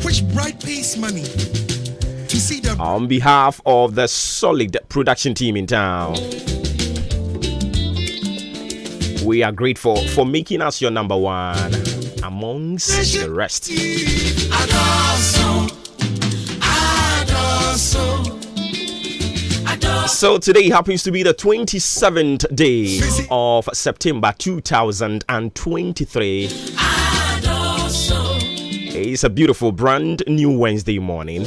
which bride pays money to see the... On behalf of the solid production team in town, we are grateful for making us your number one amongst the rest. So today happens to be the 27th day of September 2023. It's a beautiful brand new Wednesday morning.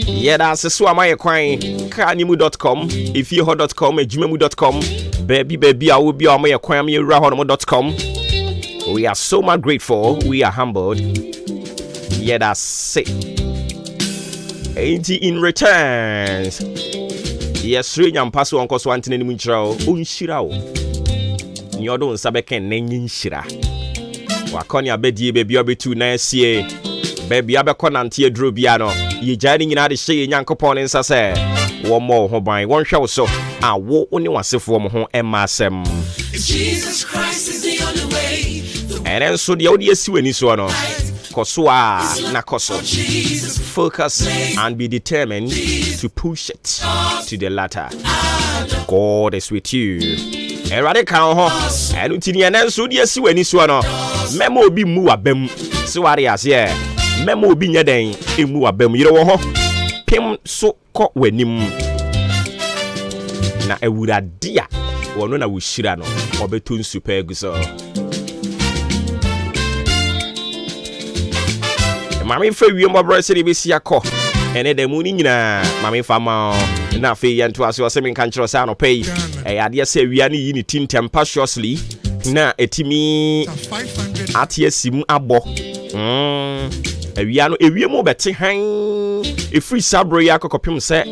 Yeah, that's Swamaya Quine, Kanimu.com, ifyoho.com, ejumemu.com, baby, I will be on my Kwame Rahonomo.com. We are so much grateful. We are humbled. Yeah, that's it. In returns. Yes, Rinyam Paso Uncle Swantin and Munchao, Unshirao. Nyodo Sabeken Nengin Shira. Wakonia Bedi, baby, I'll be too nice. Baby, I'll be Conantia Drubiano. Ye jading in Adi Shay and Yankopon and Sase. One more home one show so. I will only want to form home and Massam. Jesus Christ is the only way. And then so the audience when is one Koswa Nakoso. Focus and be determined to push it to the latter. God is with you. Erade kan ho enu tini enen so de asi wani so no memo obi mu abam so ware ase memo obi nya den emu abam yire wo ho pem so ko wanim na ewurade a wono na wo shira no obeto nsupa eguso mami fa wie mo bro se de besi akọ ene de mu ni nyina mami fa ma na fe yanto ase o se men kan kiro sa no pay ade se wia ni yi ni tin tempestuously na etimi atie sim abo awia no ewie mo bete han e free sabro ya kokopim se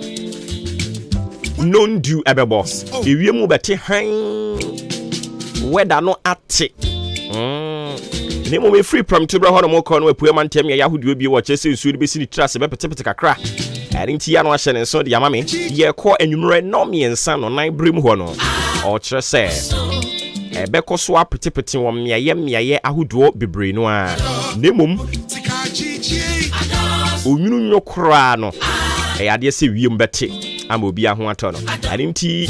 non du ebebo ewie mo bete han weda no ate ne mo me free from to bra ho no mo ko no apue mantem ya yahudu bi wo chese nsu de besi ni trase be pete kakra arinti ya no ahye ne so de yama me ye ko anwumre no me ensa no nan brem ho no o kire se ebe ko so apete wo miaye ahudu bebre no a nemum onwunu nyokra no ade se wiem bete ama obi aho ato no arinti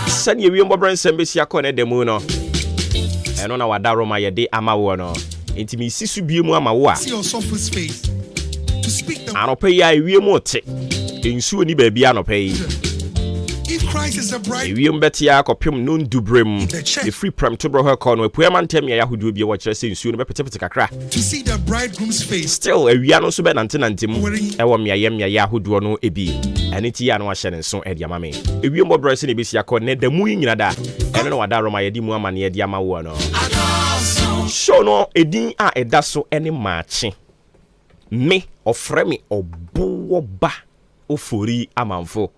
sani wiem bobran sembesi akọ ne demu no eno na wada Roma yede amawo no intimi sisu biemu amawo a anope ya ewiemu te ensuo ni baabi anope yi ewiem betia kopem no ndubrem the free prem to bro her corner apua mantem ya yahudu bi wo kire se ensuo no bepetepete kakra to see the bridegroom's face still ewia no so be nantenantem ewo miaye yahudu no ebi aniti ya no ahye ne so edi amame ewiem bo brese ne besi akọ ne da mu nyina da eno na wada Roma yedi mu amane yedi amawo no show no edin a eda so ene maachi me ofre me obo ba ofori amanfo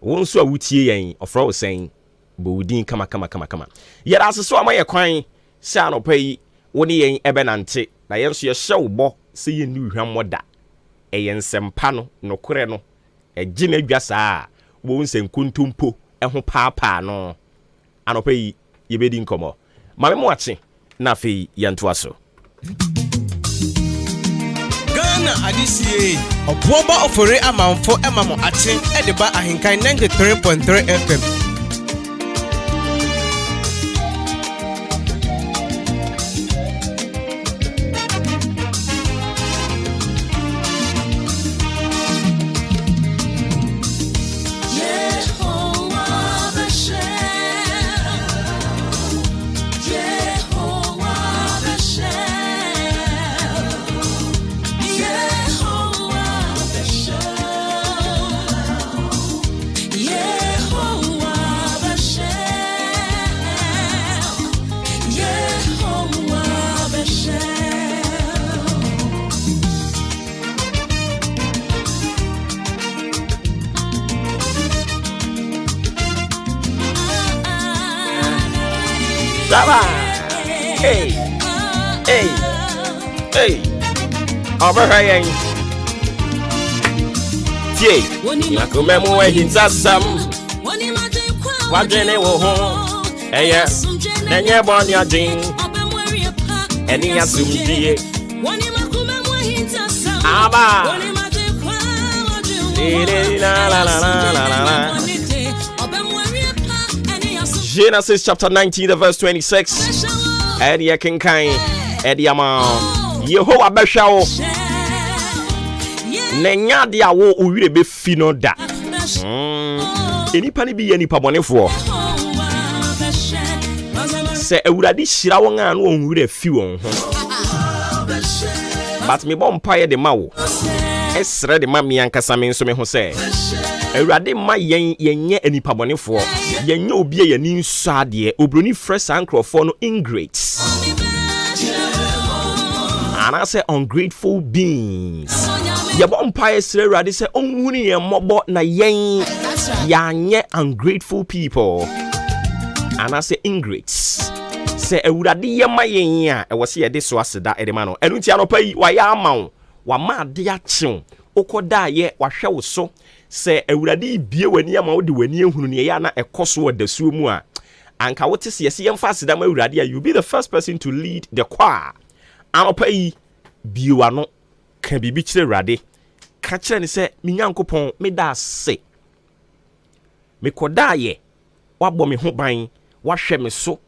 won so awutie yen ofre wo sen bo udin kama yera aseso amaye kwan se anopai woni yen ebenante na yen so ye hye bo se yen ni hwamoda eyen sempa no nokore no eje na adwa saa wo nsenkuntumpo eho paapa no anopai yebedi nkomo mame mo ache na fe yanto aso Ghana adisie oboba ofore amanfo emamo ache edeba ahenkan 93.3 FM Hey. Over here. Tie. Nakumemu ehinza sam. wadwene wo ho eye nenye boni adin eni asumdie aba Genesis chapter 19 the verse 26 and ye kinkai ediama Yehowa behwa wo nenya de awo owire be fi no da enipa ne bi ye nipa bonefo se awurade hira won a no onwire fi won ho but me bom paye de ma wo esre de ma me ankasa me nso me ho se awurade ma yenye enipa bonefo yenye obi ye ni nso ade obroni fresh ankrofo no ingrates and I say ungrateful beings. Yabo umpire sere radi say onhuni ye mobo na yen yanye ungrateful people. And I say ingrates. Say ewurade ye ma yen a e wo se ye de so aseda e de ma no. Enu ti anopa yi wa ya ama wo. Wa ma de a chew. Okoda ye wa hwe wo so. Say ewurade bie wani ama wo de wani ehunu ne ye na ekoso wo dasuo mu a. Anka wo te se ye se ye mfa aseda ma ewurade a you be the first person to lead the choir. Anopa yi biwa no ka bibi kire rade ka kire ne se me nyankopon me da se me koda ye wabɔ me ho ban wahwɛ me so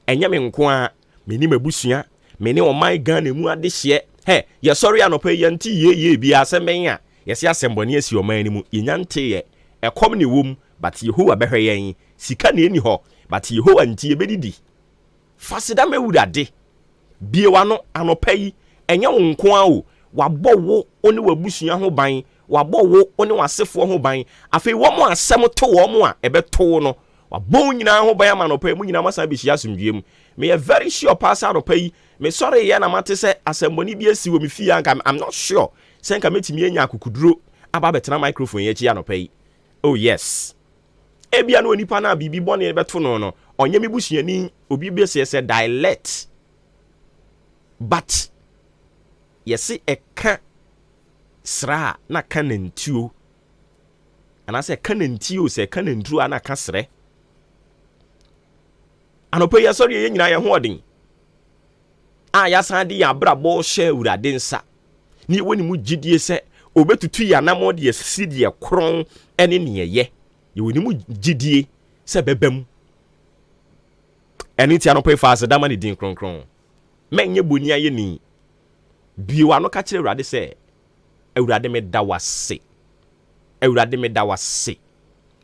enye me nko a me ni mabusua me ne oman Ghana mu ade hye he ye sorry anopa yi nti ye bi asɛmben a ye se asɛmbɔne asi oman ni mu ye nyante ye ekom ne wom but Yehowa behwɛ yen sika ne eni hɔ but Yehowa nti ye bedidi fasida mewurade biewa no anopa yi enye wo nko a o wabɔ wo oni wabusua ho ban wabɔ wo oni wasefo ho ban afei wo mo asɛm to wo mo a ɛbɛto no wabɔ nyina ho ban ama anopa yi mu nyina masa bi hia asomdwem me very sure pass anopa yi me sorry ye na mate sɛ asɛmbɔni bi asi wo me fie anka I'm not sure sɛ nka metimi anya akukuduro aba betena microphone ye chi anopa yi oh yes ebia no onipa na bibi bɔne bɛto no no onye me busuani obi bi sɛ dialect but yesi eka sra na kanantuo anase kanantuo se kanantruo na kasre anopa ya sorry ye nyina ye ho odin a ya san de ya brabo hye urade nsa ni woni mu gidie se obetutu ya na mo de sidi ye kron ene ne ye ye woni mu gidie se bebam eni ti anopa fa se dama ne din kronkron menye boni aye ni biwa no ka kire urade se urade me da wase urade me da wase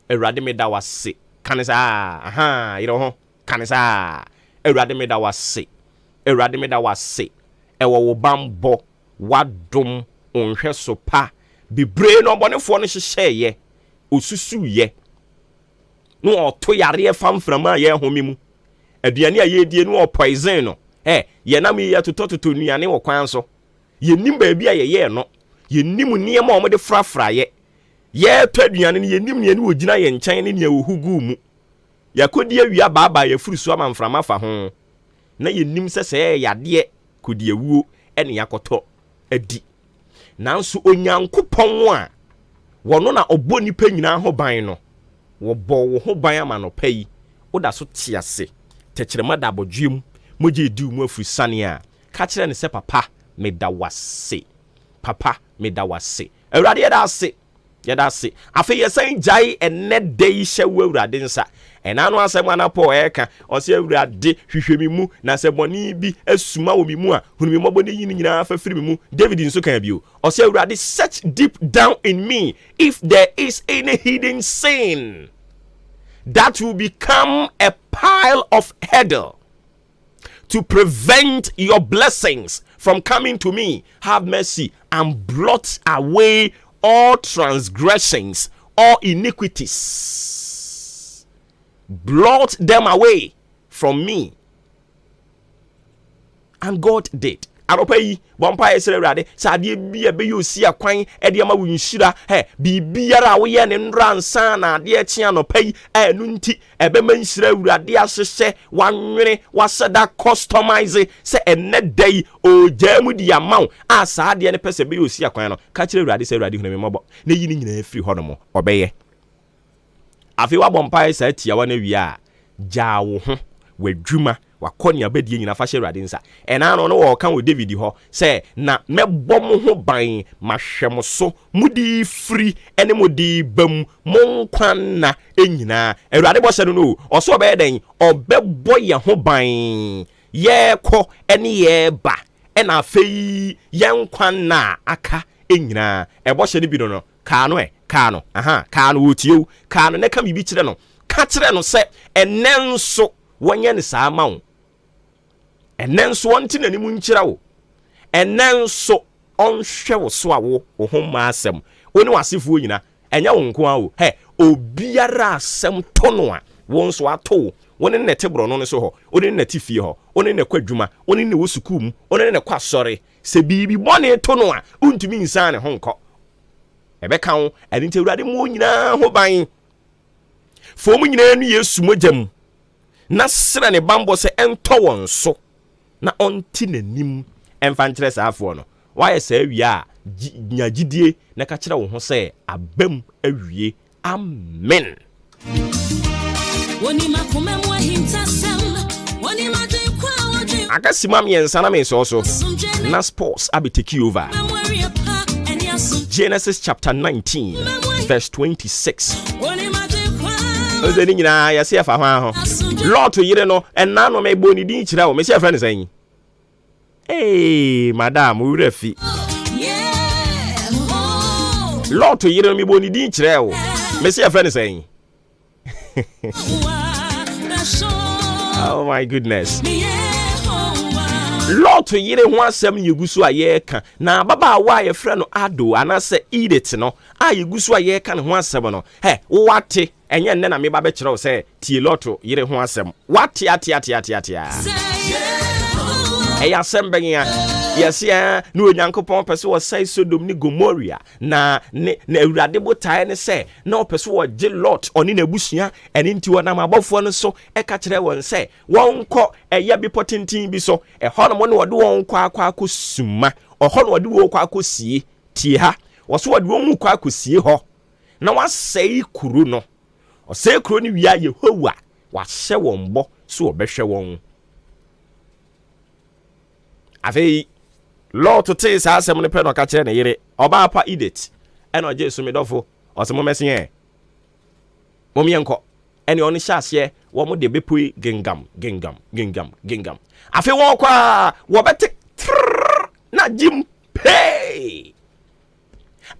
urade me da wase kanisa aha iro ho kanisa urade me da wase urade me da wase ewo wo bambo wadom onhwe so pa bibre no bonefo no hyehye ye osusu ye no oto yare famframa ye homi mu aduane a ye die no poison no ye na me ye totototo nuane wo kwan so ye nim ba bia ye no ye nim niema o mo de frafra ye to aduane ne ye nim ne wo gina ye nkyɛn ne ne wo hugu mu yakodi awia baaba ye furusu amamframa fa ho na ye nim sɛ yade kodi awuo ene yakoto adi nanso onyankopɔn a wono na obɔ nipa nyina ho ban no wo bɔ wo ho ban ama no pai woda so tiase tekyerema da abodwem moje di mu afusane a ka kyerɛ ne sɛ papa me da wase papa me da wase awurade ye da se afi ye san jai enne dei hye wo awurade nsa ena no asɛm anapo eka ɔse awurade hwehwemi mu na sɛ bɔne bi asuma wo mi mu a hunu mi mɔbɔ ne yin nyina fa firi mi mu David nso kan bio ɔse awurade search deep down in me if there is any hidden sin that will become a pile of hurdle to prevent your blessings from coming to me. Have mercy and blot away all transgressions, all iniquities. Blot them away from me. And God did. Aropai bompa esere rade sade bia be yo si akwan e de ma wunhyira bi biara wo ye ne nransa na de echi anopai enu nti ebe ma nhyira urade ahyehye wanwene waseda customize se enne dai o jamu di amaw asa de ne pese be yo si akwan no ka kire urade se urade hunu me mobo na yi ni nyina afiri ho no mo obeye afi wa bompa sa tia wa na wi a ja wo ho wadwuma wakonya badie nyina fa hye Awurade nsa ena no wo kan wo David ho say na mebom ho ban mahwem so mudi free ene mudi bam monkwan na enyina Awurade bo hye no oso obe den obebo ye ho ban ye ko ene ye ba ena afei ye nkwan na aka enyina ebo hye ne bi no ka no ka no wotie ka no ne ka bibi kire no ka kire no se enenso wonye ne saa ma wo enenso wonti na nimu nkyira wo enenso onhwe wo so a wo ho ma asem oni wasefuo nyina enya wo nko a wo obiara asem to no a won so ato woni ne tebro no so ho oni ne tifie ho oni ne kwadwuma oni ne wo sukum oni ne kwa sori se bibi bone to no a untumi nsan ne ho nko ebe kan eni nti Awurade mo nyina ho ban fo mu nyina nu Yesu mogam na sra ne bambo se ento won so na onti nanim emfa nkyere saafo no waye sa awie a nyagidie na ka kyerɛ wo ho sɛ abam awie amen woni makoma mu ahintasam woni made kwa wode akasimam yensa na me so na sports abeteki over Genesis chapter 19 verse 26 Ozeni nyina ya se afa ho Lot yire no enna no me boni din kyerɛ wo me se friend sɛn madam urafi Lot yire no me boni din kyerɛ wo me se friend sɛn Oh my goodness Lot yire ho asɛm yegusu a yɛka na baba wa ye frɛ no Ado anase Edith no a yegusu a yɛka ne ho asɛm no wate enye nne na me ba be kyerɛ wo sɛ tie Lot yire ho asɛm wate ate eya sembenya yesia no onyankopɔn pese wo sai Sodom ni Gomorrah na Awurade botae ne se na opese wo gye Lot oni na busua ene nti wona mabofo no so eka kyerɛ won se wonko eya bi potentin bi so ɛhɔ no mo ne wode won kwa akosuma ɔhɔ no wode wo kwa akosie tie ha wo so wode won kwa akosie hɔ na wasɛe kuro no ɔsɛe kuro ni wia Yehowa wahyɛ won bɔ so obɛhwɛ won afei Lot te sa asɛm ne pɛ no ka kyerɛ ne yere ɔba pa Edith ɛna ɔgye so medɔfo ɔsɛmo mɛsen momienko ɛne ɔno hyɛ aseɛ wɔ mo de bepoi gengam afei wɔn kwa wɔbɛte na jim pay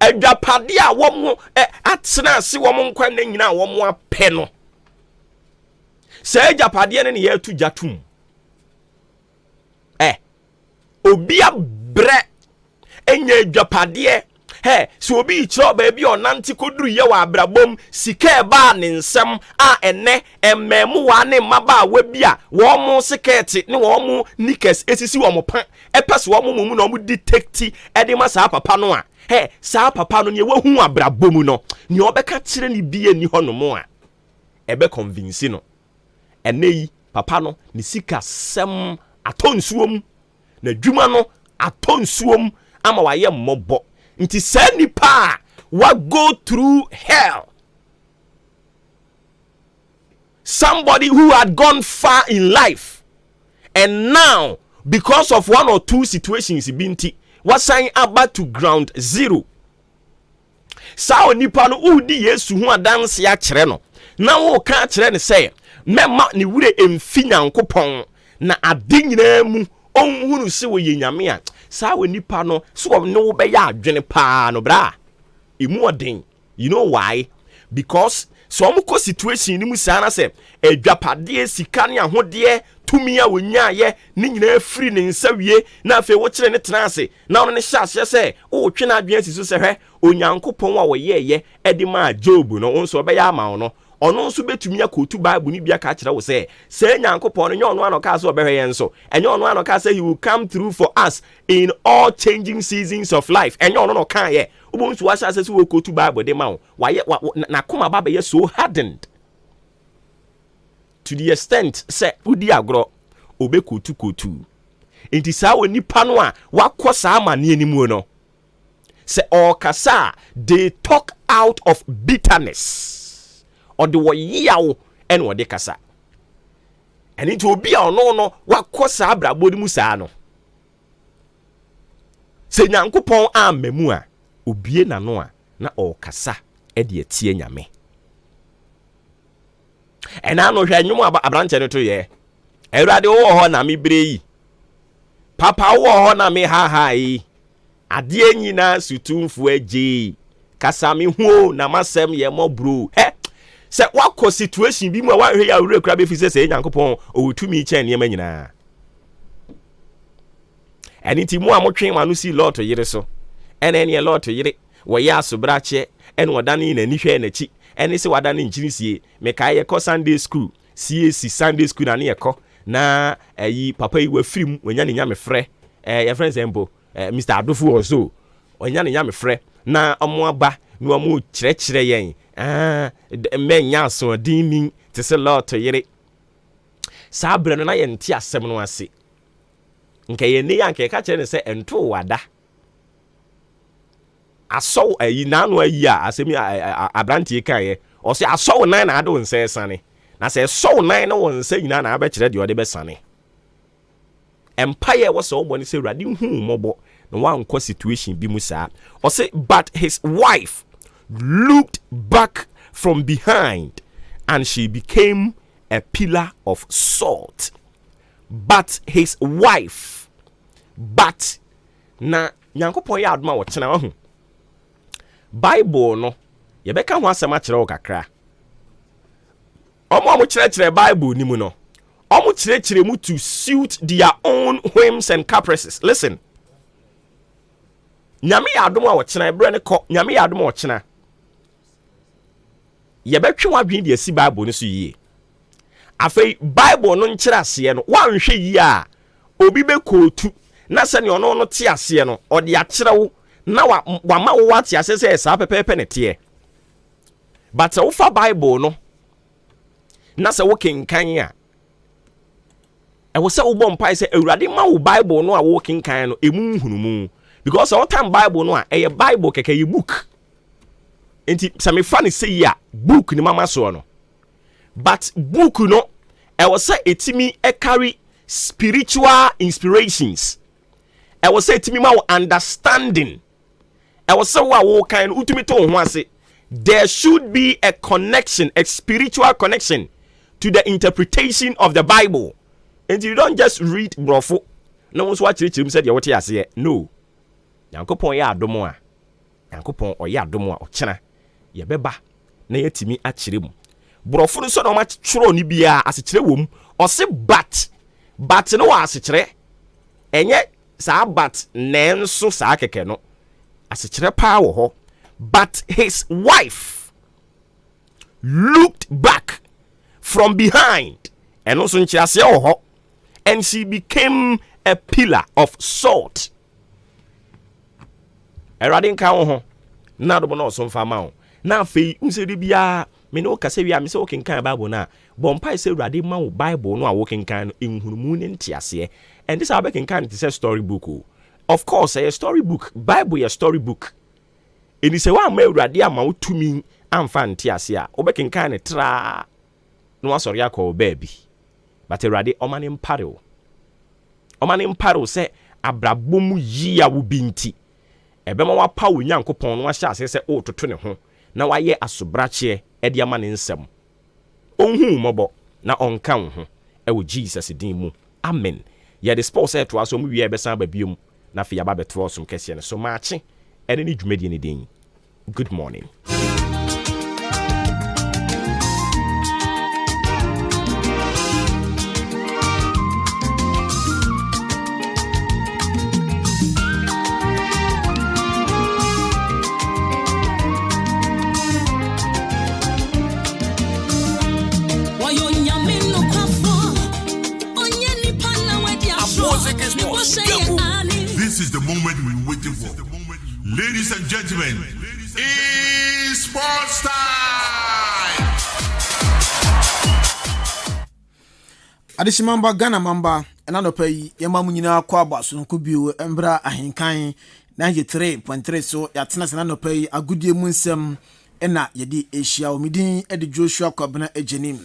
adwapade a wɔn atena ase wɔn nkwa na nyina wɔn apɛ no sɛ adwapade ne yɛ atu gyatum obia bre enye dwapade so obi kyerɛ baabi ɔnante koduru ye wa abrabom sika ba ne nsɛm a ene emmemu wa ne maba wa bia wo mo siketi ne wo mo nickers esisi wo mo pan epese wo mo mu na wo detecti ede ma saa papa no a saa papa no ne wahu abrabom no ne obeka kyerɛ ne bia ni hɔ no mo a ebe convince no ene yi papa no ne sika sem atonsuom na dwuma no atonsuom ama waye mmobɔ nti saa nipa wa go through hell, somebody who had gone far in life and now because of one or two situations binti was saying about to ground zero. Sao nipa no udi Yesu ho adanse ya kyerɛ no na wo ka kyerɛ ne sɛ mema ne wure emfi Nyankopɔn na ade nyinaa mu onhunu se wo yenyame a sao nipa no so no be ya adwene pa no bra emu odin. You know why? Because some ko situation ni mu saa na se adwapade sika ne ahode tumi a wonya ye ni nyina free ne nsawie na afi wo kire ne tenase na ono ne hyase se o twe na adwen siso se hwe onyankopon a wo ye edi ma Job no onso be ya ama no ono nso betumi akotu Bible ni bia ka kire wo se nyankopon no nye ono anoka so obehwe ye nso enye ono anoka say he will come through for us in all changing seasons of life enye ono no kan ye ubonsu wa sha se wo kotu Bible de ma wo na koma baba ye so hardened to the extent say udi agro obekotu kotu enti saa nipa no a wakosa amane animu no se okasa they talk out of bitterness ɔde wɔ yaw ɛna ɔde kasa ɛne nti obi a ɔno no wakɔ saa abrabɔ mu saa no sɛ Nyankopɔn amma mu a obie n'ano a na ɔkasa ɛde atie Nyame ɛna no hwɛ nwom abrante no to yɛ Awurade wo hɔ na mebre yi papa wo hɔ na me ha yi adeɛ nyina sutumfo agye kasa me ho na masɛm yɛ mɔbro sɛ wakɔ situation bi mu a wahwɛ ya wura kura befi sɛ Nyankopɔn owutumi kyɛn nneɛma nyinaa ɛne nti mu a motwe ma no si Lot yere so ɛna ne Lot yere wɔyɛ asobrakyɛ ɛna wɔdane n'ani hwɛ n'akyi ɛne sɛ wadane nkyinisie mekae yɛkɔ Sunday school CAC Sunday school na ne yɛkɔ na ayi papa yi wafirim wanya ne nyame frɛ your friends embo Mr. Adofo also wanya ne nyame frɛ na ɔmo aba na ɔmo kyerɛkyerɛ yɛn menya asodin ni te sɛ Lot yere saa bre no na yɛnte asɛm no ase nka yɛne yanka ka kyerɛ ne sɛ ɛnto wada asɔw ayi nano ayi a asɛm abrantie kaeɛ ɔsɛ asɔw nan na ade wo nsɛ sane na sɛ ɛsɔw nan na wo nsɛ nyina na abɛkyerɛ deɛ ɔde bɛsane empire was so boni say radi hu mobo no one cause situation bi mu saa or say but his wife looked back from behind and she became a pillar of salt. But his wife na Nyankopon ya adoma wo kyena ho Bible no ye beka ho asema kyerɛ wo kakra omo kyerɛ Bible ni mu no omo kyerɛ mu to suit their own whims and caprices. Listen, nyame ya adoma wo kyena ebre ne kɔ nyame ya adoma wo kyena ye betwe wadwen de asi Bible no so yie afei Bible no nkyerɛ ase no wanhwɛ yie a obi be kootu na sɛ ne ɔno no te ase no ɔde akyerɛ wo na wa ma wo wate ase sɛ saa pepepe ne te but wo fa Bible no na sɛ wo kenkan a ɛwo sɛ wo bɔ mpai sɛ Awurade ma wo Bible no a wo kenkan no emu hunumu because all time Bible no a ɛyɛ Bible keke yi book enti sɛ me fa ne sɛ ya book ni mama so no but book no ɛwo sɛ etimi carry spiritual inspirations ɛwo sɛ etimi ma wo understanding ɛwo sɛ wo kan utumi to ho ase there should be a connection, a spiritual connection to the interpretation of the Bible. And you don't just read brofo. No one's watching him said, what I say. No. Yankopon ya adomo a. Yankopon o ya adomo a ochena. Ye beba na yetimi akyere mu. Brofo no so na ma tworo ni bia asekyere wom. O se but no asekyere. Enye saa but nenso saa keke no. Asekyere pa wo ho. But his wife looked back from behind and also and she became a pillar of salt. Eradin ka ho na do no so mfa ma ho na afei unsedi bia me no kase wi a me se wokin kan Bible na bompai se Erade ma wo Bible no a wokin kan enhunumu ne ntiase and this abekin kan it is a storybook. Of course a storybook. Bible a storybook. Eni se wa ma Awurade ama wotumi amfa nte ase a obekenkan ne tra no asori akọ baabi but Awurade omane mpare se abrabom yi a wo binti ebema wa pa wo Nyankopon no ahya ase se o toto ne ho na waye asobrache e de ama ne nsem onhu mobo na onka ho e wo Jesus din mu amen. Ye the sponsor to aso mu wie e besan ba biom na fe yaba beto osum kese ne so maache ene ni dwumadi ne din. Good morning. This is the moment we're waiting for. Ladies and gentlemen, it's sports time! Adishimamba Ghana Mamba, another pay, Yamamunina Kwaba, Sunkubu, Embra, Ahenkan, 93.3, so Yatnas and pay, a good year munsem, ena yedi Asia omidin edi Joshua Kwabena ejenim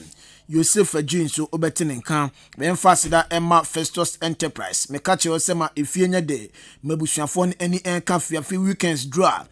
Yosef Adwin so obetene nkan memfasida Emma Festus Enterprise mekache osema efienya de mabusuafo ne ani enka fiafi weekends draw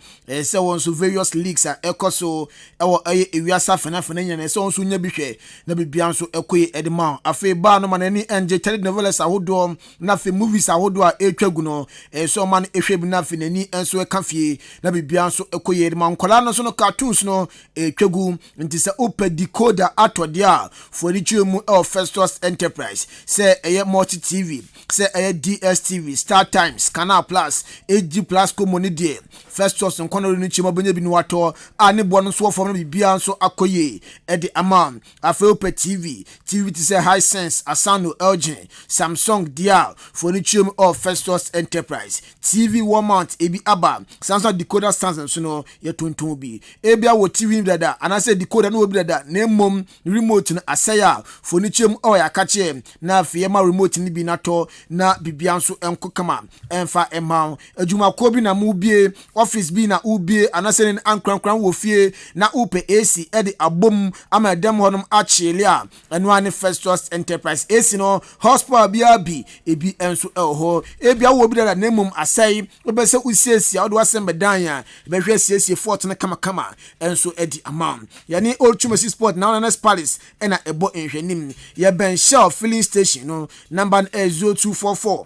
se won so various leagues a ekoso ewo ewiasa fena nyane se won so nya bihwe na bibia so ekoye edema afi ba no manani enje telenovelas ahodo na fi movies ahodo a etwagu no so man ehwe bi na fi nani enso eka fie na bibia so ekoye edema nkola no so no cartoons no etwagu nti se ope decoder atode a for the chum of Festus Enterprise say a multi TV say a DSTV Star Times Canal Plus AG Plus community Festus and Conor Nichima Benuato and one so from Bibian so akoye at the amount Afrope TV to say High Sense Asano LG Samsung Dial for the chum of Festus Enterprise TV 1 month ebi aba Samsung decoder stands so no ye tuntumbi ebia wo TV dada and I say decoder no obi dada na mom remote na asaya fonichem o ya kache na fiema remote ni bi nato na bibianso enko kama enfa emma adwuma ko bi na mu bie office bi na ubie anase ni ankrankran wo fie na upe AC edi abom ama dem honum achele a eno ani Festus Enterprise AC no hospital bia bi ebi enso ho ebia wo bi dada na mum asai obese usiesi a odo asembe dan ya behwe siesie fort na kama enso edi amount yani old chumasi sport na na Palace ena ebo enhwenim ye ben shell filling station no number 0244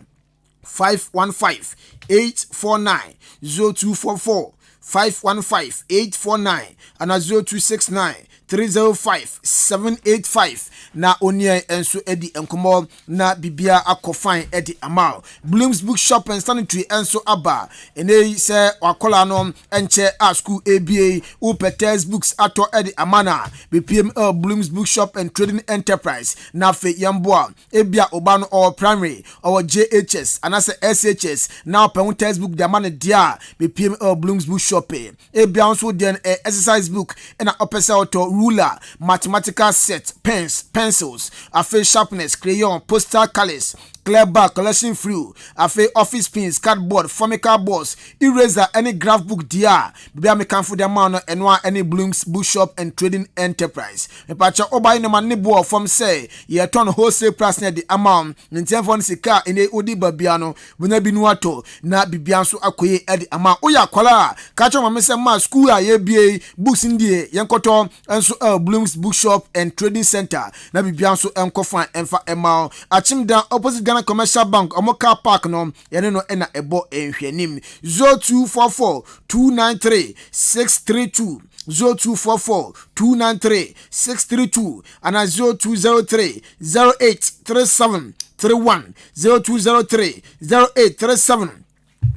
515 849 0244 515 849 and 0269 305 785 na onye enso edi enkomo na bibia akofan edi amal Blooms Bookshop and Sanitary enso aba ene se wakola no enche a school ABA upe textbooks ato edi amana BPM Blooms Bookshop and Trading Enterprise na fe yamboa ebia obano or primary or JHS anase SHS na open textbook de amana dia BPM Blooms Bookshop ebia also den exercise book and opese auto ruler, mathematical set, pens, pencils, afe sharpness, crayon, postal colors, clear back, collection free, afe office pins, cardboard, formica boards, eraser, any graph book dia, bibia me kanfo dia man enwa any Blooms Bookshop and Trading Enterprise. Me pacha oba ino man ni bo from say, ye turn wholesale price na the amount, nintenfo sika ene odi babiano, wena binuato, na bibianso akoye edi amount. Oya kwala, kacho mame se ma school a ye bie, books indie, yankoto, enso Blooms Bookshop and Trading Center, na bibianso enkofan enfa emao, achim dan opposite Ghana Commercial Bank, omo car park no, yene no ena ebo enhwenim, 0244 293 632, 0244 293 632 and 0203 0837 31, 0203 0837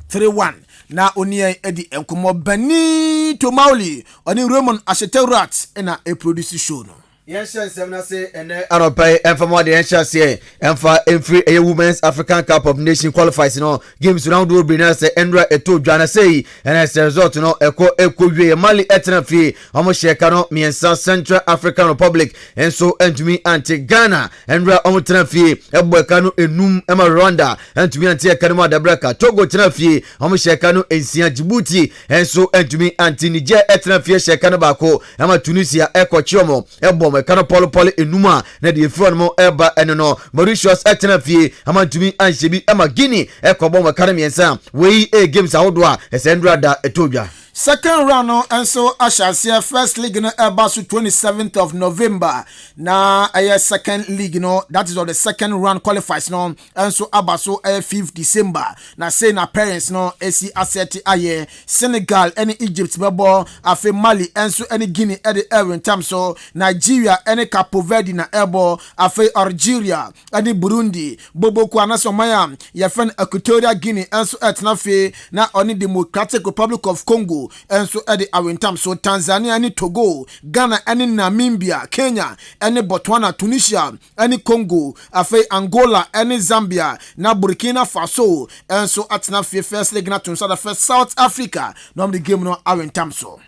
31. Na onie edi enkomo bani to mauli oni Roman Asheterat ena e produce show no. Yes, na say ene anopai emfa mo de encha say emfa emfree a Women's African Cup of Nations qualifies no games round wo bring say Endra eto dwana say ene say result no eko wie Mali etna fie omo sheka no miensa Central African Republic enso entumi anti Ghana Endra omo tena fie ebo eka no enum ema Rwanda entumi anti eka no adabraka Togo tena fie omo sheka no ensia Djibouti enso entumi anti Niger etna fie sheka no bako ema Tunisia eko chiomo ebo Kano polo enuma na de efro no eba eno no Mauritius etena fie amantumi anshebi ama Guinea ekobo makana miensa we games ahodo a esendra da etodwa. Second round no enso Ashansia first league no eba so 27th of November na second league no that is on the second round qualifies no enso abaso 5th December na say na parents no AC asset aye Senegal any Egypt bebo afi Mali enso any Guinea any in terms so Nigeria any Cape Verde na ebo afi Algeria any Burundi bobo kwa na somaya ya fen Equatorial Guinea enso etnafe na oni Democratic Republic of Congo enso edi awintam so Tanzania ni Togo Ghana ani Namibia Kenya ani Botswana Tunisia ani Congo afi Angola ani Zambia na Burkina Faso enso atna fi first league na tunsa the first South Africa no the game no awintam so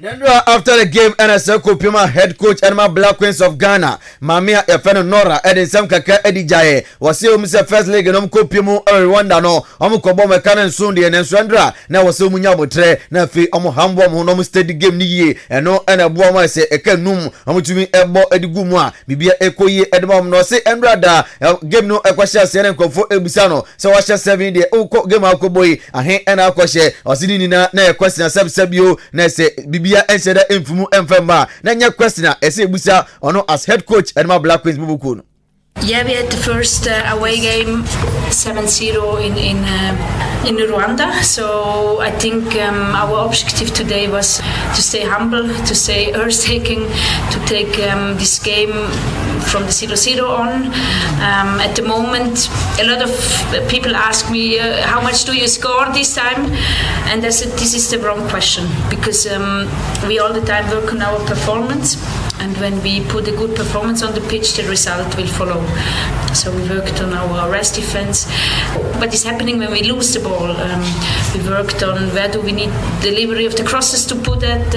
after the game NSL Kopima head coach and my Black Queens of Ghana Mamia Efeno Nora edi sam kaka edi jaye wase umse first league no Kopimo Rwanda no omo kobo mekana nsundi enso ndra na wase umunya botre na fi omo ambo mo no steady game ni yie eno ena bo ma se eka num amutumi ebo edigu mu a bibia ekoyi edema no se enrada game no ekwahye ase ne nkofo ebusa no se wahye 7 de ukọ game akoboyi ahe ena akwahye osidi ni na question sabsabio na se bibia enhyeda emfumu emfema na nya question ese ebusa ono as head coach edema Black Queens bubuku no. Yeah, we had the first away game 7-0 in Rwanda. So I think our objective today was to stay humble, to stay earth-taking, to take this game from the 0-0 on. At the moment, a lot of people ask me, how much do you score this time? And I said, this is the wrong question, because we all the time work on our performance. And when we put a good performance on the pitch, the result will follow. So we worked on our rest defense. What is happening when we lose the ball? We worked on where do we need delivery of the crosses to put it.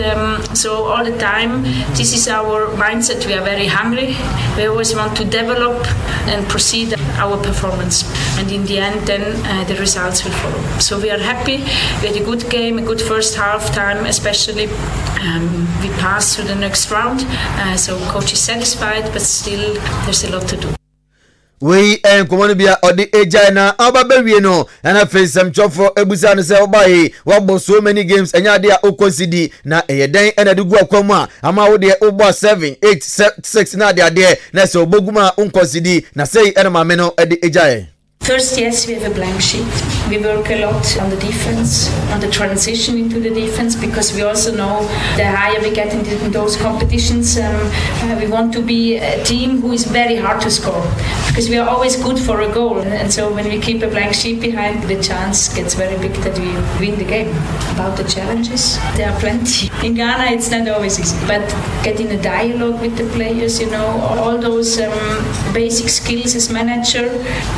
So all the time, this is our mindset. We are very hungry. We always want to develop and proceed our performance. And in the end, then the results will follow. So we are happy. We had a good game, a good first half time, especially. We passed to the next round. So coach is satisfied, but still there's a lot to do. We komono bia odi eja na ababewie no na face chofo ebusa no se obaye wabo so many games enya de a okonsidi na eyeden na de gu akwamu a ama wo de obo 7 8 6 na de na se oboguma unkonsidi na sei ena mame no edi eja. First, yes, we have a blank sheet. We work a lot on the defense, on the transition into the defense, because we also know the higher we get in those competitions, we want to be a team who is very hard to score, because we are always good for a goal. And so when we keep a blank sheet behind, the chance gets very big that we win the game. About the challenges, there are plenty. In Ghana, it's not always easy, but getting a dialogue with the players, all those basic skills as manager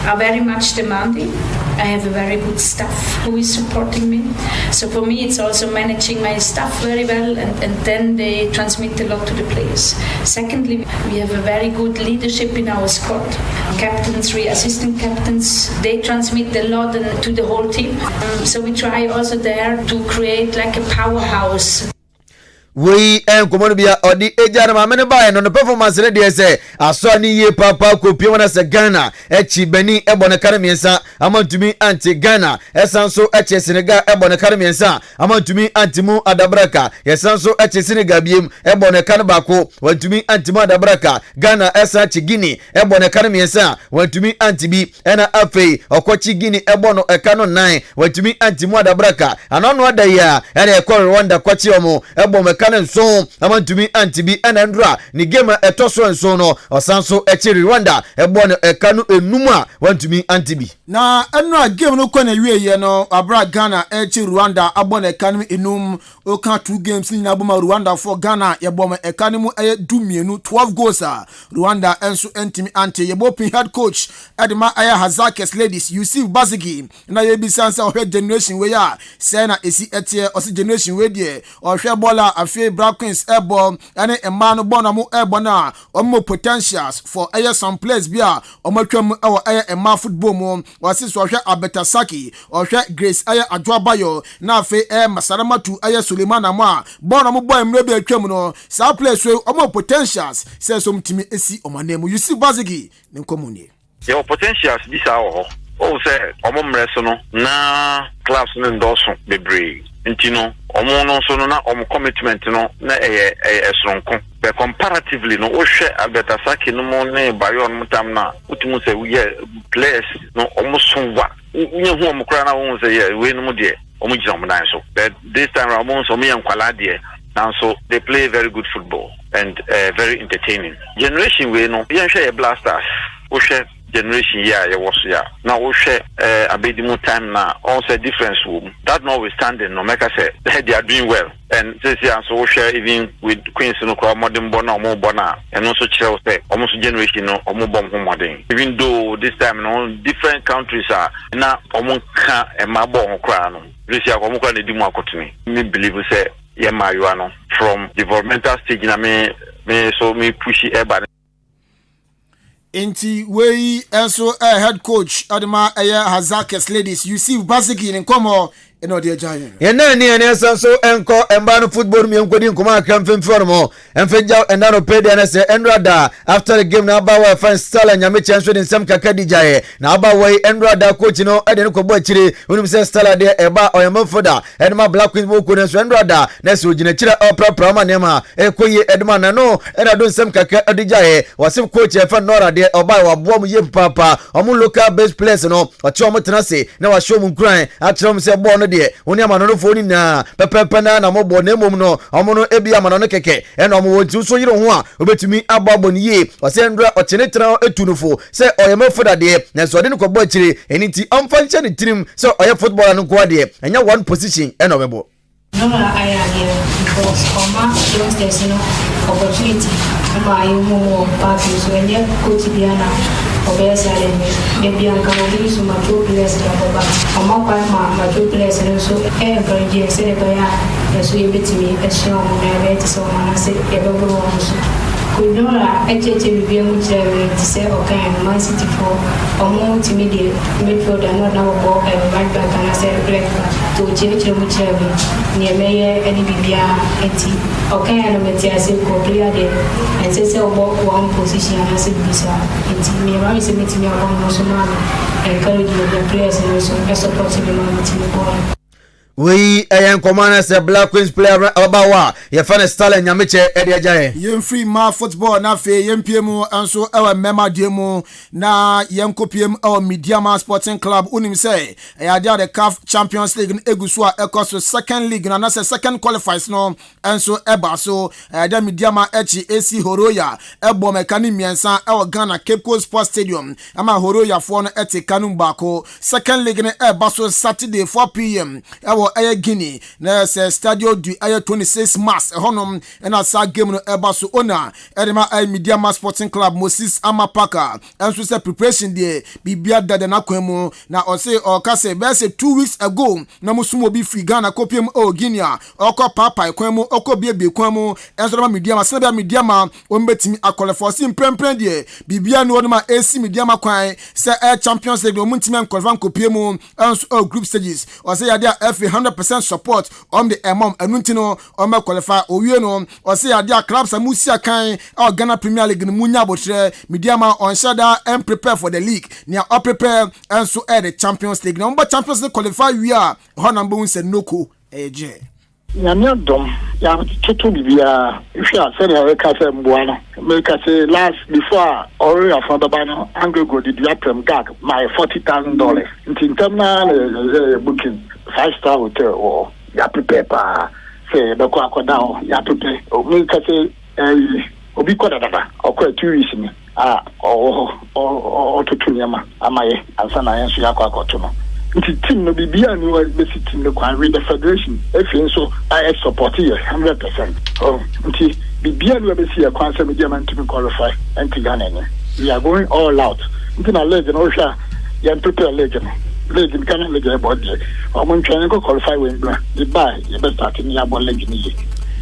are very much demanding. I have a very good staff who is supporting me. So for me, it's also managing my staff very well, and then they transmit a lot to the players. Secondly, we have a very good leadership in our squad. Captains, 3 assistant captains, they transmit a lot to the whole team. So we try also there to create like a powerhouse. We komono bia odi eja na mame ba no performance le de se aso ni ye papa ko pie wona se Ghana echi bani ebone kare miensa amantumi anti Ghana esanso echi Senegal ebone kare miensa amantumi antimu adabraka yesanso echi Senegal biem ebone kare bako wantumi antimu adabraka Ghana esanchi Guinea ebone kare miensa wantumi antibi ena afei okochi Guinea ebono ekano 9 wantumi antimu adabraka anono adaya ena ekọ Rwanda kwachi omo ebome so amantumi antibi enandra ni game etoso enso no osanso echi Rwanda ebone ekanu enum a wantumi antibi na enra game no kwana wieye no abra Ghana echi Rwanda abone ekanu enum oka 2 games ni na boma Rwanda for Ghana yebome ekanu mu dumienu 12 goals a Rwanda enso entimi anti yebopin head coach Edema aya Hazakes ladies Yusuf Bazigi na yebisansa ohwe generation we ya say na esi etie osi generation we die ohwe bola afi Black Queens ebo ane emma no bona mu ebo na omo potentials for some place bia omotwam ewo emma football mu wasi so hwe Abetasaki ohwe Grace Adwabayo na afi Masaramatu Suleiman Amwa bona mu boy mre bia twam no sa place we omo potentials say so mtimi esi omanemu you see Bazigi ne komuni your potentials this hour o say omo mre so no na class no ndoso bebre ntino omo no so no na omo commitment no na esronko be comparatively no o hwe Abetasaki no mo ne Bayon mutam na utumu say we players no omo sonwa nye hu omo kra na won say we no mo de omo gina omo dan so but this time around omo so me yankwala de now so they play very good football and very entertaining generation we no yen hwe blasters o hwe generation ya was ya now we share abedimu time now also difference that notwithstanding no make us say they are doing well and this year so we share even with Queens no kwa modern bona mo bona and also chill say almost generation no omo bom modern even though this time no different countries are na omo ka e ma bon kra no this year omo kwa na di mu akotini me believe say ye ma you no from developmental stage na me so me push everybody. Inti we also head coach Adema Hazakes ladies you see basically in komo eno de agya yɛna ni ene so enko emba no football mi enkodi nkoma akra mfemforo mo emfeja enda no pede na se enrada after the game na aba wa fan style nyame chenso de nsem kaka dijaye na aba wa enrada coach no ede no kɔbɔ akire onum se style de eba oyamafoda edema Black Queens mo ko ne so enrada na se ogina kire opra ma nema ekoye edema na no eda do nsem kaka dijaye wasif coach e fa nora de oba wa boa mu yem papa omu local best players no ɔte omu tena se na wa show mu nkran akire mu se ball no de oni amano no foni na pepepe na mo bɔ na mom no omu no ebi amano no keke ena omu wonti so yiro ho a obetumi ababo ni ye ɔse ndra ɔkyene tena etunufo se oyamafoda de na so de no kɔbɔ akire eni ti amfa nche ne tirim se oye footballer no ko de enya one position ena obebo. No, I am here because there's no opportunity. I am more parties when you go to Diana or Bessa, maybe I'm going to use my two players. I'm up by my two players and also every year said as we bet me a show when I read someone I said, Kunyola HH be able to say okay Man City for more intermediate midfield and not now ball and right back and I said black to change near Mayor and Bibia okay and I said clear there and say one position and I said Bisa and me around is meeting me upon also encouraging the players and also supporting the man. We ayan komana se Black Queens player abawa ye fane style nyameche ede ajaye yen free ma football na fe yen piemu anso ewa mema diemu na yen kopiem ewa Mediama Sporting Club unim say ya dia the CAF Champions League egusu a ekoso second league na say second qualifiers no anso eba so dia Mediama echi AC Horoya ebo mekani miensa ewa Ghana Cape Coast Sports Stadium ama Horoya fo no eti kanum bako second league ne eba so Saturday 4 p.m. ewa Aye Guinea na se stadio du aye 26 Mars honom na sa game no eba so ona edema aye Mediama Sporting Club Moses Amapaka enso se preparation there bibia dada na kwemu na o se o ka se be se 2 weeks ago na musumo bi free Ghana kopiem o Guinea okọ papa kwemu okọ biebie kwemu enso na Mediama se bia Mediama o mbetimi akwalify si mprempren there bibia no ma AC Mediama kwan se Champions League o muntimi akwalify kopiem enso o group stages o se ya dia FA 100% support on the Anuntino on my qualify Owieno or say dia clubs and Musia kan or Ghana Premier League Munya Botre Mediama on Shada and prepare for the league near up prepare and so add the Champions League number Champions League qualify we are Honambo said Noko AJ Nyame dom ya tutu bibia if you are saying we ka say mboa no make say last before or ya from baba no angry go did you gag my $40,000 in terminal booking 5-star hotel or ya prepare pa say be ko akoda ya prepare o make say obi ko dada o ko 2 weeks ni o tutu nyama amaye ansa na yenso ya ko akoto no team no bibia ni wa basic team no kwa with the federation if so I support you 100%. Oh nti bibia ni wa basic ya kwa say Mediama to qualify and to Ghana. We are going all out. Nti na legend o sha ya prepare legend Ghana legend body o mo twan ko qualify when the buy you best start ni ya legend ni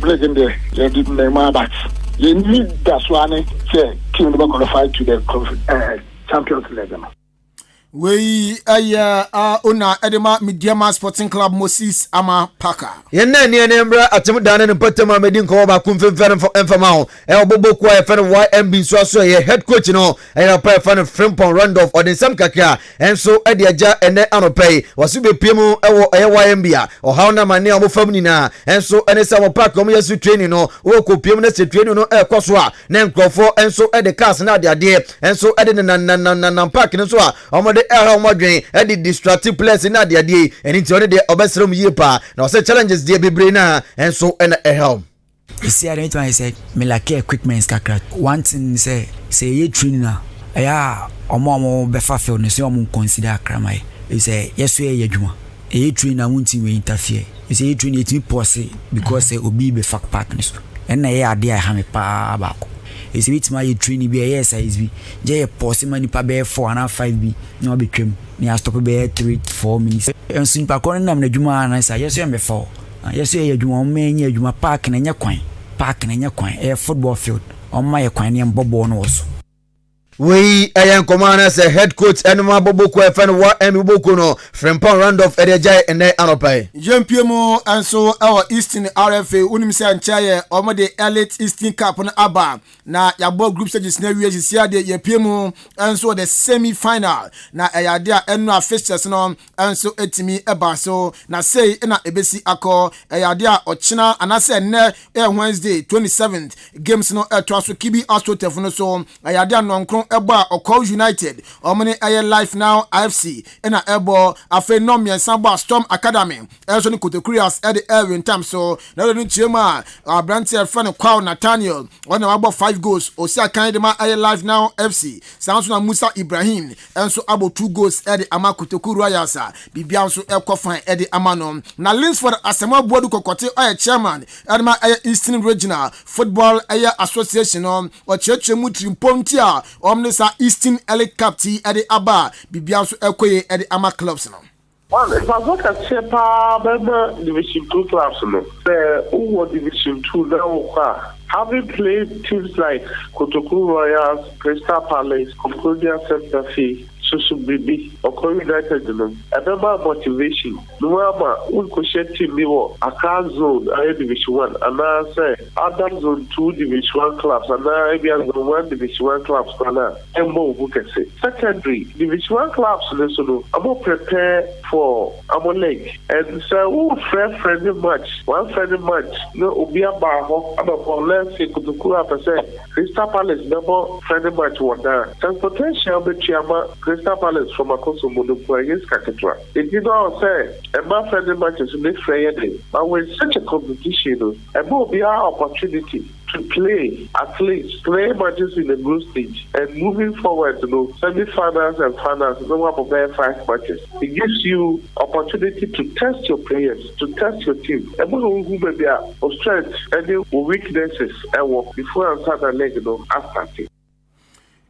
legend there you did me ma back you need that one say team no qualify to the Champions League. We ona edema Mediama Sporting Club Moses Amapaka. Yenna ni enembra atemu dane ne patema medin ko ba kumfemfere mfama ho e obobo kwa e fe YMB so ye head coach no e pa fe no Frimpong Randolph odensam kakra enso e de agya ene anopai wasu be piemu e wo YMB a o ha na mane o mofam ni na enso ene se Amapaka o yesu training no wo ko piemu na se training no e kwaso a na nkrofo enso e de cars na de ade enso e de na park no so a o modern e di distractive players na de ade eni ti one de obesrem yie pa na o say challenges de bebre na enso e na help. You see, I don't want to say me like equipment kakra. One thing say ye training na ya omo befa field no say omo consider akramai. You say yes we ye adwuma. Ye training na won team we interfere. You say ye training it me pause because say obi be fact park no so. En na ye ade a ha me pa baako. Is it my training be yes is be je pause mani pa be 4 and 5 bi no be twem na stop be 3-4 minutes en sun pa kon na adwuma na say yes me 4 yes ye adwuma o menye adwuma park na nya kwan e football field o ma ye kwan ne mbobo no so we ayan komana say head coach enema boboko efan wa emiboko no Frimpong Randolph edejai ene anopai Jempiemo anso our Eastern RFA unim say anchaye omode elite Eastern Cup no aba na yabo group stages na wie sisia de yepiemo anso the semi final na eyade a eno fixtures no anso etimi eba so na say na ebesi akọ eyade a ochina anase ne Wednesday 27th games no etwaso kibi astrotef no so eyade anonkron eba Okol United omene aye life now AFC ena ebo afe no miensa ba Storm Academy enso ni Kotokurias e de Erwin Tam so na no chiema Brandt friend Kwao Nathaniel ona wabo 5 goals osi akan de ma aye life now FC sanso na Musa Ibrahim enso abo 2 goals e de ama Kotokurias bibia nso ekofan e de amano na Linsford Asema Bodu Kokote aye chairman e ma aye Eastern Regional Football aye Association o chechemu trimponti a omnesa Eastern Elite Cup ti e de aba bibia nso ekoye e de ama clubs no. Well, if I look at Sepa, Division 2 clubs, the Division 2 now, having played teams like Kotoku Royals, Crystal Palace, Concordia Center Fee, Susu Bibi, Okoro United, I remember motivation. No, we could share team Accra Zone, Division 1, and I say, Adam Zone 2 Division 1 clubs, and I Zone 1 Division 1 clubs, and more, we can say. Secondary, Division 1 clubs, I'm more prepared for our leg. And so, friendly match, one friendly match, no, Ubia Baho, I'm a let's say, Kutukura percent, Crystal Palace, number friendly match, what there. Transportation, but Crystal Palace from Akoso Monopo against Kaketra. It did not say, and my friendly matches in this Friday. But with such a competition, it will be our opportunity to play, at least, play matches in the group stage and moving forward, semi-finals and finals, no one will bear 5 matches. It gives you opportunity to test your players, to test your team. And who may be of strengths and weaknesses and work before and start the leg, after.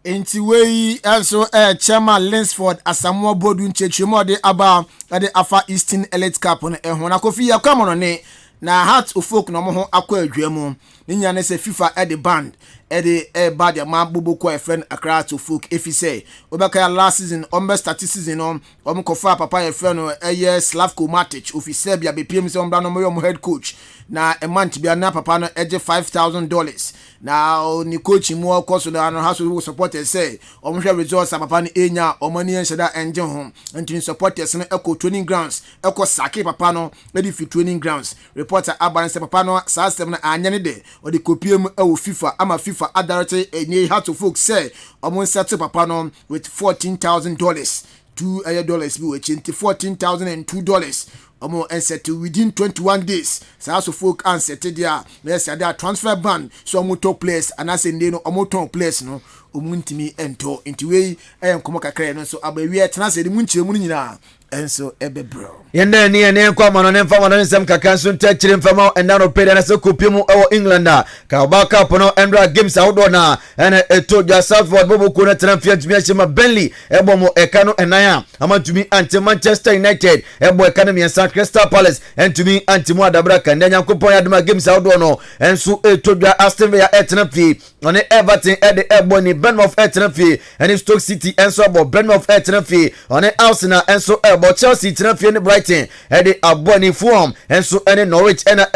Inti wei also chairman Linsford Asamoah Bodu nchechimo de aba de afa Eastern Elite Cup no ehona kofi ya kwamono ne na Heart of Folk no mo ho akwa adwam ni nya ne se FIFA de band de bad ya man boboko e friend Accra to Folk if he say obeka last season start season no kofa papa e friend no Slavko Matic of Serbia be PM se ombra no mo head coach na a month bia na papa no eje $5,000 na ni coach mu course na no has to support say hwe results papa no enya omani ensheda enje ho ntin supporters no eco training grounds eco sake papa no ready for training grounds reporter aban say papa no system na anyane de o de kopiem e FIFA ama FIFA adarate eni Heart of Folk say omon set papa no with $14,000 $2 bi which $14,002 omo enset within 21 days so Heart of Folk answered there let's say that transfer ban so omo top players and as say no omo top players no omuntimi ento inti we enkomo kakra no so abawie tena se de munchiremu nyina enso ebebro yende ni ene kwa mano ne mfa mano nsem kaka nso ntachire mfama enda no pede na se kopiemu ewo England ka oba cup no endra games awdo na ene etoja Southward bobo na transfer tumi achema Burnley ebo mo eka no enaya amatumi anti Manchester United ebo eka no miensa Crystal Palace entumi anti mu adabra kan nya kopon aduma games awdo no enso etoja Aston Villa etnafi one Everton ede ebo ni Bournemouth etnafi ene Stoke City enso ebo Bournemouth etnafi one Arsenal enso ebo Chelsea etnafi ne Brighton ede aboni form enso ene Norwich ena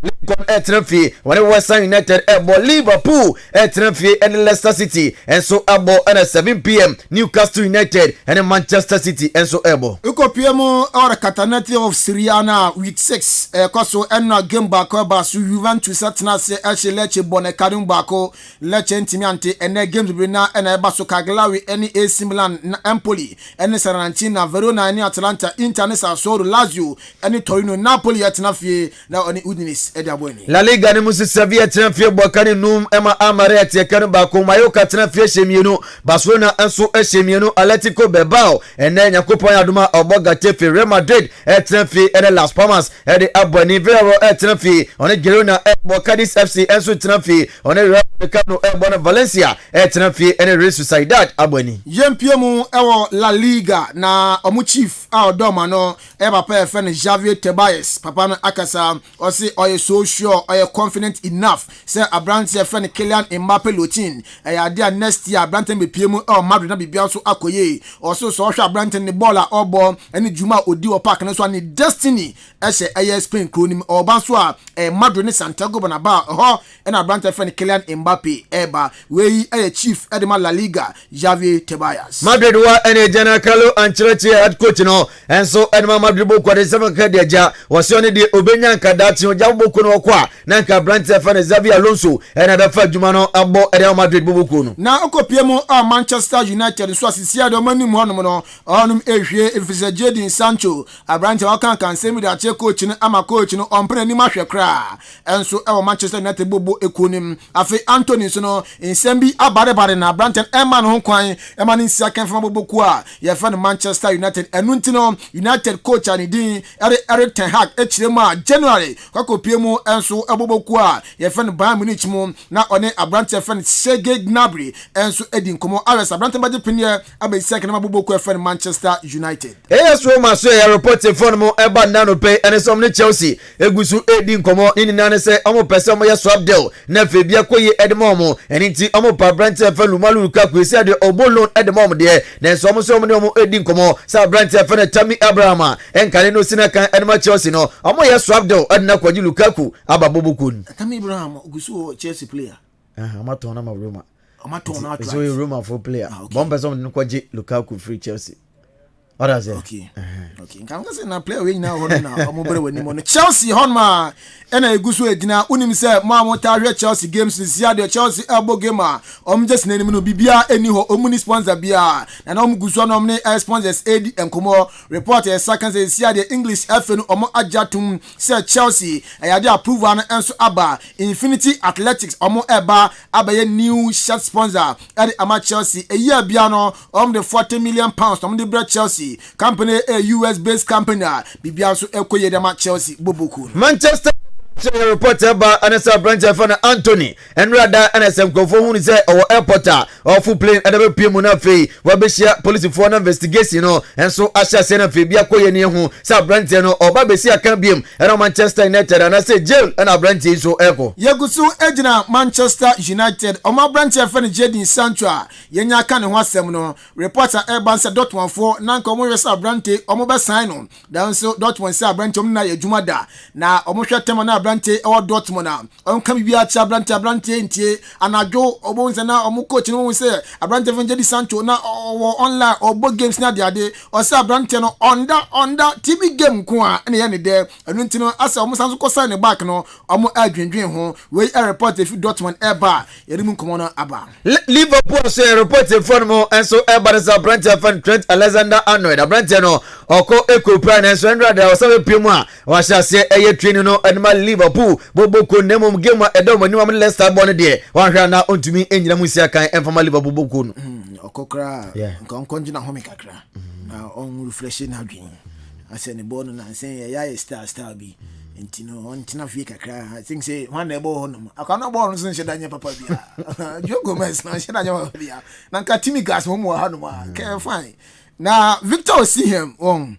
Lincoln etnafi when West Ham United ebo Liverpool etnafi and Leicester City enso ebo and 7 p.m. Newcastle United and Manchester City enso ebo ukopiemo or katanati of Syriana week 6 koso enna game back ba su Juventus atna se leche bonekadum bako leche ntimi ante ene games brina ena eba so Cagliari ene AC Milan na Empoli ene Salernitana Verona ene Atalanta Inter ne Sassuolo Lazio ene Torino Napoli etnafie na oni Udinese La Liga ne musi Sevilla transfer bokani num ema amare atekanu bako Mallorca transfer shemienu Barcelona enso shemienu Atletico Bilbao ene nyakopon aduma oboga tefe Real Madrid transfer ene Las Palmas ede aboni Villarreal transfer one Girona Cadiz FC enso transfer one Real Betis ene Valencia transfer ene Real Sociedad aboni yempiemu ewo La Liga na omu chief a odoma no eba pa efe ne Javier Tebas papa no akasa osi oye so sure or confident enough say abrante friend Kylian Mbappe Lotin idea next year abrante be PM or Madrid na bibia so akoye also so hwa abrante ne ball a obo ene juma odi o park no so ne destiny ehye Spain kronim oban so a Madrid ne Santiago Bernabeu ho ena abrante friend Kylian Mbappe eba we chief edema La Liga Javier Tebas Madrid wa ene General Carlo Ancelotti head coach no enso edema Madrid bo kwade 7 ka dia wose one de obenya nkadati o jabo no kwa na nka abrante friend Xavi Alonso ena da fa juma no abo Real Madrid bobo no na okopiemu Manchester United so asisia do mani mu onum no onum ehwie efise Jadon Sancho abrante wakan semi da che coach no ama coach no ompre ni mahwe kra enso e Manchester United bobo ekonim afi Anthony so no insembi abare na abrante ema no kwan ema ni nsia kan fama bobo ku a ye fa no Manchester United enunti no United coach ani din Erik ten Hag echirema January kwakopiemu enso ebobo ku a ye fa no Bayern Munich mu na one abrante fa no Serge Gnabry enso edin komo Ares abrante baje premier abesi kan bobo ku fa no Manchester United AS Roma so ya report phone mo eba nano pay ene som ne Chelsea egusu edin komo ni nane se omo pese omo ya swap deal na fe bia koye edmo mo eni nti omo pa Brante fa Lumalu Lukaku esi ade obolon edmo mo de na so omo ne omo edin komo sa Brante fa na Tammy Abraham enkane no sina kan edma Chelsea no omo ya swap deal edna kwaji Lukaku aba bobokun Tammy Abraham ogusu Chelsea player amato na ma Roma amato na so Roma for player bon person no kwaji Lukaku free Chelsea. What does it? Okay. Nkan say na player we nyina ho na omobere wani mo no Chelsea honma ena eguso edina unim say ma mo ta hwe Chelsea games ni sia de Chelsea elbow game a just na no bibia eni ho omuni sponsor bia na omguso no omne sponsors AD enkomo report e second say sia de English FA no omo ajatum say Chelsea ayade approve an enso aba Infinity Athletics omo eba abaye new shirt sponsor at ama Chelsea a year bia no the 40 million pounds om the bread Chelsea company a US based company bibia so ekoye dem Chelsea boboku Manchester reporter ba anasa branch fa Anthony enrada anasa nkofo hu ni say o airport of plane adabe pm na fei wa be shia police for na investigation no enso asha se na fei bia koye ne hu sa branch no oba be sia kan biem era Manchester United anasa jail na branch so eko yegusu ejina Manchester United oma branch fa ne Jadon Sancho yenya aka ne ho asem no reporter Urban say Dortmund for na nka omo wesa branch omo be sign no dan so Dortmund say branch omo na yedwuma da na omo hwetem na Brante or Dortmund on come be at Brante ntie anadwo obonse na omo coach no say Brante Jadon Sancho na online or board games na de or say Brante no under TV game ko a na ye ne de enu ntino asa omo sanso ko sign back no omo adwendwen ho we report if Dortmund eba yerimu komo no aba Liverpool say report for mo enso eba sa Brante fan Trent Alexander-Arnold Brante no oko ekopra na enso ndra da osabe piemu a wa sha se eye training no enma Liverpool boboko nemom game edom animam Leicester bon de wan hwa na ontumi enyina musia kan enfama Liverpool boboko no okokra nkan njina home kakra na on refreshing hadwin ase ne bon na nsen ya star bi entino ontina fie kakra I think say one na ebo honom akana ball no nse danye papa bia Jogo Mes na nse danye papa bia na nka timi gas mo ha no ma ke fine na Victor Osimhen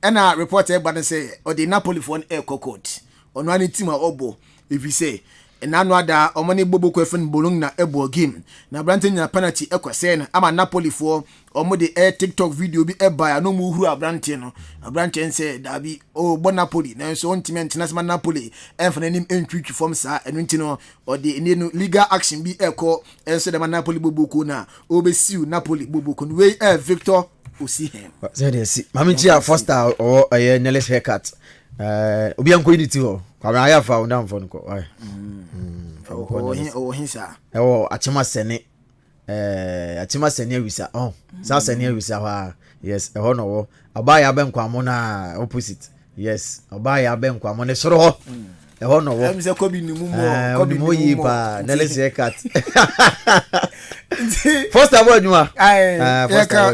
ena reporter ba say o the Napoli for an air court ono ani team a obo if you say enano ada omani bobo kwefin bolong na ebo game na Brante nya penalty ekwese na ama Napoli for omo de TikTok video bi eba no mu huru Brante no Brante say dabi bo Napoli na so ontime international Napoli enfana nim entwitwi form sa enu ntino o de enu legal action bi eko enso de Napoli bobo ko na obesiu Napoli bobo ko we Victor Osimhen say dey see mami chia Foster or Neles haircut obi anko unity ho kwa ya fa unda mfo nko ai hinsa achima sene awisa sa sene awisa ha yes ho no wo abaya be nkwa mo na opposite yes abaya be nkwa mo ne soro ho ho no wo emse kobi ni mu mo yi pa Neles haircut Foster boy juma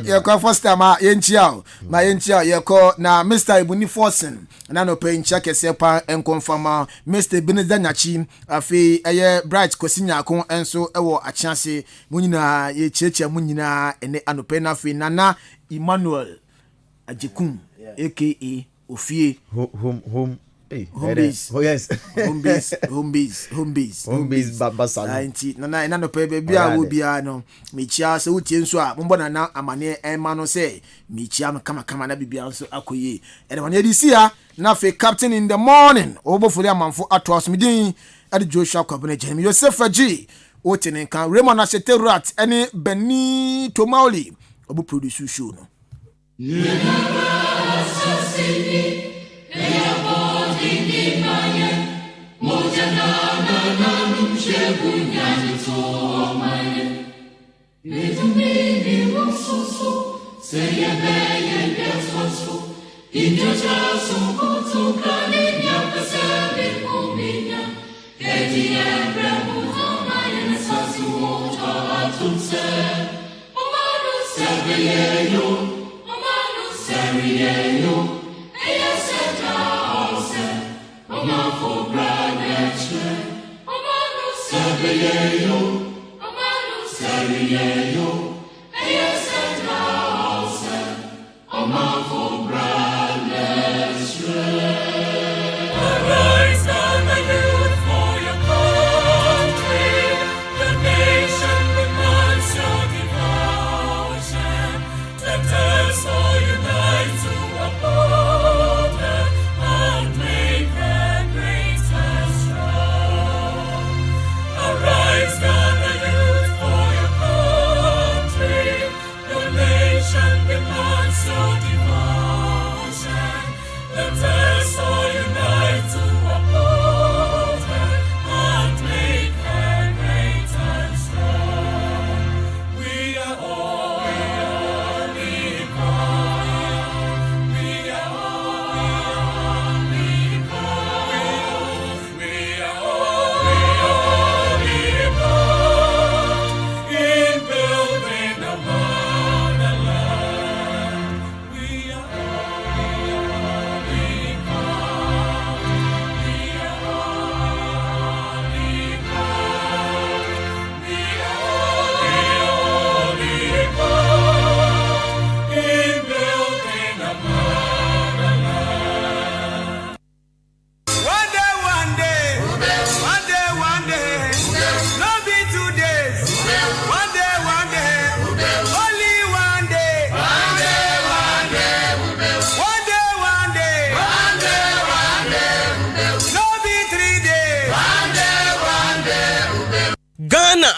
yeko Foster ma yenchia yeko na Mr. Ibuni Forsen na no pe ncha kese pa enkonfama Mr. Beneza Nyachi afi eye Bright Kosinya ko enso ewo achiase munyina ye chechia munyina ene anope na afi Nana Emmanuel Ajekum aka Ofie home home base. Oh yes. Home base. Babasa. Auntie, na no pe baby a wo bia no. Me chia se wutie nso a mombo na amane ema no say me chia no kama na bibia nso akoye. And when you see ya na fe captain in the morning. Obofuri amanfo atos medin ade Joshua Kwabena Jeremy Joseph G. Otene kan Raymond Acheterat ene Beni Tomaoli obu produce show no.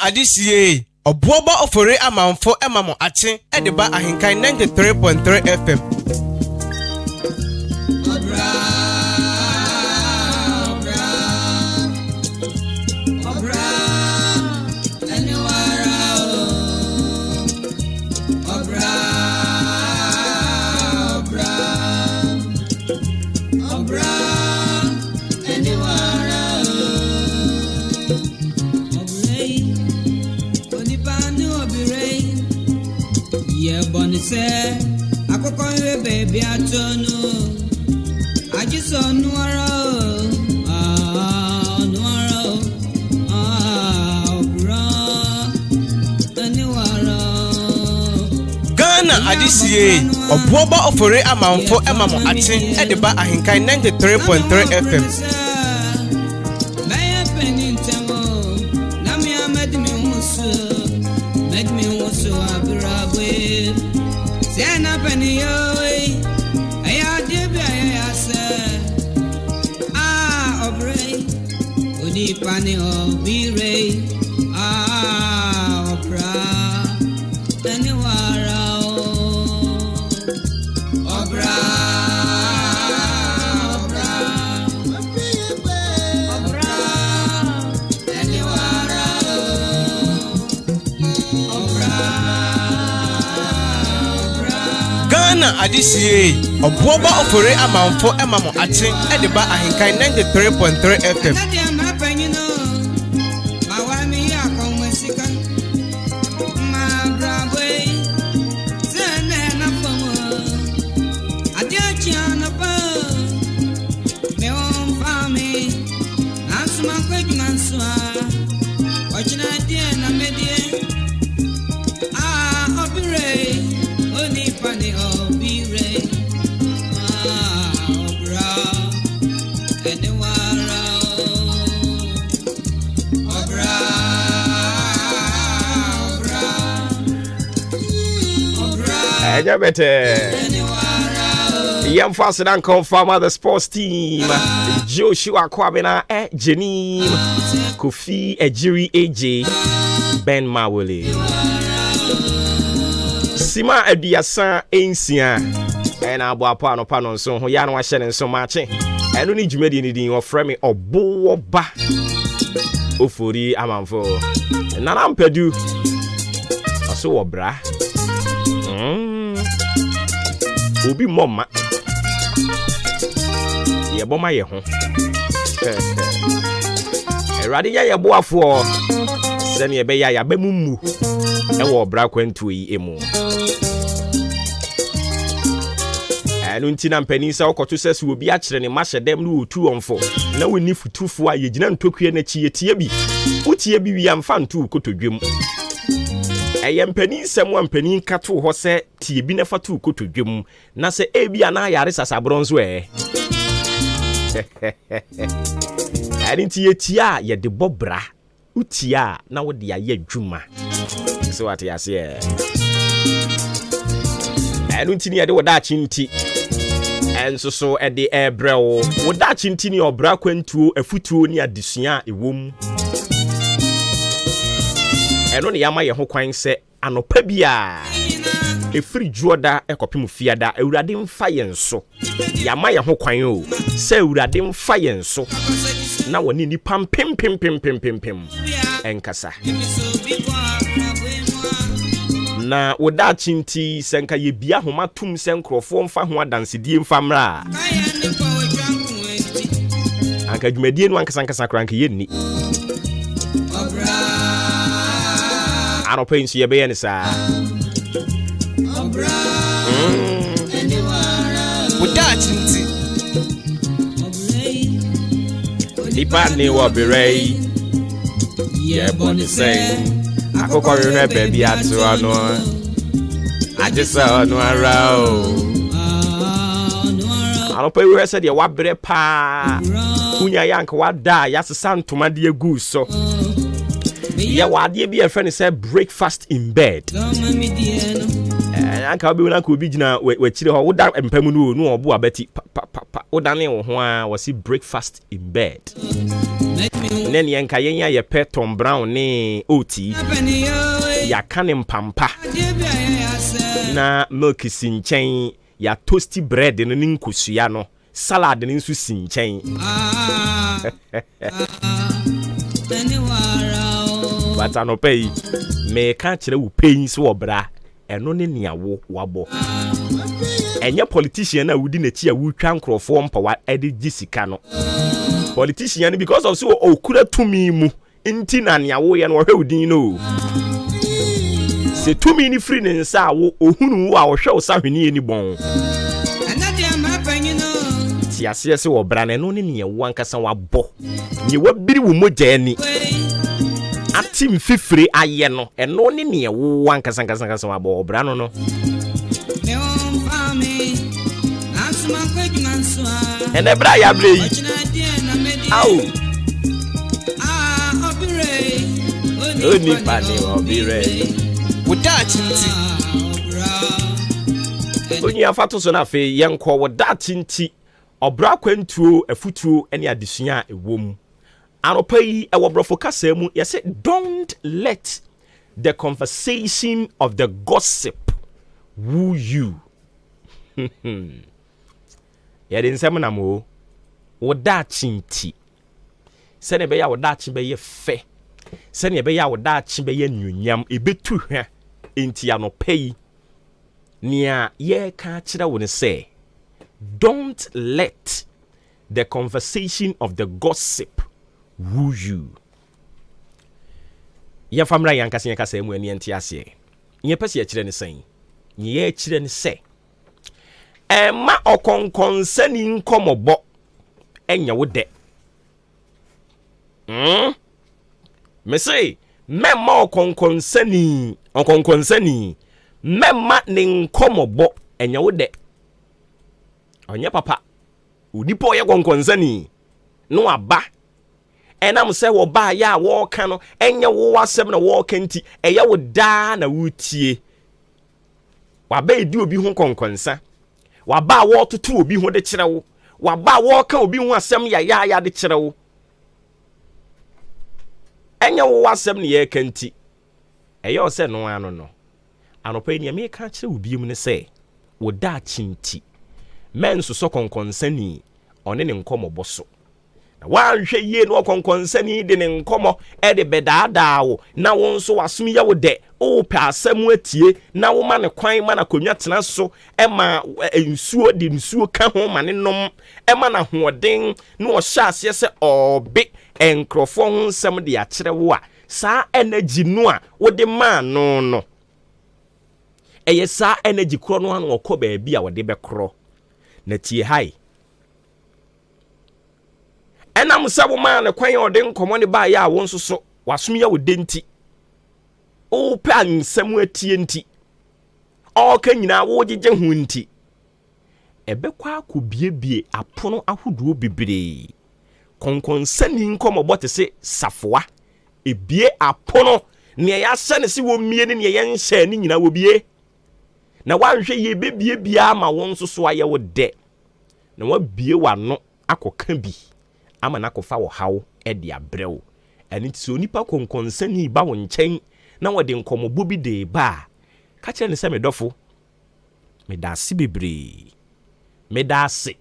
Adisiye obuoba ofore amanfo emamo ache edeba ahenkan 93.3 FM. Say, I could call you a baby. I don't know. I just saw Ghana Adisiye obuoba ofore amanfo emamo ache edeba ahenkan 93.3 FM. Sena penny away, I did I say, Obray, Udi Pani or be ray, Obra, anywhere, Obra. Ghana Adisiye obuoba ofore amanfo emamo ache edeba ahenkan 93.3 FM. Eja bete. Yam fast and confirm the sports team. Joshua Kwabena Jenim Kofi Ejiri AJ Ben Mawole Sima Ediasa Ensia and Abuapa no Panon so Hoyano Washen and so much. And only Jumedi needing or frame or Boba Ofuri Amanfo. And Nanam Pedu so bra. Obi Mama. Ye boma ye ho. Erade ya boafo. Sene ye be ya be mumu. E wo bra kwantu yi emu. Anu ntina mpani sa okoto sese obi a kire ne mahye dem no otu onfo. Na woni futufo a ye gina ntokue na chi yetie bi. Utie bi wi amfa ntu kotodwem. Eye mpani nsem wa mpani kato ho se tie bi na fatu kotodwem. Na se ebi ana yare sasabro nso Arinti tia ye de bobra utia na wo de aye adwuma so what ya say arinti ni ye de woda chinti enso so e de ebrel woda chinti ni obra kwantuo afutuo ni adesua ewom eno ne yama ye ho kwan se anopa bia efiri juoda ekopim fiada awurade mfa yenso yama ye ho kwan o se awurade mfa yenso na woni ni pam pim enkasa na woda chinti senka ye bia homa tum senkrofo mfa ho adansedie mfa mra anka dwumadie no ankasa kranka ye ni anopa nso ye be ye ne sa Woda chinti Ipani wobirei Ye boni say Akoko rere baby atu ano Ajisa ono arao Anopa iwe said ye wabire pa Unya yank wada yasisa ntoma de egu so Ye wade bi e friend say breakfast in bed anka obi na ko bi gina we chire ho woda empam no obo abati pa woda ne wo ho a wasi breakfast in bed nen yen ka yen ya pet Tom Brown ne oti ya kane mpampa na milk sinchen ya toasty bread ne nkosua no salad ne nsu sinchen bata no pay me ka chire wo pain so obra eno ne niawo wabo enye politician na wudi na chi a wutwa nkrofo mpawa ede gisika no politician because of so okura tumi mu nti na niawo ye no hwe udin no se tumi ni free ne nsa wo ohunu wo a wo hwe wo sahweni eni bon ti ase se wo bra na eno ne niawo ankasa wabo ni wabiri wo mogya ani atim fifiri aye no eno ne ne wo ankasa wabo bra no ene bra ya bre au oni pani obire woda chinti oni afato so na fe yenko woda chinti obra kwantuo afutuo ene adesua ewom Anopai ewobrofo kasemu yese don't let the conversation of the gossip woo you. Yede nsem na mo woda chinti. Sene be ya woda chi be ye fe. Sene be ya woda chi be ye nwunyam ebetu hwa enti anopai nia ye ka kire wo ne say don't let the conversation of the gossip woo you. Ya famra yankasa yankasa emu ani enti ase. Nye pese ya kire ne sen. Nye kire ne se. Ma okonkonsani nkomobo enya wo de. Me say memma okonkonsani memma ne nkomobo enya wo de. Onye papa. Udipo ye konkonsani no aba. Enam se wo ba ya wo ka no enye wo wasem na wo ka nti eya wo da na wutie waba edi obi ho konkonsa waba wo toto obi ho de kyerɛ wo waba wo ka obi ho asɛm ya de kyerɛ wo enye wo asɛm ne ye kanti ɛyɛ ɔsɛ no ano no anopa ni me ka kyerɛ obi mu ne sɛ wo da chinti men so konkonsani ɔne ne nkɔmɔbɔ so na wanhwɛ yie no konkonsani de ne nkɔmɔ de bedaadaa wo na wo nso wasom yɛ wo de o pɛ asɛm atie na wo ma ne kwan ma na konwa tena so ɛma nsuo de nsuo ka ho ma ne nom ɛma na hoɔden na ɔhyɛ aseɛ sɛ ɔbe enkrɔfo ho nsɛm de akyerɛ wo a saa energy no a wo de ma no ɛyɛ saa energy korɔ no ano ɔkɔ baabi a wɔde bɛkorɔ na tie hai ɛnam sɛ wo ma ne kwan ɔde nkɔmɔ ne ba ya wo nso so wasom ya wo denti o pa nsɛm atie nti ɔka nyina wo gyegye ho nti ɛbɛkɔ akɔbiebie apono ahodoɔ bebree konkonsani nkɔmɔbɔ te se safoa ebie apono ne ya hyɛ ne se wo mie ne yɛ nhyɛ ne nyina wo bie na wanhwɛ ye bebie bia ma wo nso so ayɛ wo de na wabie wano akɔka bi ama na kofa wo haw de abrɛw ɛne ti so nipa konkonsani ba wo nkyɛn na wɔde nkɔmɔbɔ bi de ba ka kyerɛ ne sɛ medɔfo medase bebree medase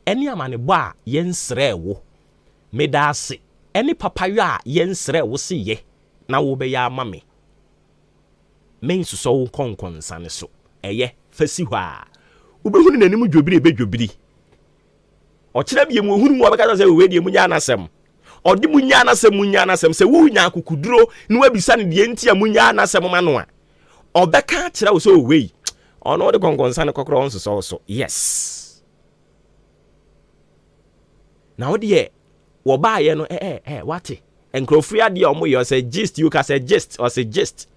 ɛne amane bɔ a yɛnsrɛ wo medase ɛne papayɔ a yɛnsrɛ wo se yɛ na wo bɛyɛ ama me mensuso wo konkonsane so ɛyɛ fasi hɔ a wobɛhunu nanim dwobiri bedwobiri ɔkyerɛ bie mu ohunu mu ɔbɛka sɛ we die mu nya anasɛm ɔde mu nya anasɛm sɛ wo nya akukuduro na wabisa ne die ntia mu nya anasɛm ma no a ɔbɛka kyerɛ wo sɛ we ɔno de konkonsa ne kokoro nso so yes na wo de wo ba ye no wate enkrofria de ɔmo ye ɔsɛ gist you ka sɛ gist ɔsɛ gist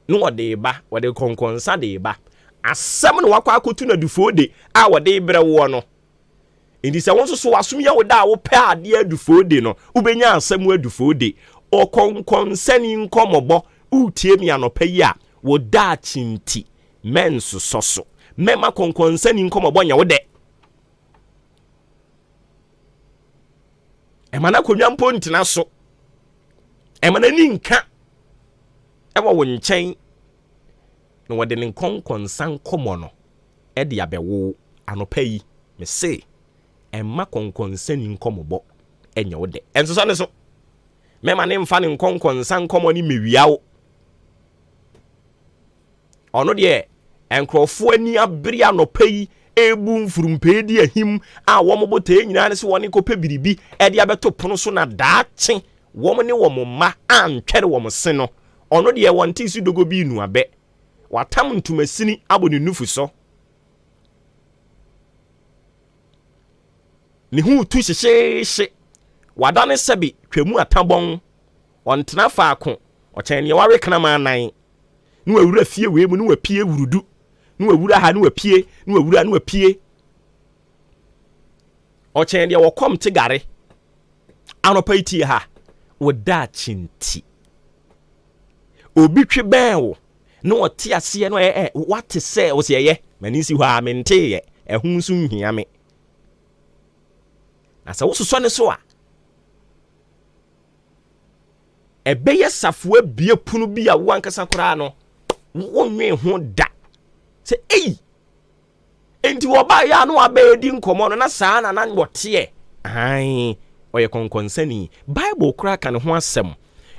no wɔde ba wɔde konkonsa de ba asɛm no wakɔ akotu na dufo de a wɔde brɛ wo no indi sɛ won so wasom ya wo da wo pɛ ade adufo de no ubenya asɛm adufo de okonkonsani nkɔmɔbɔ utie mi anopa yi a wo da chinti men so mema konkonsani nkɔmɔbɔ nya wo de emana konwa mpo ntina so emana ni nka ewa wo nkyɛn na wɔde ne konkonsan kɔmɔ no de abɛwo anopa yi me say emma konkonsani nkɔmɔbɔ enya wo de enso so ne so mema ne mfa ne konkonsan kɔmɔ ni mewiawo ɔno de enkrɔfo ani abere anopa yi ebu mfurumpe di ahim a wɔn bote nyina ne se wɔne kɔpɛ biribi de abeto pono so na daakye wɔn ne wɔn ma antwere wɔn se no ɔno de wɔn ti su dogo bi nu abe watam ntumasini abo ne nufu so ne hu tu hyehye wadane sɛbi twemu atabɔn ɔntena faako ɔkyɛn ne ware kana ma nan ne wawura fie we mu ne wapie wurudu ne wawura ha ne wapie ne wawura ne wapie ɔkyɛn de wɔkɔm te gare anopa itie ha woda chinti obi twe bɛn wo ne wɔte aseɛ no wate sɛ wo sɛ yɛ mani si hɔ a mente yɛ ɛho nso nhia me asa wo soso ne so a ɛbɛyɛ safoa bie punu bi a wo ankasa koraa no wonwe ho da sɛ enti wo ba ya no abɛdi nkɔmɔ no na saa na wɔteɛ ai ɔyɛ konkonsani bible koraa ka ne ho asɛm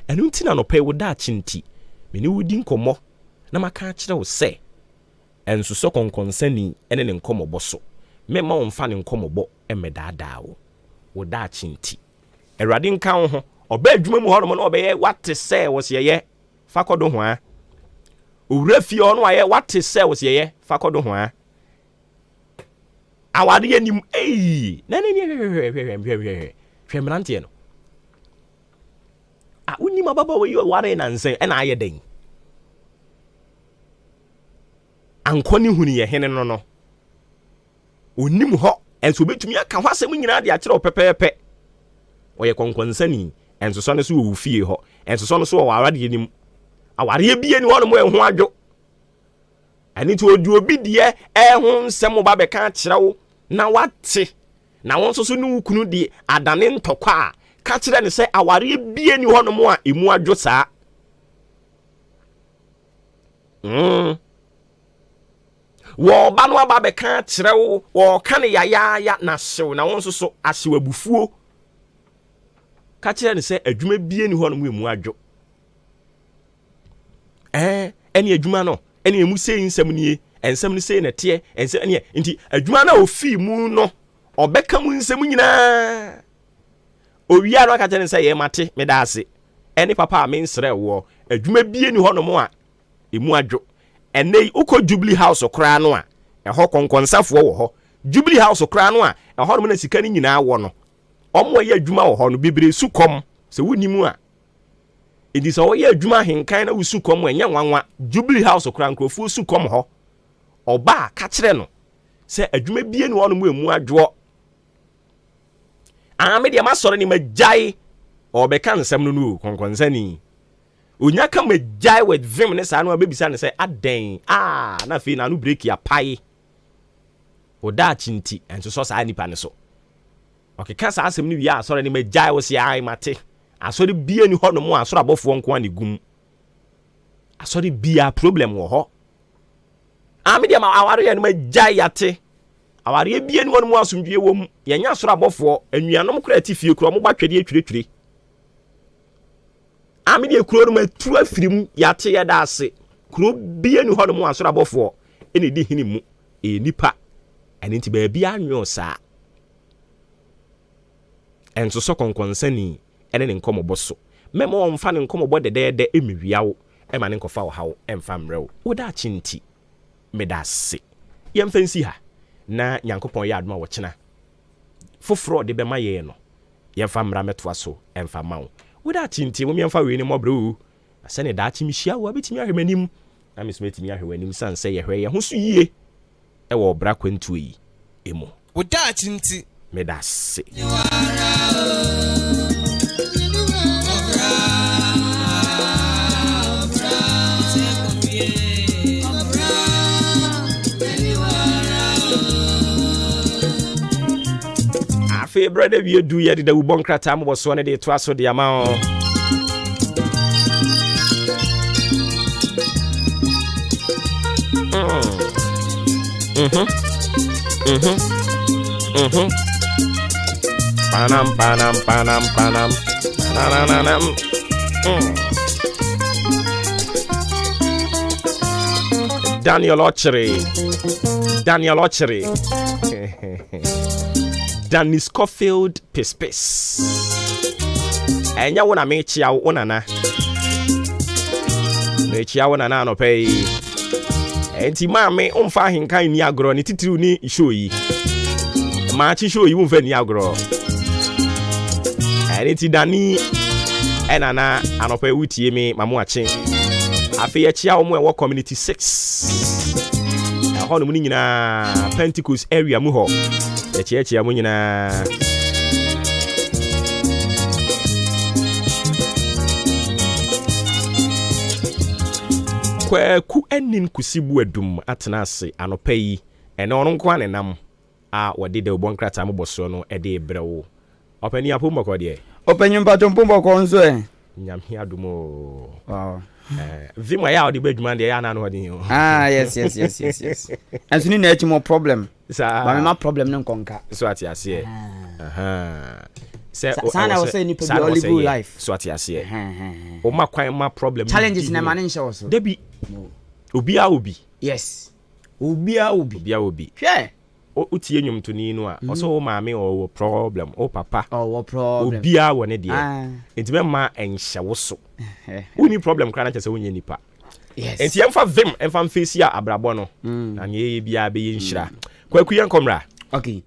ɛno nti na no pɛ wo da chinti meni wodi nkɔmɔ na maka kyerɛ wo sɛ enso so konkonsani ene ne nkɔmɔbɔ so mema wo mfa ne nkɔmɔbɔ emedaadaa wo da chinti Awurade nka wo ho ɔba adwuma mu hɔ no ɔbɛyɛ wate sɛ wo se yɛ fa kɔdo ho a owura fie ɔno ayɛ wate sɛ wo se yɛ fa kɔdo ho a awade anim na hwɛ mrantie no a unim ababa wo yi ware na nsen ɛna ayɛ den ankɔni huni yɛ hene no onim hɔ enso betumi aka ho asɛm nyina de akyerɛ opɛpɛpɛ ɔyɛ konkonsani enso so ne so wo fie hɔ enso so no so wo awade anim aware bie ni hɔ no mo ɛho adwo ani to odu obi de ho nsɛm ba bɛka kyerɛ wo na wate na won so ne wukunu de adane ntɔkwa a ka kyerɛ ne sɛ aware bie ni hɔ no mo a emu adwo saa wo ba no aba bɛka kyerɛ wo wo ka ne ya na hyew na won so ahyew abufuo ka kyerɛ ne sɛ adwuma bie ni hɔ no mo emu adwo ɛne adwuma no ɛne emu sei nsɛm nie ensɛm ne sei na teɛ ensɛm ne nti adwuma na ofi mu no obeka mu nsɛm nyinaa owia no aka kyerɛ ne sɛ yɛ mate me da ase ɛne papa a me nsrɛ wo adwuma bie ni hɔ no mo a emu adwo ɛnɛ ukɔ Jubilee House okra no a ɛhɔ konkonsafo wɔ hɔ Jubilee House okra no a ɛhɔ no na sika ni nyinaa wɔ no ɔmo yɛ adwuma wɔ hɔ no bebre su kom sɛ woni mu a edi sɛ wɔyɛ adwuma henkan na wusu kom ɛnyɛ nwanwa Jubilee House okra nkrofo su kom hɔ ɔba ka kyerɛ no sɛ adwuma bie ni hɔ no mo emu adwo me de ma sɔre ni magyae ɔbɛka nsɛm no no konkonsani onya ka magyae with vim ne saa no abebisa ne sɛ aden na fe na no break ya pai oda chinti enso so saa nipa ne so ɔkeka saa asɛm no wi a sɔre ni magyae wo se ai mate asɔre bie ni hɔ no mo asɔre abɔfo nko ani gum asɔre bia problem wɔ hɔ me de ma aware ya no magyae yate aware bie ni hɔ no mo asomdwe wɔ mu yɛnya asɔre abɔfo anuanom kora atifie kora mo ba twede atwire amidi ekuro no matu afirim yate yɛda ase kuro bie ni hɔ no mo asɔre abɔfo ene di hini mu nipa ɛne nti ba bia anwo saa enso so konkonsani ene ne nkomobɔ so memo ɔmfa ne nkomobɔ dedede emiwiawo ema ne nkɔfa wo hawo emfa mrewo wo da chinti meda ase yɛmfansi ha na nyankopɔn yɛ adoma wɔkyena foforo de bɛma yɛ no yɛmfa mmra metoa so emfa mawo wo da chinti wo yɛmfa we ne mɔbro asɛne da chi mihia wo abetimi ahwemanim na mesmetimi ahwewanim san sɛ yɛhwɛ yɛ ho so yie ɛwɔ bra kwantuo yi emu wo da chinti meda ase afi brother we do ye de wo bonkrata mo so ne de to aso de ama o panam nananam Daniel Ochre Danny Scofield Pispis enya wona mechia wona no pay enti maame umfa hinkan ni agro ni titiru ni show yi ma chi show yi umfa ni agro enti Danny enana anope wutie me mamu ache afi ya chia wo mo e community 6 ho no mu nyina Pentecost area mu ho ya mu nyina ku enin kusibu adum atenase anopa yi ene ono nko anenam a wode de bonkrata moboso no ede brewo opani apombo de opani mpatompo ko nso nyamhi adumo wow vima ya odi badwuma de ya na no odi yes anso ni na achimo problem ba me ma problem ne nkonka so ati ase sana wo say ni pe bi live life so ati ase o ma kwan ma problem challenges na ma ne nche wo so debi obi yes obia obi hwe utie nyum to ni no a oso maame o problem o papa o problem obia wo ne de enti me ma enhye wo so uni problem kra na chese wonye nipa yes enti emfa vim emfa mfesi a abrabo no na ye bia be ye nhira kwaku yen komra okay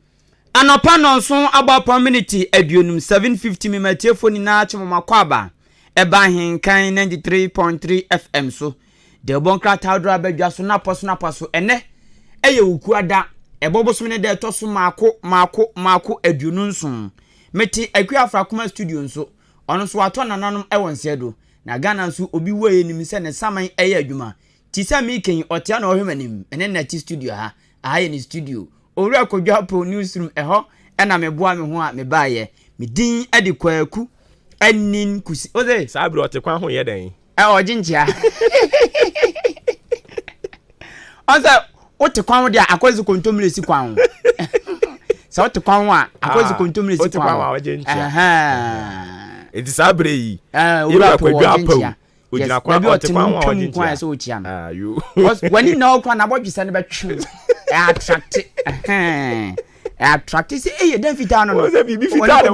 anopa no so aba community aduonum 750 mimatiefo ni na achimo aba eba henkan 93.3 FM so de bonkra tawdra badwa so na poso ene eye ukuada ebobosom ne de toso maako aduonum nson meti akuafra kuma studio nso ono so ato nananom ewon sedo na Ghana nso obi waye nim se ne saman eye adwuma Tisa making Otiano Humanim, and then that studio ha. I in the studio. Ora kodwa po newsroom eho na me boa me ho a me baaye me din adekwaku anin kusi ode sabro otekwan ho ye den ojinjia onza otekwan ho dia akwazi kontomire si kwan ho sa otekwan ho a akwazi kontomire si kwan ho aha edi sabre yi ora kodwa po ojina kwa otekwan ho ojinjia so ochia no you wani na okwa na bodwisa ne betwe attract say eh den fita no say bibi fita na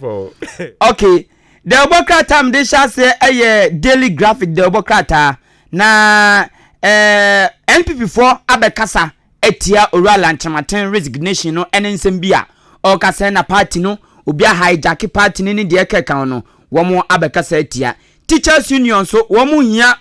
wo okay the obokrata m dey sha say daily graphic the obokrata na NPP4 abekasa etia oral antramaten resignation no ensem bia o kasa na party no obi a hijack party ni de keka no wo mo abekasa etia Teachers Union so womu hia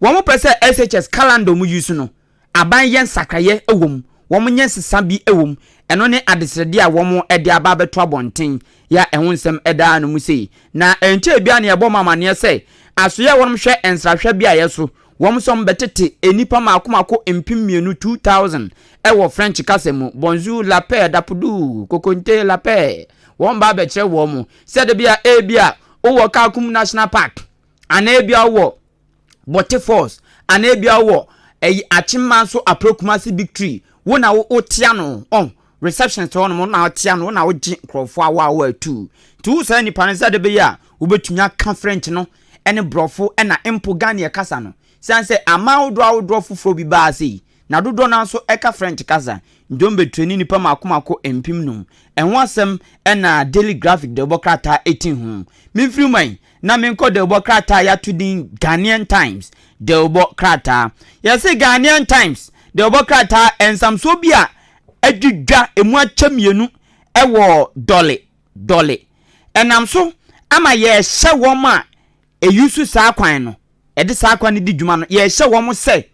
womu pese SHS calendar mu use no aban yen sakraye ewom womu nyen sesa bi ewom eno ne adesrede a womu ede aba beto abonten ya ehun nsem eda no mu sei na enche bia na ebo mamane se asoye womu hwe ensrahwe bia yeso womu som betete enipa makomako empimienu 2000 ewo French kasemu bonjour la paix dapudu kokonte la paix womba be kire womu se de bia e bia owo Kakum National Park anebia wo Bote Force anebia wo achimman so aprokumasi big tree wona wo tia no on reception to no na tia no na wo gi krofo awa atu tu say ni panesa de be ya wo betunya ka French no ene brofo ena impo Ghana kasa no say amawdo fufuro bi ba sei na dodo na so eka French kasa ndombe treni ni pa makomako empim no enho asem ena daily graphic de bokrata 18 hu mimfiri man na menko de bokrata ya tudin Ghanaian Times de bokrata ya say Ghanaian Times de bokrata ensamso bia adwudwa emu achamienu ewo dole enamso ama ye hye woma eyusu saa kwan no ede saa kwan di dwuma no ye hye womo se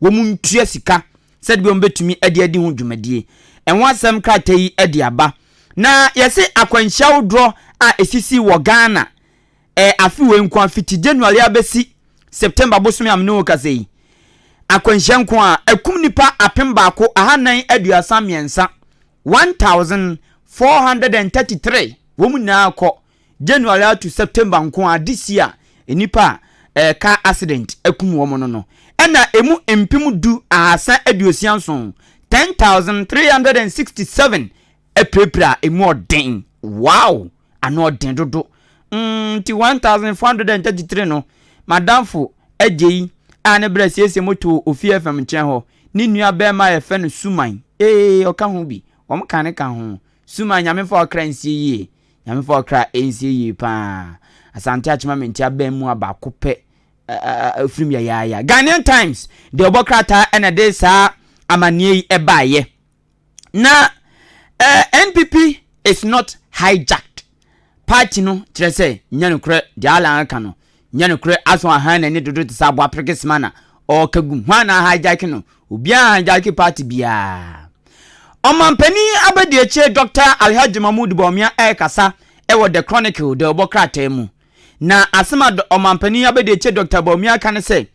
womu ntua sika said bi ombetumi adi ho dwumadie enwa asem krata yi adi aba na yese akwanhia wodro a esisi wo Ghana afi we nkwa fiti January abesi September bosomi amno kasei akwanhia nko a akum nipa apemba ko ahanan aduasa miensa 1433 womu na akọ January to September nko a this year enipa car accident akum wo no ena emu empim du asa aduosianson 10367 epepra emu odin wow ano odin dodo ti 1433 no madamfo agei ane brasiese moto ofi FM nchen ho ni nua be ma ye fe no suman oka ho bi wo mka ka ho suman nyame fa okra nsie yi nyame fa okra ensie yi pa asante achima menti abemu abako pe from ya Ghanaian Times the obokrata ena de sa amanie ebaye na NPP is not hijacked party no kire say nyanukre de ala aka no nyanukre aso ahan na ni dodo te sa bo aprekesmana o kagum hwana hijack no obia hijack party bia omampani abedi eche Dr. Alhaji Mahmoud Bawumia kasa ewo the Chronicle the obokrata mu na asema omampani abedeche Dr. Bawumia kan say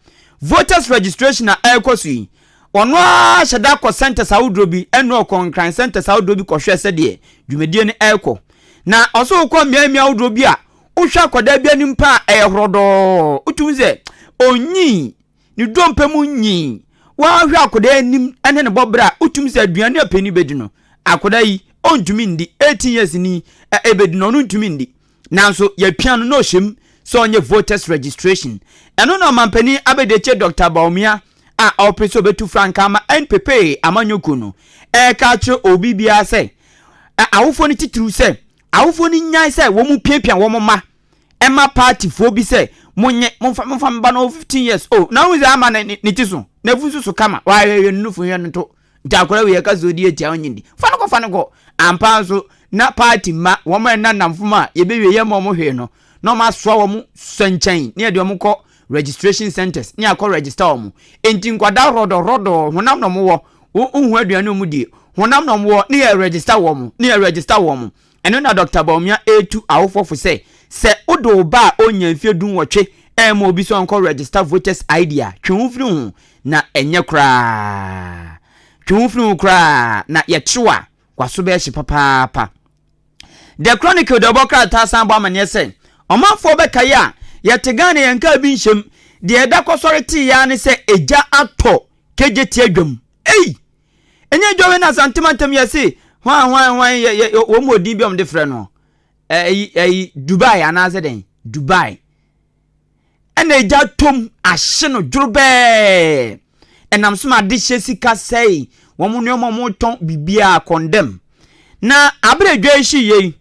voters registration na ekosui ono a sheda ko center saudrobi eno konkran center saudrobi ko hwe se de dwumedie ni eko na oso ko miamia udrobi a uhwa koda bia ni mpa ehrodo utumze onyi ni dompemu nyi wa hwa koda anim ene ne bobra utumze aduane apeni bedi no akoda yi ontumi ndi 18 years ni ebedi no ontumi ndi nanso ya piano no him so onye voters registration eno na mampani abedeche Dr. Bawumia a opeso betu franka ama NPP amanyoko no ka che obi bia se awofo ni titru se awofo ni nyai se wo mu piapia wo ma ema party fo bi se monye monfa mba no 15 years na wo ze ama ni tiso na fusu so kama wa ye nufu ye nto ntakora we ka zodi etia onyindi fano ko ampanso na party ma wo ma na namfuma ye bewe ye mo hwe no no ma so wo mu sanchen ne de wo ko registration centers ni akọ register wo enti nkwada rodo honam no mo wo hu aduane mu die honam no mo ni register wo mo eno na Dr. Bawumia etu awofofo say se odo ba onya mfie dun wotwe mo obi so anko register voters idea twumfiri hu na enye kra twumfiri kra na yechewa kwaso be hye papa The Chronicle the Boka Tasan Bamane say omanfo be kaya yetegane yanka bi nshem de eda kosoreti ya ne se eja ato kejeti adwam enye dwowe na santimantem yesi hwan wo modin bi om de frɛ no Dubai anaze den Dubai ena eja tom ahye no dwurbe enam so ma de hye sika sei wo mu ne mo ton bibia condemn na abredwa hyi ye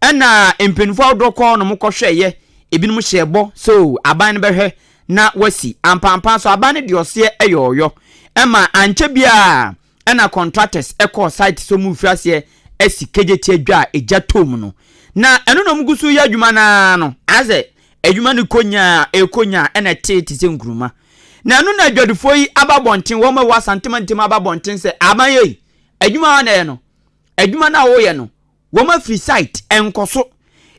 ena empenfo odoko no mokɔhwɛye ebinum hyɛbɔ so aban no bɛhwɛ na wasi ampampa so aban no de ɔse ɛyɔyɔ ɛma anche bia ena contractors ɛkɔ site so mu frase asi kejeti adwa eja tom no na ɛno no mgusu ya adwuma na no aze adwuma no konya ena tete se nkuruma na ɛno na adwadufo yi ababonten wo ma wa santimantem ababonten se aban yi adwuma na no adwuma na wo ye no wo ma free site enkoso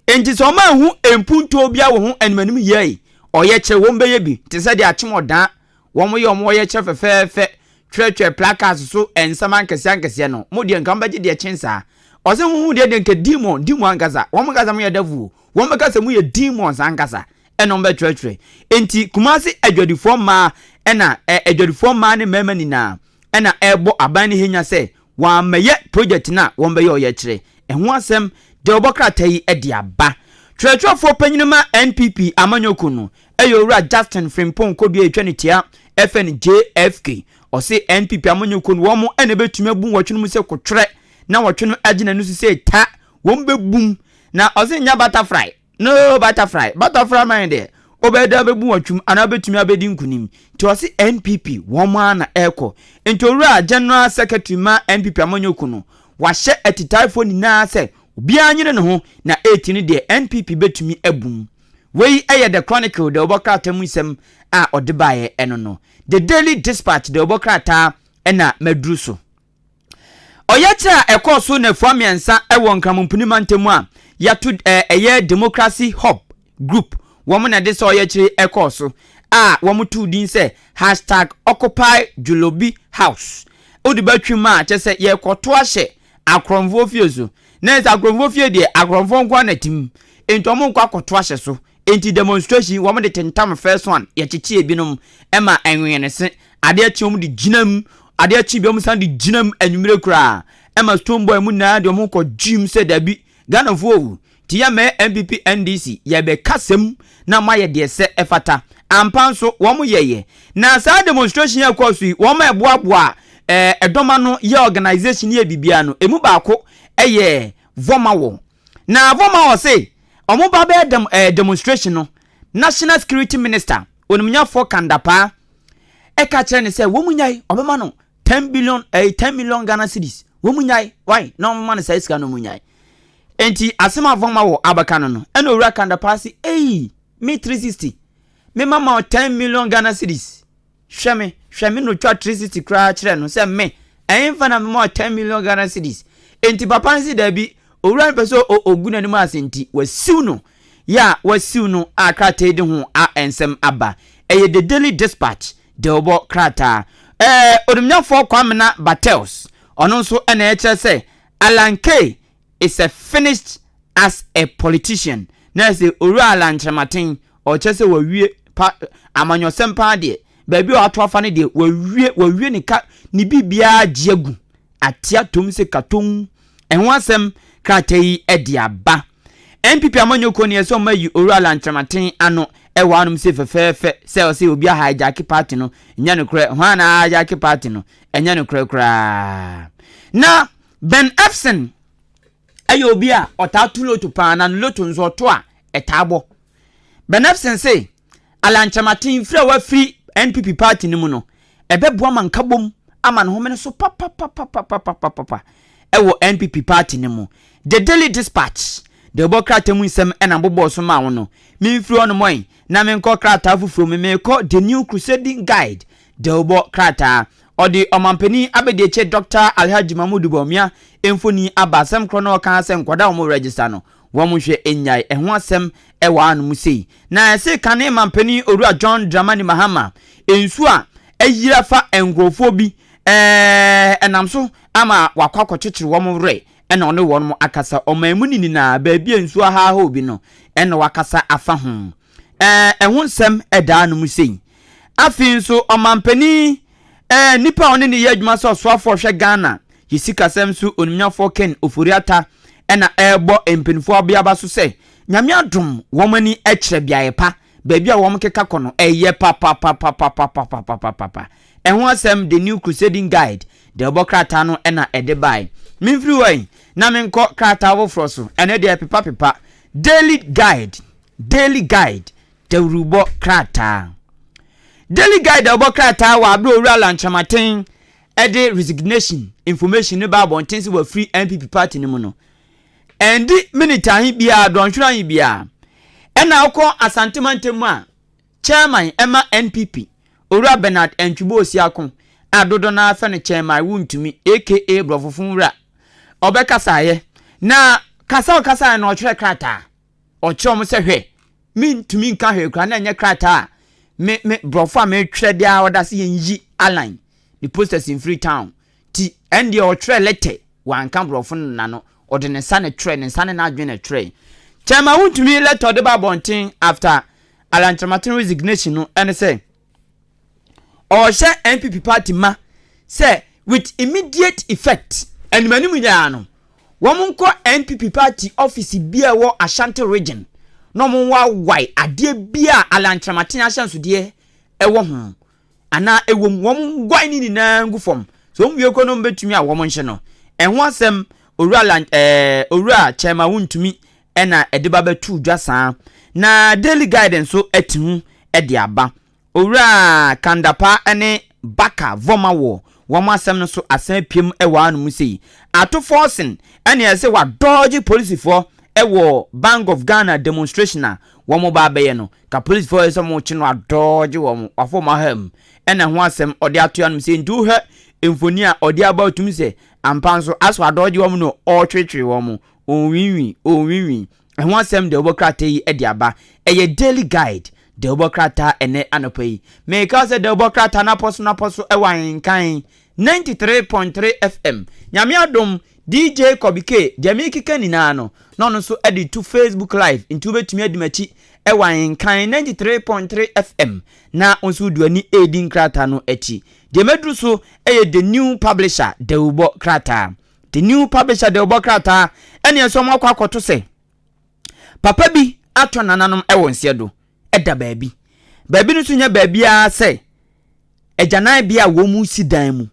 enti so ma hu empunto bia wo hu animanim yei oye kye wo mbeye bi te se de achemodan wo mo ye wo ye kye fefefe twetwe placards so ensama nkese no mo de nkam baje de chensa o se hu de nke demon angaza wo mo gaza mo ye davu wo mo gaza mo ye demons angaza eno mbe twetwe enti kumasi adwadifo ma ena adwadifo ma ne mema ni na ena ebo aban ne henya se wa meye project na wo mbe ye oye kire ehun asem de obokrata yi edi aba twetwefo panyinima NPP amanyoku no eyowura Justin Frimpong kodua etwanetia FN JFK o se NPP amanyoku no wo mo ene betumi abu wotwe no se kotwere na wotwe no agina no se ta wo mbebum na o se nya butterfly no butterfly man de obeda bebu wotwum ana betumi abedi nkunim ti o se NPP wo mo ana eko ntowura General Secretary ma NPP amanyoku no wahye etitaifo ni na se obi anyere ne ho na 18 de NPP betumi abum wei eye the Chronicle de obokrata musem a odebaye eno no the Daily Dispatch de obokrata ena madruso oyecha ekoso na fuamiensa ewo nkramompuni mantemu a yato eye Democracy Hub Group womo na de so oyechire ekoso a womo tu din se #Occupy Julobi House odibatwi ma chese ye koto ahye akromfo fiezo na akromfo fie de akromfo nkwa na tim entomo nkwa koto ahye so enti demonstration wo de tentam first one ye chichi ebinom ema enwene se ade achiom de ginam ade achi biom san de ginam anwumire kura ema Stoneboy mu na de mo ko gym se dabi Ghana fo ti ya me MPP NDC ye be kasem na maye de se efata ampanso wo mo yeye na sa demonstration ya kwasu wo ma eboaboa edoma no ye organization ye bibia no emu baako eye vomawo na vomawo say omo ba be demonstration no National Security Minister onumnyafo Kandapa eka kire ne say wo munyai obema no 10 million Ghana cedis wo munyai why no man say sika no munyai enti asema vomawo abaka no ena owura Kandapa say me 360 me mama 10 million Ghana cedis hweme no twa 360 kra kire no say me enfa na me 10 million Ghana cedis enti papa nsi da bi owura peso oguna ni ma asenti wasiu no ya wasiu no akata de ho a ensem aba eye the Daily Dispatch de obo krata odumnyafo kwamena Battles ono nso ena eche say Alan K is a finished as a politician na say owura Alan Chamatin o che say wawie amanyosem pa de baby o ato afa ne de wawie ne ka ni bibia giagu atia tom se katon enho asem kratai ediaba NPP amanyoko ne so mayi owura Ntramaten ano ewa anum se fefefe se obi a hijack party no nya ne kure ho na hijack party no enya ne kure kura na Ben Efson ayo obi a otatulo to pa na loto nzo to a etabo Ben Efson say Alan Ntramaten free wa free NPP party ni mu no ebeboa man kabom ama no homene so papa ewo NPP party ni mu the Daily Dispatch the bokrata mu nsem ena bobo so ma wono mi mfiri ono moy na me nko krata fufuro me ko the New Crusading Guide the bokrata odi omampani abedeche Dr. Alhaji Mahmoud Bawumia emfoni abasem krono kan se nkoda wo register no wɔn hwɛ enyai ɛho asɛm ɛwɔ anum sei na ɛsɛ kane mampani owura John Dramani Mahama ensu a ayira fa engrofo bi ɛnam so ama wakɔ akɔkyekyere wɔn wrɛ ɛna ɔne wɔn mo akasa ɔman ni na baabi ensu aha obi no ɛna wakasa afa ho ɛho nsɛm ɛda anum sei afi nso ɔmampani nipa ɔne ne yɛ adwuma sɛ ɔsoafo hwɛ Ghana yisikasɛm so onimnyafo Ken Oforiata ɛna ɛbɔ mpenfo abiaba so sɛ nyame adom wɔn ani ɛkyerɛ biaye pa baabi a wɔn keka kɔ no ɛyɛ pa ɛho asɛm the new crusading guide the obokrata no ɛna ɛde bai mimfiri wai na menkɔ krata wofro so ɛne de pepa daily guide the rubo krata daily guide the obokrata wa abro owura lanchamaten ɛde resignation information ne ba bonten se wa free MPP party ne mu no endi minute ahi bia donhwera ahi bia ɛna akɔ asantemantemu a chairman Emma NPP owura Bernard Entwibo Osiakon adodo na afa ne chairman wuntumi aka Brofofun obekasa ye na kasa na ɔtwere krata ɔkyerɛ se hwɛ mintumi nka hwɛ kra na enye krata me brofo a me twere dia oda se yenyi align the posters in Freetown ti end your tray letter wan kan brofo na no ode ne sa ne tray ne sa ne na adwene tray chama wuntumi letter de ba bonten after alantramatin resignation no ene say or share MPP party ma say with immediate effect and manimu ya no womunko MPP party office bia wo Ashanti region no mo wa wai ade bia alantramatin ahanso de ewo ho ana ewom wom gwan ni na ngufom so mwie ko no betumi a wom nhye no enho asem owura chema wuntumi ena edeba betu dwasa na daily guidance so atihu ede aba owura kandapa ene baka vomawo wom asem no so asan piem ewa anu sei ato forcing ene ese wa dodge police for ewo Bank of Ghana demonstration a wom ba beye no ka police for ese mo chi no dodge wom afo mahem ena ho asem ode ato anu sei ndu he emfoni a ode aba otum se ampanso aso adodge wom no o twetwe wom onwinwi ho asem de obokrata yi ede aba eye daily guide de obokrata ene anopai me ka se de obokrata na poso ewan kan 93.3 FM nyame adom DJ Kobike Jami kikani na no no so edi to Facebook live into betumi adimachi ewan kan 93.3 FM na onso duani edin krata no echi de medru so the new publisher de ubo krata the new publisher de ubo krata ene enso makwa akoto se papa bi ato nananom ewonse do eda baabi no so nya baabi a se ejanan bia wo mu si dan mu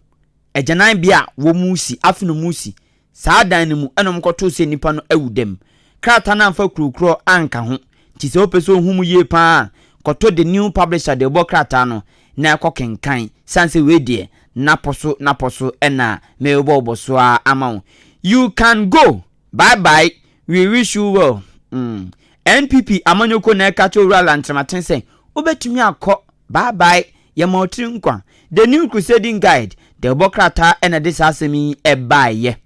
ejanan bia wo mu si afino mu si saa dan ne mu enom koto se nipa no awudem krata na amfa kurukuro anka ho ti se opeso hum ye pa koto the new publisher de bo krata no na ekokenkan sanse we de naposo ena me oboso ama you can go bye we wish you well NPP amanyoko na eka cho rala ntramaten se obetumi akọ bye ye ma otiri nkwa the new crusading guide the obokrata ena this asemi ebaye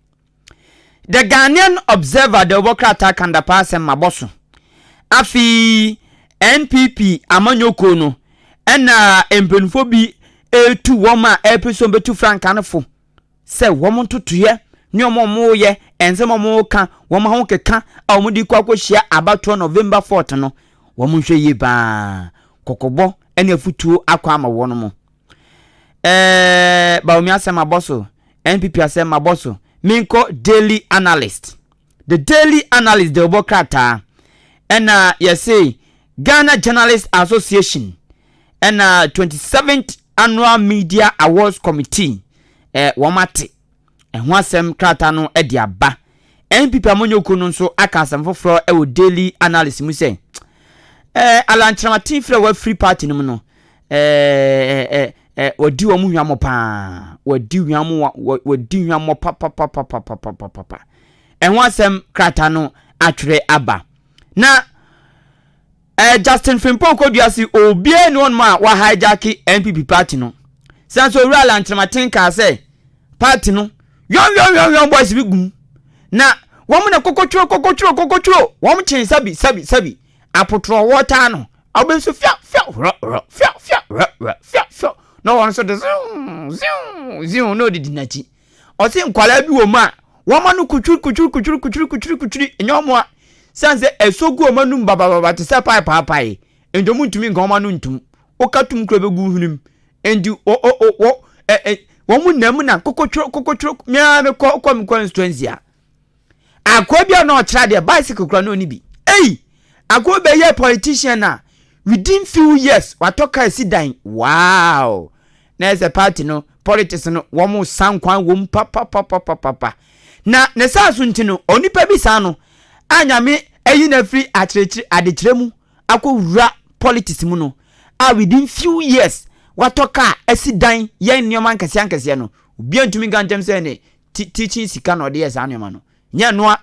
the Ghanaian Observer the obokrata kandapa asem maboso afi NPP amanyoko no ena empenfo bi etu woma episode betu frankanfo se wom totoye nyomo ye ensem mo ka wom ho keka a wom di kwakohia abato November 4th no wom hwe yi ba kokobo ene afutuo akwa ama wono mo ba omi asema boso NPP asema boso minko daily analyst the daily analyst the obokrata ena say Ghana Journalists Association and 27th Annual Media Awards Committee womate ho asem krata no e dia ba NPP amonyoko no so aka asem foforo e wo daily analyst mu say alantramatin fra wa free party no no wadi wo mu hwamo pa wadi hwamo pa ho asem krata no atwere aba na Justin Frimpong koduasi obie no ma wa hijack NPP party no sanso owura ntramaten ka say party no yon boys bi gum na wɔn na kokotro wɔn kyɛn sabi apotro water no ɔbɛn so fia na wɔn so de ziu no de dinati ɔsi nkwalaa bi wɔ mu a wɔn no kuturu enyomo a sanse esogu omanum bababa te se pai endomu ntumi nka ɔma no ntum okatum kro begu hunum endi wɔn mu nam na kokotro mia me kɔ constituency a akwa bia na ɔkyra de bicycle kra no ni bi akwa be ye politician na within few years watoka sidan wow na as a party no politics no wɔn sankwan wɔm papa na ne sa asunti no onipa bi sa no anyame eyi na free adekyerɛ mu akɔwura politics mu no within few years watoka asidan yen nneɛma nkɛse no obi antumi gantem sɛ ne teaching sika no de yes anneɛma no nya noa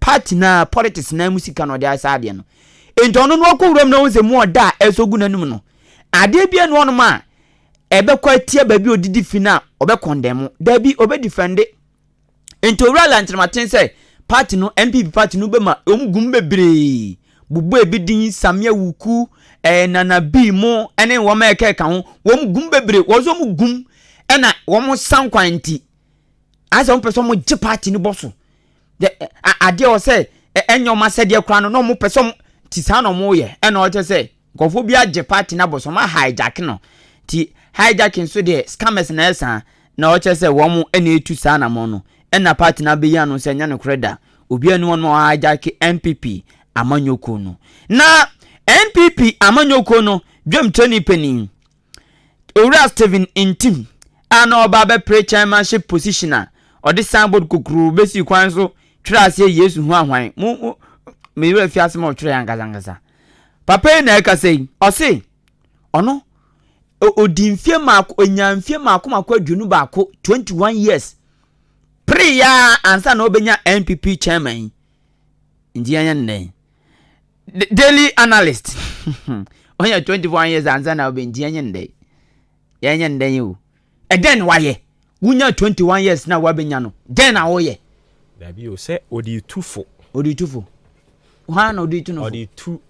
party na politics na mu sika no de asa ade no entono no akɔwura mu na wonse mu oda esogu nanum no ade bia no no ma ebekɔ atia ba bi odidi fina obekondem da bi obedefende entowura lantrematen sɛ party no MPP party no bema omgum bebre bubu ebidin samia wuku nana bi mo ene wo ma ekeka ho wom bebre wozo mu gum ena wo sankwanti asa mo peso mo gi party ni boso de ade o se enyo ma se de kra no mo peso tisa no mo ye ena o te se gofo bi agi party na boso ma hijack no ti hijacking so de scammers na esa na o che se wo mo ena etu sa na mo no ena party na be ya no se nya no kreda obi anu won mo hijack MPP amanyoko no na MPP amanyoko no dwem tony penny owura Steven Intim ana oba be pre chairmanship positioner odi signboard kokuru besi kwan so twira ase Yesu hu ahwan me wura fi ase mo twira angazangasa papa na eka sei o se ono odimfie maako onyamfie maako adwunu baako 21 years pre ya ansa na obenya MPP chairman ndianya nne daily analyst onya 21 years ansa na obendianya nne yanya nne yo eden waye wunya 21 years na wabenya no den na woye da bi o se odi tufo ha na odi tu no odi tu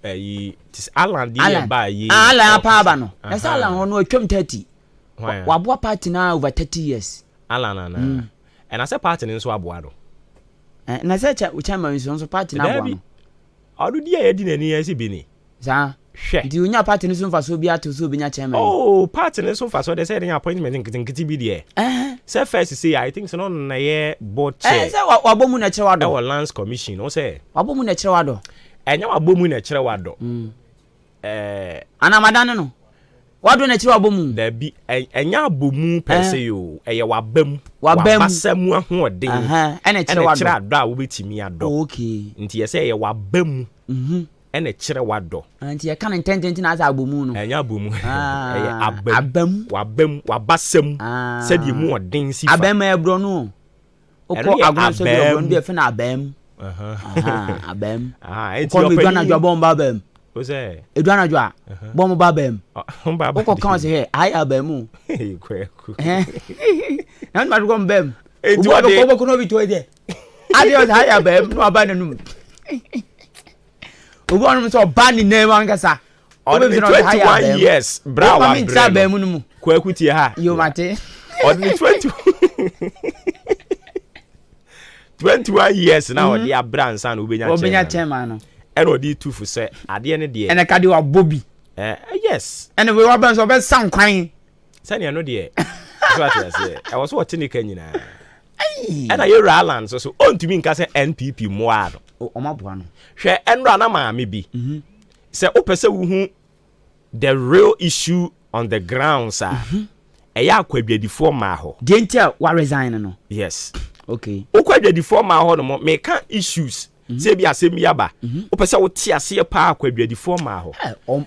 tis Alan die ba yi Alan pa ba no esa Alan hono atwam 30 wabo party na over 30 years Alan na and I say party nso aboa do na say chairman nso party na aboa no odu die edi na ni esi bi ni za di unya party nso mfa so bi ato so bi nya chairman party nso mfa so they say the appointment nkiti bi die say first say I think so no na ye board chair say wabomu na kire wado lands commission o say wabomu na kire wado enya wabomu na kire wado ana madane no wado na kire wabomu da bi enya abomu pese yo eye wabam wabasamu ahoden ena kire wado kire ado a wo betimi ado okay nti ye say eye wabam ena kire wado nti ye kan intendent na za abomu no enya abomu eye wabam wabasam se di mu oden sifa abam ebro no okọ agunu so ebro no bi efe na abam abam enti yo pe na jwa bomba abam o se edwana jwa bomba babam okọ kan se he ai abam kweku na ma go mbam enti wa de ko no bi to de adios ai abam no abananum obo anum so ban ni name ankasa on 21 years bra wa bre mu kweku tie ha yo mate on 21 years na odi abra nsa na obenya chairman no ene odi tufu se ade ne de ene kade wa bobi yes ene we wa ban so be sankwan sani no de so ati se e was what ni kanyina ena ye Alan so ontumi nka se NPP mo ado o ma boa no hwe enra na maame bi se opese wo hu the real issue on the ground sir eya akwadwadifo ma ho de ntia wa resign no yes okay okwadwadifo ma ho no me ka issues se bi asem yaba opese wo ti ase pa akwadwadifo ma ho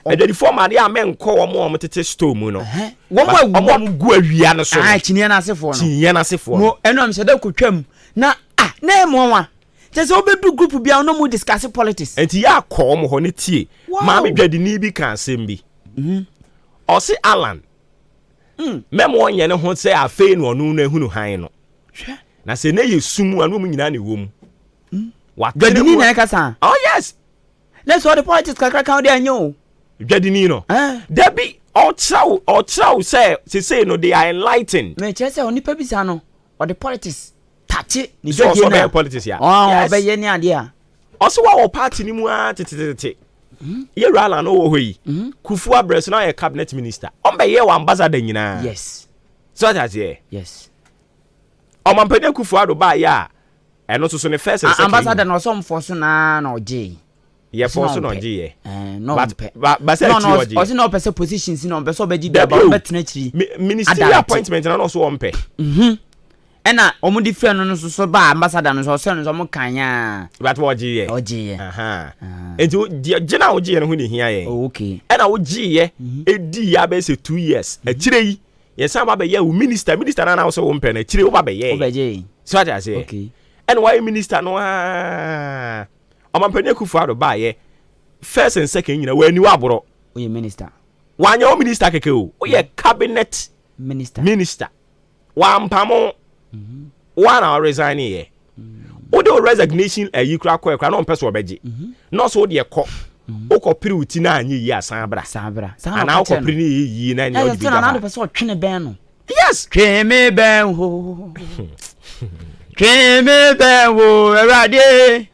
adwadifo ma de amenko wo mo tete store mu no wo mo gu awia no so chinie na asefo no chinie na asefo no eno am se da kotwam na na emo wa tese obedu group bia no mu discuss politics enti ya akọ mo ho ne tie ma me dwadini bi kan asem bi o se Alan memo onye ne ho se afei no onu na ehunu han no na se ne ye sumu anu mu nyina ne wom Dwadini na kasa. Oh yes. Let's all the politics kakra kan dey anyo. Dwadini no. There be Ochaw say no they are enlightened. Me che say onipa bisa no or the politics tache ni so be politics ya. Oh, be ye ni ade a. Also wa party ni mu a tete. Ye rala no wo yi. Kufu Abres na ye cabinet minister. On be ye wa ambassador nyina. Yes. So that's here. Yes. O mampene Kufu Ado ba ya. Eno so ne first and second. Ambassador no some force na oje. Ye force no oje ye. No. But say no, oje no person positions no be so be di about betina chiri. Ministerial appointment na no so ompe. Ena omo di friend no so ba ambassador no so no so mo kanya. But oje ye. Oje ye. Enti gina oje ye no hu ni hia ye. Okay. Ena oje ye edi ya be say 2 years. E chire yi. Ye san ba be ye minister na so ompe na chire wo ba be ye. Obeje. So that say. Okay. And why minister no Omampene Kufu Ado ba ye first and second nyina we ni waboro oye minister wanya o minister keke o oye cabinet minister wampamo wana resign ye o de resignation ayikura kwa na ompeso obeje no so de ko o ko piri uti na anyi yi asan bra ana o ko piri ni yi na ni o di na na person twene ben no yes tweme ben ho tweme ben ho erade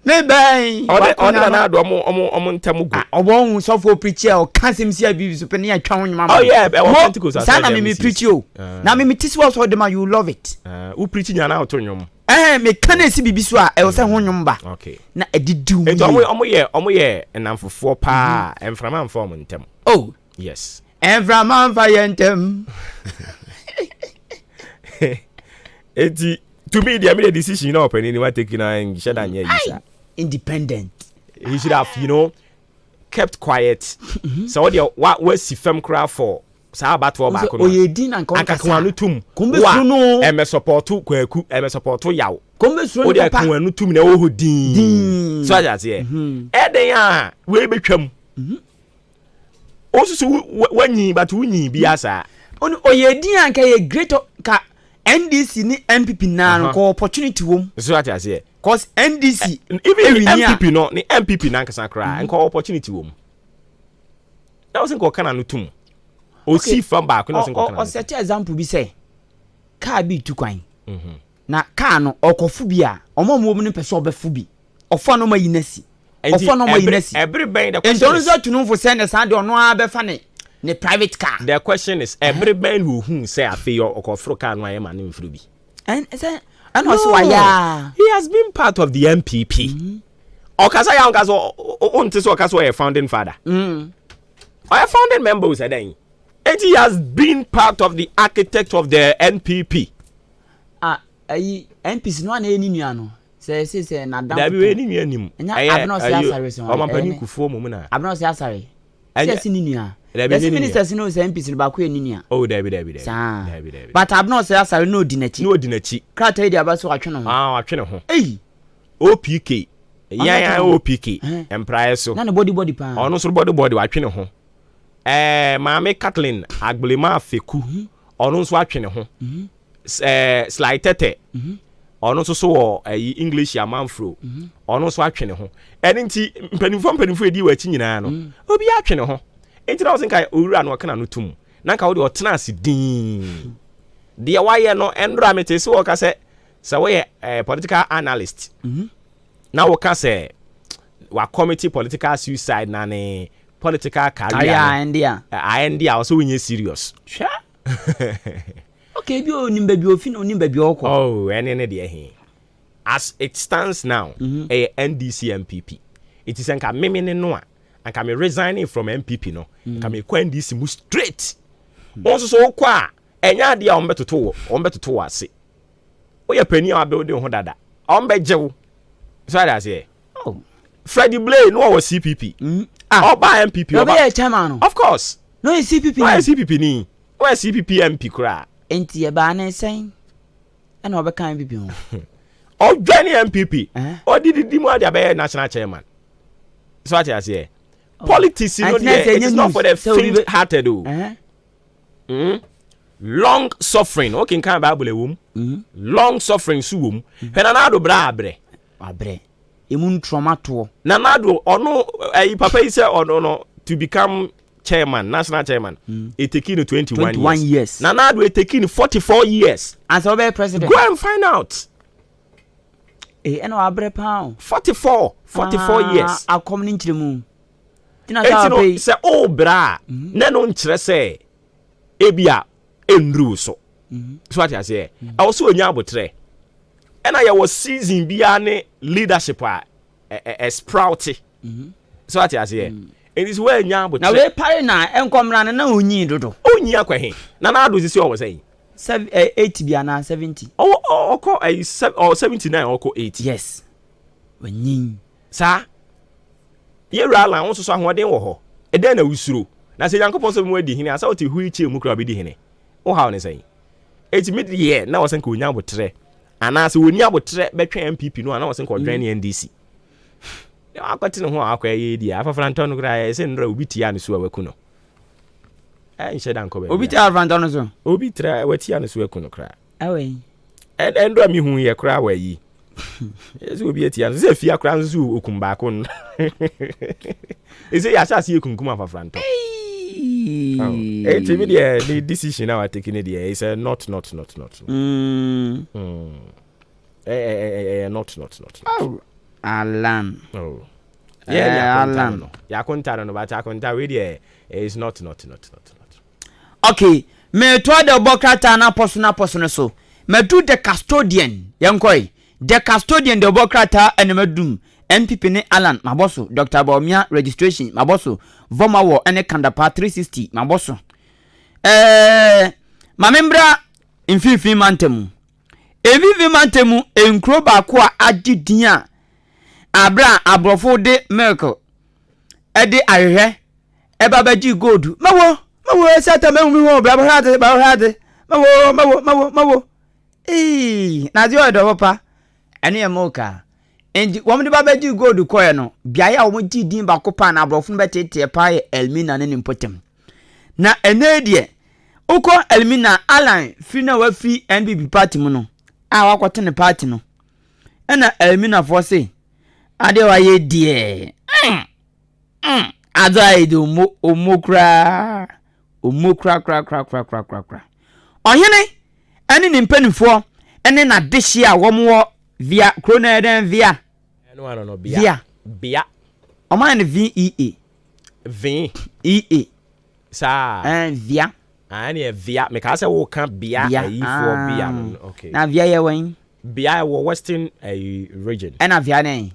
me bai order na do omo ntamu go obon so for preacher o kasim sia bibi so peni atwa ho nyuma oh yeah Pentecost sana me preach o na me tisi was all the man you love it who preach nya na oto nyum me kana si bibi so a e wo se ho nyum ba okay na edidu eto omo ye enamfofo pa emframa mfom ntem oh yes emframa mfa ye ntem eti to me the decision you know open anyone taking and shut down here independent he should have kept quiet so what was the firm cry for sa about for back o ye din an kan kwanu tum kombe sunu e me support kwaku e me support yawo kombe sunu o de kwanu tum na wo hodin so that here e den ya we betwam o susu wanyi but wunyi bi asa o ye din an ka ye great ka NDC ni MPP na ko opportunity wom so that is here cause NDC even MPP no ni MPP na nkasa kra nko opportunity wom that was nko kana no tum o see from back no nko kana o set example bi say car bi tu kwan na car no okofu bi a omomo ni pese obefu bi ofo no mayinasi ofo no mayinasi every band the question and don't tunu for send the no abefa ne private car. The question is every man who say I feel or car no am an fruby. And also why he has been part of the MPP. Okasa young as on to so a founding father. I founding members then. And he has been part of the architect of the NPP. NPC no any no. Say na down. There be any nim. I not say sorry so. Omampani Kufu mo na. I not say sorry. Say ni nua. The ministers know say MPC ba ko enini a. Oh, there be. But I not say sorry no di nachi. No di nachi. Krata dey aba so atwe no ho. Atwe no ho. Eh. OPK. Ya OPK. Empire so. Na body pa. Ono so body atwe no ho. Maame Kathleen Agblema Feku. Ono so atwe no ho. Slide tete. Ono so wo English amanfro. Ono so atwe no ho. Eni nti mpanimfo edi wa chi nyina no. Obi atwe no ho. Enti na wo senka owura no kana no tum na nka wo de otena ase din de waye no endra mete se wo ka se we political analyst na wo ka se wa committee political suicide na ne political career India also we serious sure okay bi onimba bi ofi na onimba bi okọ oh ene de he as it stands now NDC MPP it is enka memene no a anka me resigning from MPP no anka me kwa NDC mu straight onso so kwa enya de a ombetoto ase oya pani a build ho dada ombejewo so that say oh Freddie Blay no was CPP oba MPP oba chairman of course no CPP no CPP ni o CPP MP kra enti e ba na sen na oba kan MPP ho o join MPP o didi mu ade be national chairman so what I say politics you know it is not for the faint hearted long suffering okay kan bible ewom long suffering su wom Nanado bra abre emun trauma to Nanado ono papa yi say ono no to become chairman national chairman it taking 21 years Nanado it taking 44 years as over president go and find out eno abre pa 44 years akom ni nchiremu tina say oh bra na no nkyere say ebia endru so what I say also onya abotre and I was season bia ne leadership a sprouty so what I say it is where nya abotre na we pare na enkomra na onyi dodo onyi akwahe na do sisi o was say 8 bia na 70 oko 79 oko 80 yes onyi sa ye rala won so ahoden wo ho e den na usuro na se yankopon so mu adi hene asa oti hu ichi mu kra be di hene o ha on say eti mid ye na wasen ka onya abotre ana se oni abotre betwe MPP no ana wasen ka odwan ne NDC ya akwati ne ho akwa ye di afafra nton kra ye se ndra obi tia ne so awaku no nche dan ko be obi tia afafra nton so obi tra watia ne so awaku no kra awe endo mi hu ye kra wa yi ese obi etia no se fia kra nso okumba ko no ese ya sha se ekunkum afafra nton it's media the decision now taking it is not not oh Alan Alan ya konta no but akonta we there is not okay me to the bokrata na poso so me do the custodian yankoi the custodian the bokrata and medum NPP ne Alan maboso Dr. Baumia registration maboso Vomawo ene Kandapa 360 maboso mamembra infifi mantemu evivi mantemu enkro ba ko agidia abra abrofo de milk ede ahwe eba baji gold mawo sata mehumi ho bra hade mawo na dio do papa ene emoka endi wom de baba di gold koye no biaye a wom di din ba kopa na abrofo no betete pa Elmina ne nimpotem na ene die uko Elmina Alan fina wa fi NPP party mu no a wakote ne party no ena Elmina for say ade wa ye die adai do omokra ohene ene ne mpanifo ene na dehye a wom wo via krona eden via no bia o man VEA sa via ani via me ka say wo kan bia ayi for bia okay na via ye wen bia wo western region na via ne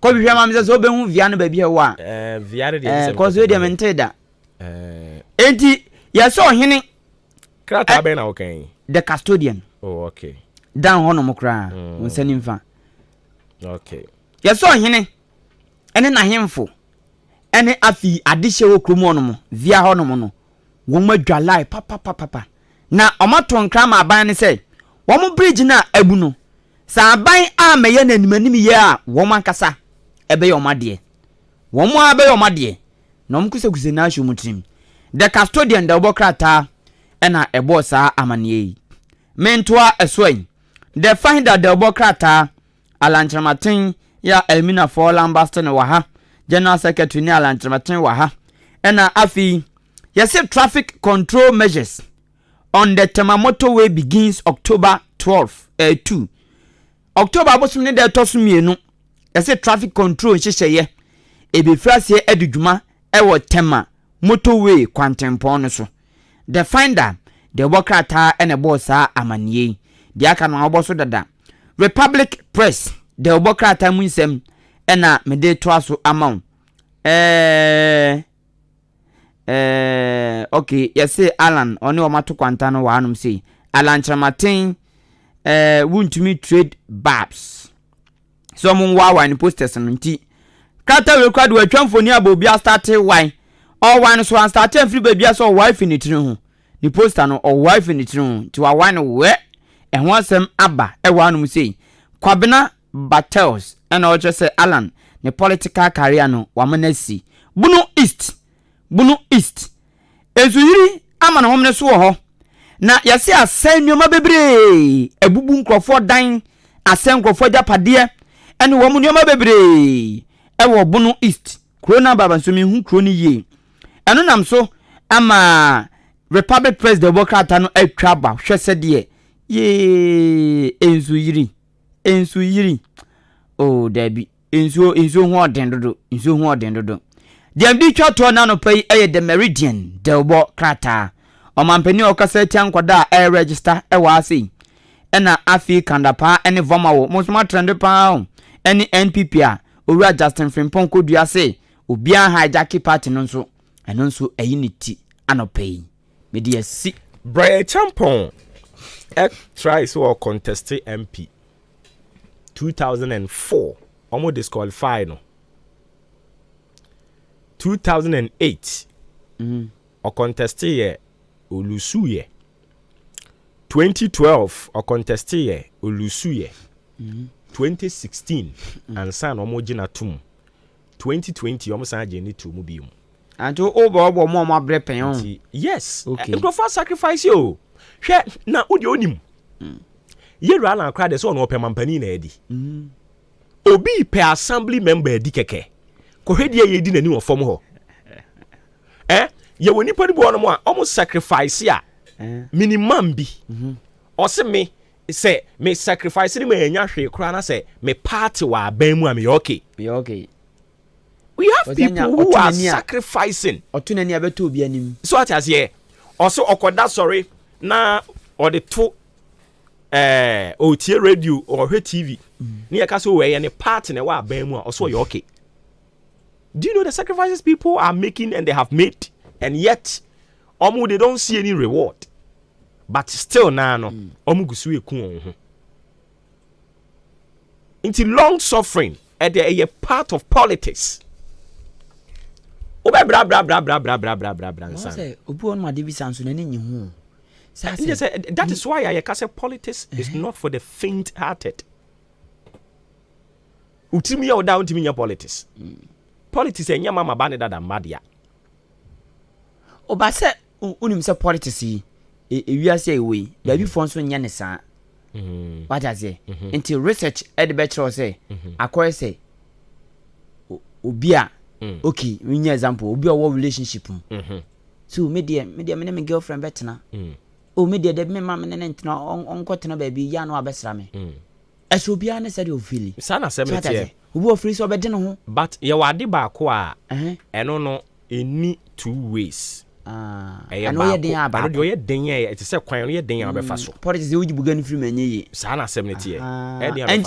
ko bi hwema me so be hu via no ba bi he wa via de ko so de mente da enti ya so hene krata be na okay the custodian oh okay down hono mokra wonsani mfa okay ya so hene ene na hemfo ene afi adehye wo kromo no mo via hono mo no wo madwalai papa na omato nkra ma aban ne say wo mo bridge na abu no sa aban a meye na animanim ye a wo mankasa ebe ye omade wo mo abe ye omade na omkusekuze na ahwo mutrim the custodian da obokrata ena ebo sa amane mentoa esoi the finder the obokrata alantramatin ya Elmina for Lambaston waha general secretary ni alantramatin waha ena afi yes traffic control measures on the Temamoto way begins October 2 October bosom ne de tosumienu yes traffic control hyehyeye ebefrase adudwuma ewo Tema motorway kwantempon so the finder the bokrata ene bossa amanie dia aka no oboso dada Republic Press the bokrata munsem ena mede to aso amount okay yes Alan oni o mato kwanta no wa anum sei Alan Chamatin wuntumi trade babs so mun wa ni posters no nti kata record wa twamfoni abobia start wine all one so start free baby so wife ni tiri ho ni poster no o wife ni tiri ho ti wa wine we ehwo asem aba e wa anum sei Kwabena Battles and o just say Alan ne political career no wa manasi Bunu East ezuyiri ama na homne so ho na yɛse asɛn nneɛma bebree ebubu nkrɔfoɔ dan asɛn nkrɔfoɔ japade ɛne wɔn nneɛma bebree ɛwɔ Bono East Corona baba nso me hu kuro ni yie ɛno nam so ama Republic President Bokrata no atwa ba hwɛ sɛ deɛ ye ensu yiri oh dabi ensu ho ɔden dodo deɛ mdi twa to na no pɛyi ɛyɛ the Meridian Delbo Krata ɔmampani ɔkasa tia nkɔda a register ɛwɔ ase ɛna afi kandapa ɛne vomawo mosoma trend pa ɛne NPP a owura Justin Frimpong kodua se obia hijack party no nso ɛno nso ɛyi ne ti anɔpɛyi medi asi Brian Champon try so contest MP 2004 almost disqualified no 2008 or contest ye olusuye 2012 or contest ye olusuye 2016 and san omogina tum 2020 almost san jeni to mu bium anto obo mo abre pen yes okay it for sacrifice yo hwe na odi onim yera na akra de so no opemampani na edi obi pe assembly member edi keke ko hwedi ye di nani ofom ho ye woni padi bo no mo a omo sacrifice a minimum bi o se me say me sacrifice ni me nya hwe kra na say me party wa ban mu a me okay we have people who are sacrificing otunani abeto obi anim so at as here also okoda sorry na or the two otie radio or her TV ni aka so we any party na wa ban mu a also you okay. Do you know the sacrifices people are making and they have made, and yet they don't see any reward, but still now into long suffering and they are a part of politics. That is why I say politics is not for the faint-hearted. Utimi ya down to me politics. Politics and your mama banner than Madia. Oh, but say, unim say politics, we are say we, baby phones when Yanisa. What I say, until research at the bachelor say, I call say, Ubia, okay, we need example, Ubia war relationship. So, media, my girlfriend better now. Oh, media, the mamma and on cotton baby, Yan or Besrame. As Ubiana said, you feel it. Sana 70. Who free so better, but your wadi bakwa, and no, in 2 ways. I know you're about your dinner, it is a quiet dinner of a faso. Politics, you would begin from any Sana 70. And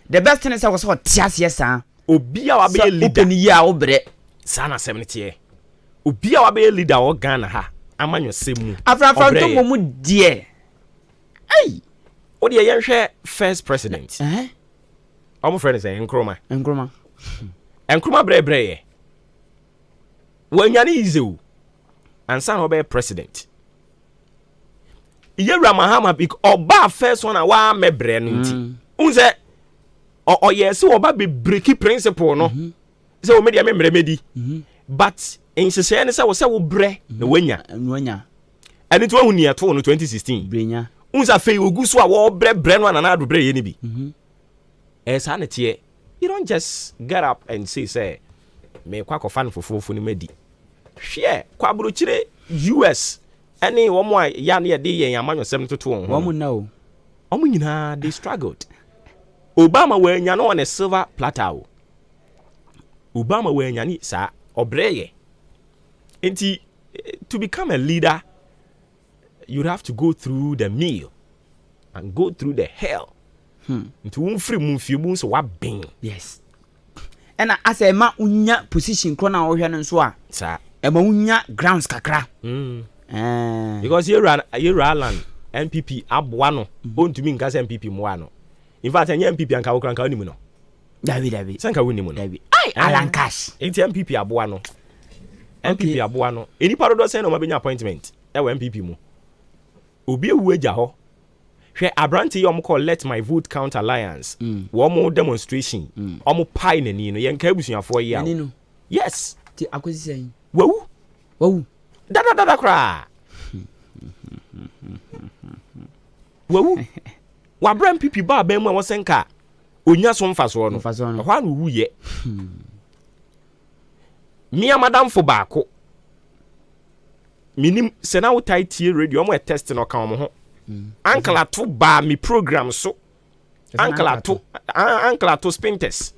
the best thing is I was hot, yes, sir. Ubia be a leader, ya obre. Sana 70. Ubia be a leader or Ghana ha. I'm on your same. After dear. Hey, what do you share first president? I'm friend is Nkrumah. Nkrumah bre. When you easy and son of a president. Yera Mahama big oba first one wa me bre nti. Unze or yes oba be breaky principle no. So o media memedi. But in se say say wo bre na wanya. And it won near 2016. Brenya. Unza fe ogu so a wo bre no na do bre ye ni bi. You don't just get up and say me kwa fan for ni medi. Share kwa buruchire US any one more yan ye de yen amanyo 72 one know. Omo nyina they struggled. Obama we nya no on a silver platter. Obama we nya ni sa obreye. Enti to become a leader you'd have to go through the meal and go through the hell. Into one free move you moons what bing. Yes. And I say ma unya position krona o hwe nso a. Sir. E ma unya grounds kakra. Because you run NPP abwa no. Ontumi nka se NPP mo ano. In fact any NPP anka wo kranka onimu no. David. Sanka wonimu no. David. Ai Alankas. Enti NPP abwa no. NPP abwa no. Eni parodo say no mabenya appointment. E wo NPP mu. Obi ewu agya ho. Hwe abranti yom call Let My Vote Count Alliance. Wo demonstration. Omo pai nani no yenka abusuafo yi a. Yes. Ti akosi sen. Wow. Wow. Da kra. Wawu. Wa brand pipi ba ba mu a wosenka. Onya so mfa so no. Hwa no wuye. Mia madam fo baako. Minim sena wo tie radio mo test no kan mo ho. Uncle to ba mi program so. Uncle to spinters.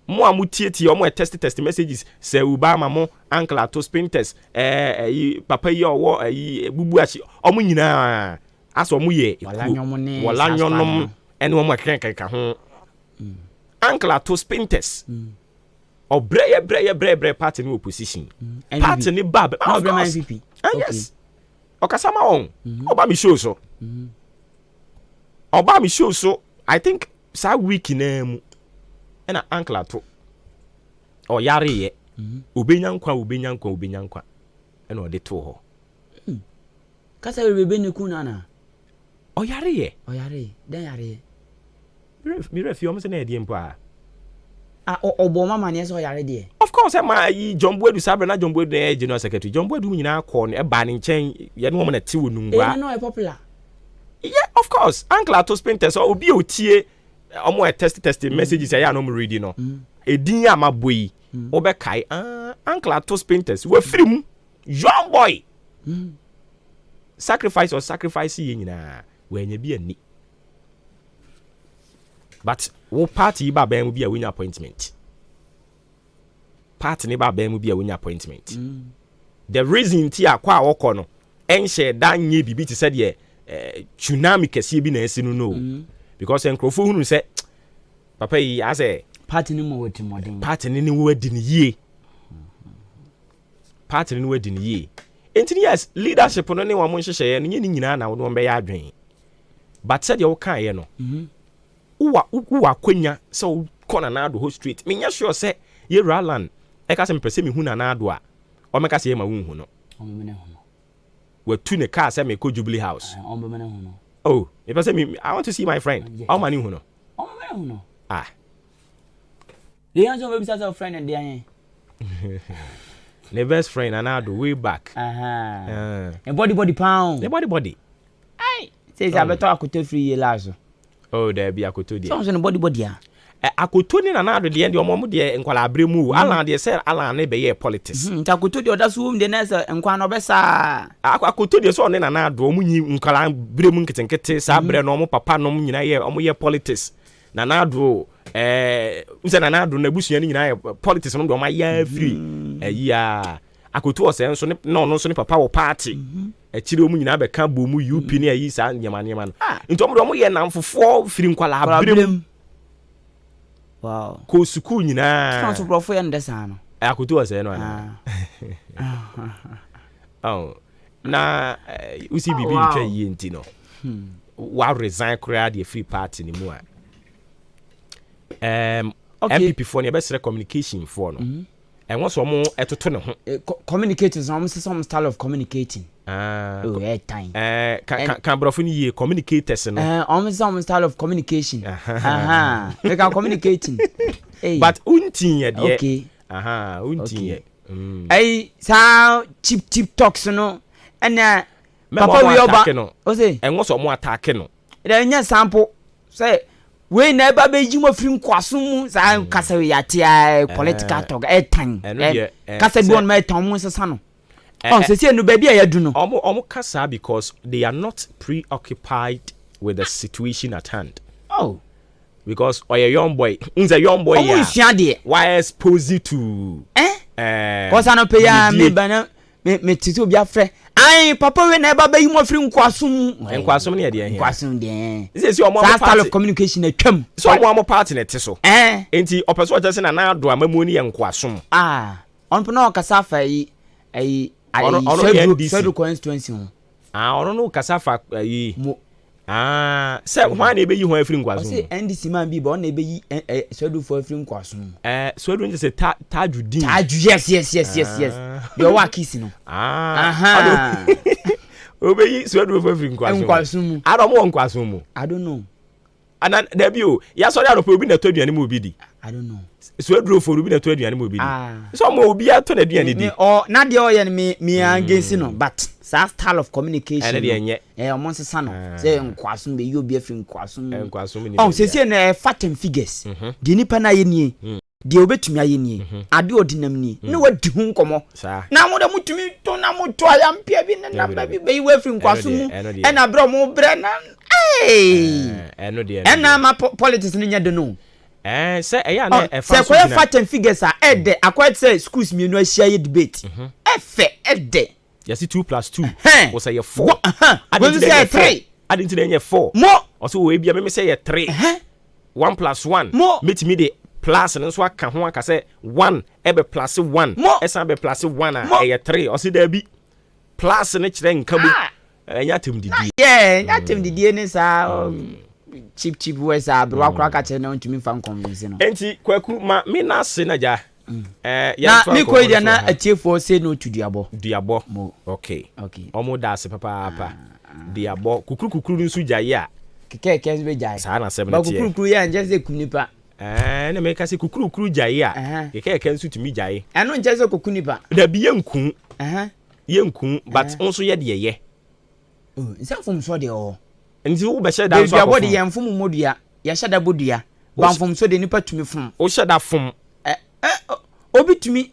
Mo amutie o mo test messages say Obama mo uncle to spinters papa yi owo bubu achi o mo nyina aso mo ye wala nyonom ene mo kenkan ho uncle to spinters o breye party ni opposition party ni bab no be my VP yes o kasama on oba mi show so oba mi show so I think sa week na mu ena uncle ato o yare ye obenya nkwa ena o de to ho kasa bebe ne ku na o yare ye den yare mi refi o mo se na e die mpo a obo mama ne so yare de of course ma yi Jombo Edu sabre na Jombo Edu na general secretary Jombo Edu nyina akọ no e ba ne nchen ye no mo na ti wonu ngwa no e popular yeah of course uncle ato spinters obi otie omo test messages ya no mo read no edin ya maboyi obe kai uncle ato spinters we free mu young boy sacrifice ye nyina we nya bi ani but wo party ba ba mu bi a we nya appointment party ni ba ba mu bi a we nya appointment the reason ti akwa wokọ no enhye dan nye bibi ti said ye tsunami kese bi na esinu no because enkrofo hunu se papa yi ase party ni mo wati modern party ni wadi ni yie party ni wadi ni yie enti yes leadership no ne wa mo nhyehyeye no nye nyina na wo be ya adwen but said ye wo kan ye no uwa kwanya so kona na do ho street me nya sure se ye Raland e ka se mpese me hu na na do a o me ka se ye ma hu no o me ne hu no we tu ne car se me ko Jubilee House o me ne hu no oh if I say me I want to see my friend how many hu no o me ne hu no ah the answer we be say friend and dey the best friend and I do way back and body pound the body ai say say abeto akoto free ye lazo oh there be akoto dia so no body ah akoto ni na do de omo de nkwala abre mu Alan de say Alan na be ye politics akoto de oda so de na say nkwa no be sa akoto de so ne na do omo nyi nkwala abre mu nketenkete sa abre no omo papa no nyina ye omo ye politics na do usa na do na busuan nyina ye politics no do omo ya free ya akoto o se nso ne no so ne papa wo party akire omo nyina be ka bo mu UP ne ayi sa nyama no nto omo ye namfofo firi nkwala abre mu wow ko suku nyina so profo ya ndesa no akoto o se no ana oh na usi bibi ntwa yi enti no wa resign kura the free party ni mu a MPP for ne be sere communication for no and what's one more etoto ne ho communicators some style of communicating time can brofo ni ye communicators no some style of communication they can communicating but untin ye de okay untin ye sa cheap talks no and papa we oba o say and what's one attack no there nya sample say we never be jimo film kwaso mu sa kasa we yatia political talk time kasa bi on my time mu sesa no se no baby ayadu no omo kasa because they are not preoccupied with the situation at hand because a young boy yeah why expose to cause I no pay ya me bana me titi obi afre ai papa we never be jimo film kwaso mu ne de kwaso de this omo style of communication atwam so omo party ne te so enti opeso just na do amamu ni kwaso on no kasa fa yi Sedu constituency ho no kasa fa yi say why na be yi ho afiri nkwaso say NDC man bi ba na be yi Sedu for afiri nkwaso Sedu nje say Tajudeen yes the work is no obe yi Sedu for afiri nkwaso mu adomo nkwaso mu I don't know ana debio ya so ya obi na to aduane mu obi di I don't know Sedu for obi na to aduane mu obi di so mo obi ato na aduane di na de o ye me against no but sa style of communication no omo nsesa no say nkwaso be you be afri nkwaso ni oh say na fatem figures di nipa na ye nie di obetumi aye nie ade odinam nie na wadi hu nkomo na mo da mutumi to na moto ayampia bi na namba bi be you afri nkwaso mu e na bro mo bre na ena ma politics ni nya de no say eya na e fa so say ko fatem figures a ede akwat say schools mienu ahia ye debate efe ede you see 2+2 o say 4 adin say 3 adin say 4 mo o so we bia me say 3 1+1 metimi de plus nso aka ho aka say 1 ebe plus 1 esa be plus 1 a e 3 o say da bi plus ne kire nka bu enya tem didie nya tem didie ne sa cheap words abro akra ka che na ntumi fa convince no enti kwaku ma me na se na ja na me ko ide na atiefo say no to duabo okay omo da se papa duabo kukuru nsu jaye a keke be jaye sa na 70 ba kukuru ya nje se kunipa na me ka se kukuru jaye a keke nsu tumi jaye eno nje se kukunipa da bi yenku but onso ye de ye nsa fom so de o nti wo be she da so akofo de yemfom modua ya shada bodua banfom so de nipa tumi fom o shada fom obi tumi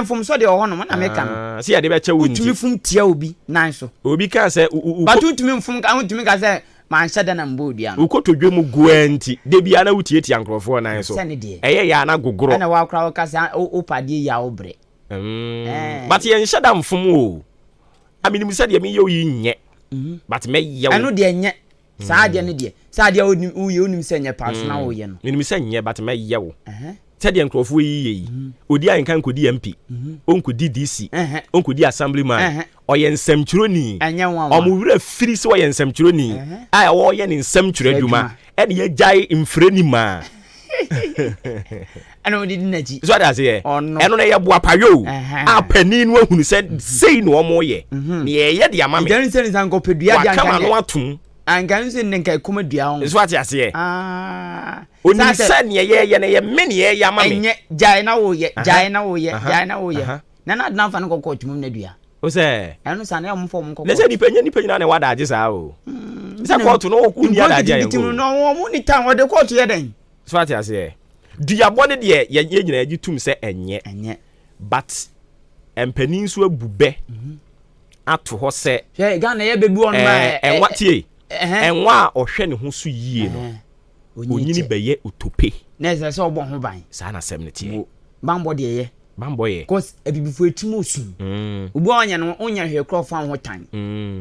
fom so de o hono na meka no si ya de be che wonti tumi fom tia obi nan so obi ka se batu tumi fom ka tumi ka se man shada na mbodua no ukotodwe mu guanti de bia na wutietia nkrofo nan so eye ya na gogoro na wa kra ka se opade ya obre but ye shada mfom o amini mi se de mi ye oyi nye but me ye eno de nye saa de ne de saa de onim se nye pass na wo ye no mi se nye but me ye wo sɛdeɛ nkurɔfoɔ yi odi anka nkodi MP onkodi DC onkodi assemblyman ɔyɛ nsɛmtwerɛni ɔmo wura firi sɛ ɔyɛ nsɛmtwerɛni a ɔyɛ ne nsɛmtwerɛ adwuma ɛde yɛgyae mfrɛni ma ɛno odi dinaji so ada sɛ ɛno na yɛboa payo a pani no ahunu sɛ sei na ɔmo yɛ ne yɛyɛ de ama me gyan sɛ nsan kɔpɛdua de anka no atom anka nse nenka kuma dua ho so ati ase oni se ne ye ne ye me ne ye ama me enye jai na wo ye na na fa no kokko tumum na dua o se eno sa na ya mfo mko le se nipa nyina na wada age sa o se court no ku ni ada age ya ngo no mo ni tan wo de court ye den so ati ase dua bone de ye nyina agi tum se enye but empanin so abube ato ho se hwe ga na ye bebu on ma enwa tie enwa ohwe ne ho so yie no onyini beye utope na ese se obo ho ban sa na sem ne tie bambo de ye bambo ye cause ebibifo etim osun ubu onya no onya hwe krofo ho tan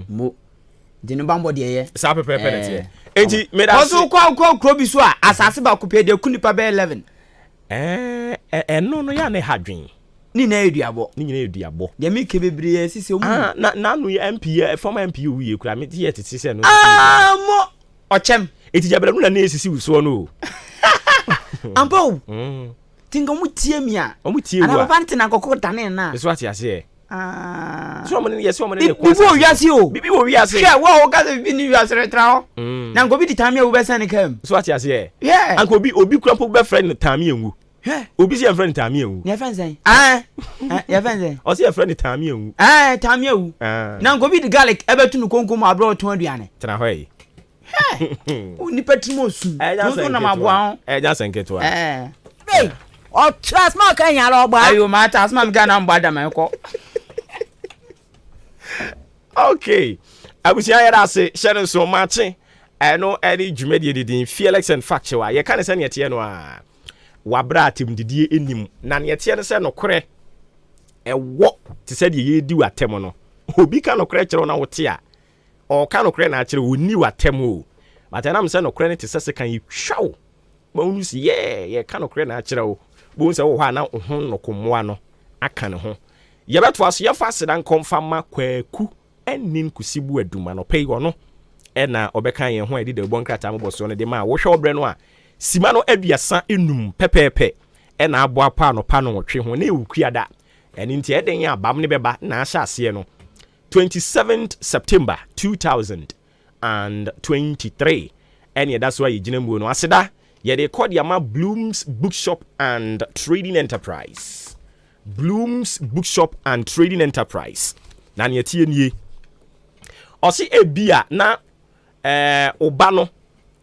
mo de no bambo de ye sa pepepe ne tie enti me da so kwa kro bi so a asase ba kopɛ de kunipa be 11 no no ya ne hadwen ni na eduabo ni nyina eduabo de me ke bebre sisi omu na no MP former MP uye kura me tie tete se no mo ochem eti jabela no na esisi wuso no ampo tinga mu tie mi a omu tie wa ana baba ntina kokko dane na so ati ase so mo ne yes mo ne ko bibi o wiase o bibi o wiase hwe wo ka se bibi ni wiase retra ho na ngo bi di tamia wo be san kam so ati ase yeah anko obi kura po be friend tamia ngu obi si friend tamia ngu ne fansen ya fansen o si friend tamia ngu tamia wu na ngo bi di garlic e betu no konkom abro to aduane tena hoye ni patimo su no na maboa ja senketo o trust ma kan ya lo gba ayo ma ta asma mi ga na mbada me ko okay abusia ya da se share so mache eno eri dwumedie didin Felix and Factual ye kan se ne tie no a wabra atem didie enim na ne tie ne se no kore ewo ti se de ye di watem no obi ka no kore kire na wote a o ka no kore na kire woni watem o but na me se no kore ne ti se kan yitwaw ma unu si ye ka no kore na kire o bo se wo ha na ho no komoa no aka ne ho ye beto aso ye fa sedan komfa ma kwaku enin kusibu aduma no pay no na obeka ye ho edi de bon krata mboso no de ma wo hwe obre no a sima no aduasa enum pepepe na abo apa no pa no twe ho na ewukuada eni nti eden ya abam ne beba na asha ase no 27th September 2023 eni that's why yigina mu no aseda ye de call ya ma Bloom's Bookshop and Trading Enterprise. Bloom's Bookshop and Trading Enterprise. Na ne tie nie ɔsi ebia na oba no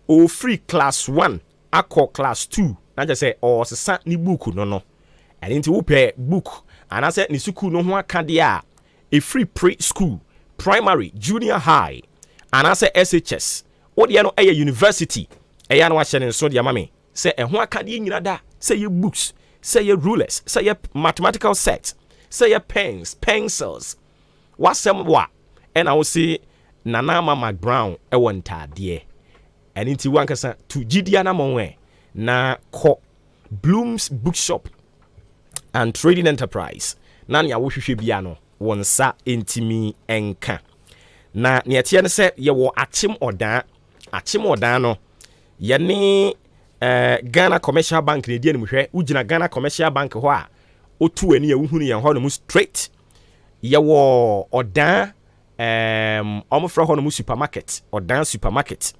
o free class 1 akɔ class 2 na je say ɔsesa ni book no ɛni nti wo pɛ book anase ni school no ho aka de a free pre-school primary junior high anase SHS wo de no ɛyɛ university ɛyɛ no ahyɛ ne nso de ama me sɛ ɛho aka de nyina da sɛ yɛ books sɛ yɛ rulers sɛ yɛ mathematical set sɛ yɛ pens pencils wasɛm wa ɛna wo si Nana Mama Brown ɛwɔ ntaadeɛ ɛni nti wankasa to gidia na monwe na kɔ Bloom's Bookshop and Trading Enterprise na nea wohwehwɛ bia no wɔn nsa ntimi enka na nea tie ne sɛ yɛwɔ akyem ɔdan no yɛne Ghana Commercial Bank ne die ne muhwɛ ugina Ghana Commercial Bank hɔ a otu ani ehunu yɛn hɔ no mu straight yɛwɔ ɔdan ɔmofrɛ hɔ no mu supermarket ɔdan supermarket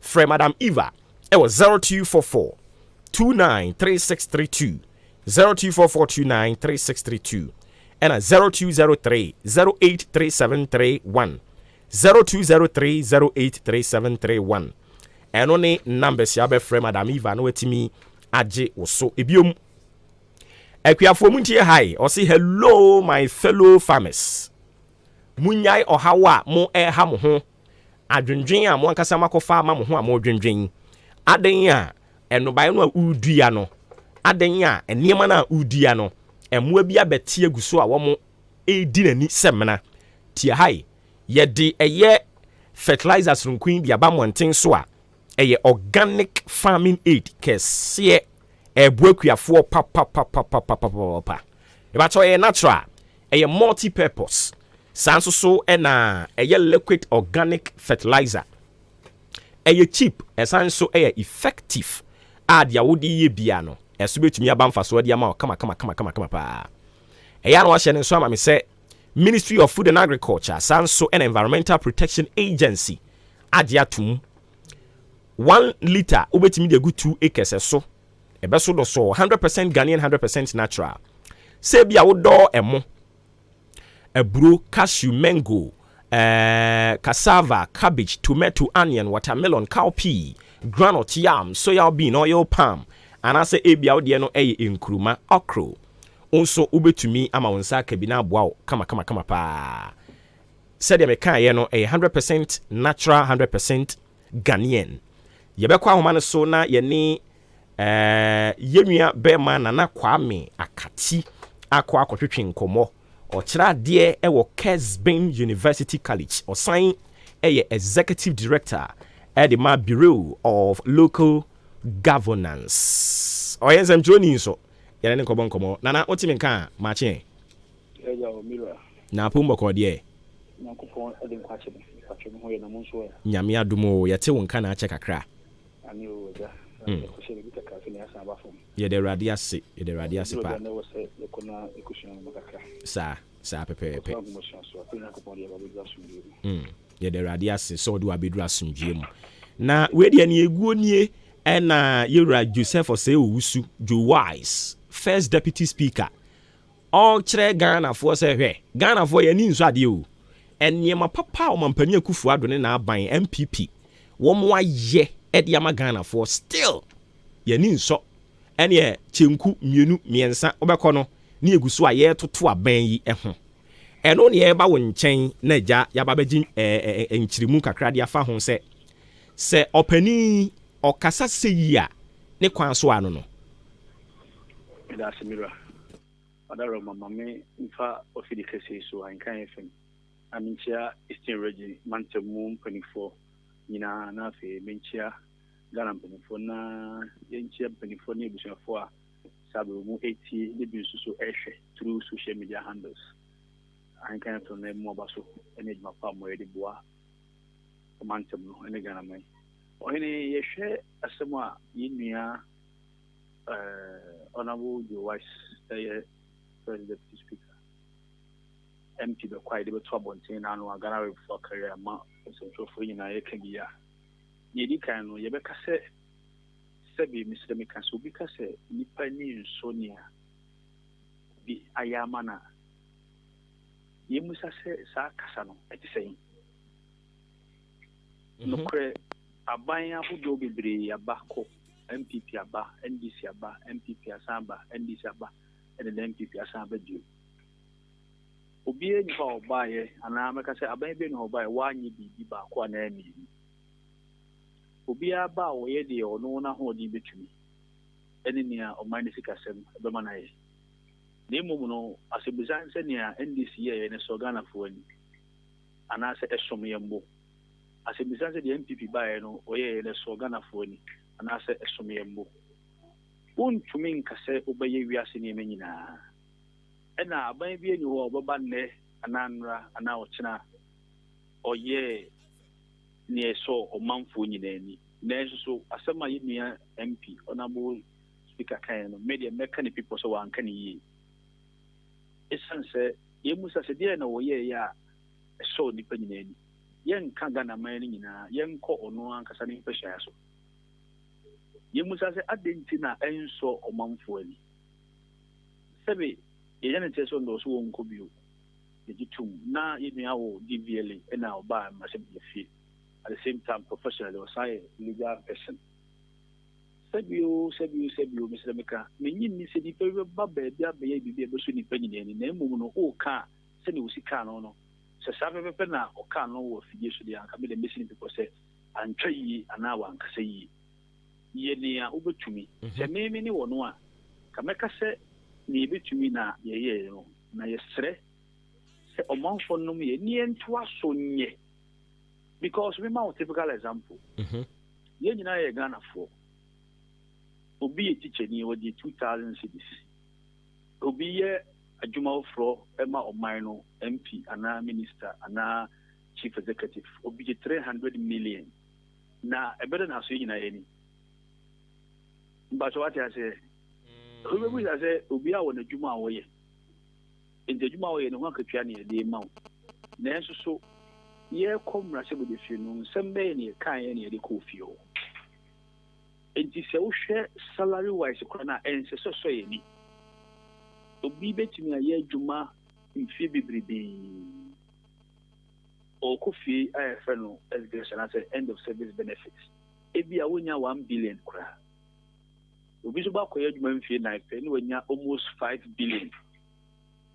frɛ Madam Eva ɛwɔ 0244 293632 0244293632 ɛna 0203 083731 0203 083731 ɛno ne numbers ya bɛfrɛ Madam Eva no watimi agye wo so ebiom akuafo mu ntie hi ɔse hello my fellow farmers munyai ɔhawa mo ɛha mo ho adwendwen a mo ankasa makofa ma mo ho a mo dwendwen aden a ɛnobae no a udua no aden a enema na udua no ɛmoa bi abɛte aguso a wɔn edi nani semena tie hai yɛde ɛyɛ fertilizers runkun bi aba monten so a ɛyɛ organic farming aid kɛseɛ ɛbuakuafoɔ pa ɛbɛtɔ ɛyɛ natural ɛyɛ multi purpose sanso so ɛna ɛyɛ liquid organic fertilizer ɛyɛ cheap ɛsan so ɛyɛ effective a dia wodi yɛ bia no ɛso betumi aba mfaso de ama kama pa ɛyɛ no ahyɛ ne nso ama me sɛ Ministry of Food and Agriculture sanso and Environmental Protection Agency agye atum 1 liter obetumi de gu 2 acres so ebeso do so 100% Ghanaian 100% natural se bia wodo emo eburo cashew mango cassava cabbage tomato onion watermelon cowpea groundnut yam soya bean oil palm anase ebia wode no eye enkuruma okro onso ubetumi ama wonsa kabina aboa kama pa said the meka ye no 100% natural 100% Ghanaian yebekwa ahoma no so na ye ni yenua bema na Kwame Akati akwa akotwetwe nkomo ochira de ewo Kesbin University College osan eye executive director at the Bureau of Local Governance oyenzem joni so yɛne nkɔbɔ nana otimi nka maakye ɛja o mira na pombo kɔ de na nkɔfɔ ɛde nkwache me ho yɛ na mo nso ya nyame adomo yɛte wo nka na akyɛ kakra ani o ja ko se bi taka fi na asa ba fom yɛde radio ase pa na wo se yɛkɔna ekusun mo kakra sa pepe yɛde radio ase so do abedu asomdwie mu na we de ne eguo nie ɛna yɛwura Joseph Osei Owusu Joe Wise First Deputy Speaker all kyerɛ Ghana for sɛ hwɛ Ghana for yɛni nso ade o ɛniema papa o mampani akufu adone na aban MPP wɔn wayɛ ɛde ama Ghana for still yɛni nso ɛne kyenku mienu miensa obɛkɔ no ne eguso a yɛtoto aban yi ɛho ɛno ne yɛba wo nkyɛn na gya yaba bɛgye nkyirimu kakra de afa ho sɛ ɔpani ɔkasa seyi a ne kwan so ano no da semira adaro mama me mfa ofidi kese so Ahenkan FM aminchia Eastern Region mantemu mpanifo nyina na afi menchia Ghana mpanifo na yenchia mpanifo ne busuafo a sabe mu eti ne bi so ehwe through social media handles Ahenkan FM na mu abaso ene djuma pa mo yedi boa mantemu no ene Ghana mai ohene yehwe asemo a yinua Honorable Joe Wise, First Deputy Speaker. MP the quiet the trouble and now Ghana for career ma so for you na yekangiya. Yedi kan no yebeka se sebi Mr. Meka so because nipa ni Sonia bi ayama na yemusa se sa kasa no eti sei no kre aban ahodo bebre aba ko MPP aba NDC aba MPP asamba NDC aba and the MPP asamba dio obi eni fa obaye ana meka se aban be no obaye wanyi bibi ba ko na emi obi aba wo ye de ono na ho di betumi eni nia o mani sikasem be manaye ne mum no asebizan se nia NDC ye ne so Ghana fo ani ana se esom yembo asebizan se de MPP ba ye no oye ne so Ghana fo ani ana se esom yembo untumi nkase obaye wiase ne menyina ena aban bi eni ho obaba ne ananra ana ochina oye ne so omanfo nyina ni na so asema yimia MP honorable speaker kan no media mechanic people so wan kan yi esanse yemusa se de na woye ya so ni panyina ni yen kan Ghana man ni nyina yen ko ono ankasa ni pehya so yemusa se adentina enso omanfo ani sebe yene teso ndo so wonko bio ejitum na yenu awo DVLA ena oba masem yefi at the same time professional or say legal person sebio Mr. Meka menyi ni se di pe ba ba bia be ye bibia be so ni panyina ni na emu no o ka se ni usika no se sabe pe na o ka no wo fidie so dia ka be the missing people say antwa yi ana wa nkasa yi ye ni a obetumi se meme ni wo no a ka meka se ni betumi na ye no na ye sre se omanfo no ye ni ento aso nye because we ma typical example ye nyina ye Ghana for obi teacher ni wodi 2000 cedis obi ye adwuma fro ema oman no MP ana minister ana chief executive obi 300 million na ebere na so nyina ye ni mba so what I say obi say obi a wona adwuma a wo ye ente adwuma wo ye no akatua ne de ma wo na enso so ye komra se bode fie no sembe ne kan ye ne de ko fie o enti se wo hwe salary wise ko na ense so ye ni obi betimi aye adwuma mfie bibribi o ko fie afa no education as end of service benefits ebi a wonya 1 billion kura obi so ba ko ye adwuma mfie na ife ni wonya almost 5 billion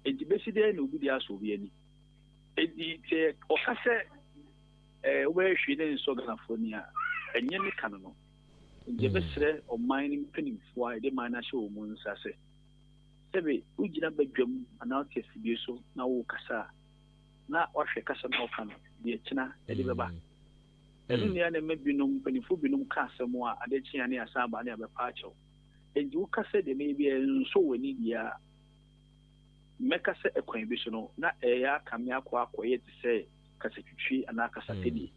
enti besi de na obi dia so bi ani edi te okase we hwe ne so Ghana fo ni a enye ne kan no nje besre o mining penifo a de man na hye o mu nsase sebe ugina badwam ana tesi bi so na wo kasa na wahwe kasa na oka no de kina de beba enu ne na mabinum penifo binum ka asemo a ade kya ne asaba ne abepa acho enji wo kasa de me bi enso wani dia meka se ekwan bi so no na eya kamya akwa akoye te se kasa twitwi ana kasa tedi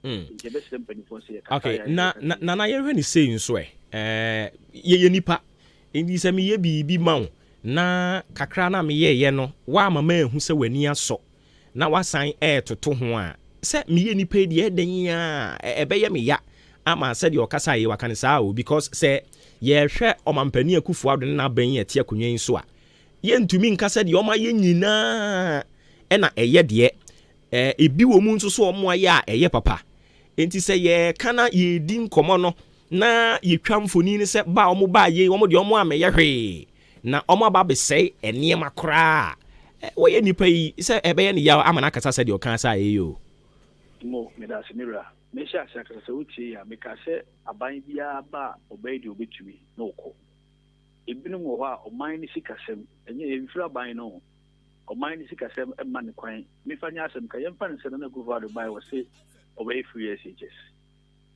njebe se mpanifo se ka okay na yehwe ni sei nso ye nipa ndi se me ye bibi ma na kakra na me ye no wa mama ehu se wani aso na wasan toto ho a se me ye nipa di eden a ebe ye me ya ama se de okasa ye wakane saa o because se ye hwe omampani akufu ado na ban ye tie akonwa nso a ye ntumi nkasa de oma ye nyina na eye de ebi wo mu nso so omo aye a eye papa enti se ye kana ye di nkomo no na ye twa mfoni ni se ba omo ba ye omo de omo ameye hwe na omo aba be sei eniema kra wo ye nipa yi se ebe ye ne ya amana kasa se de okan sa ye yo mo me da semira me sha sha kasa se uti ya me ka se aban bia ba obey de obetumi na okọ ebinum wo ha oman ni sikasem enye emfira ban no oman ni sikasem emma ne kwan me fanya asem ka yemfa ne se na guvado bai wo se obey free SHS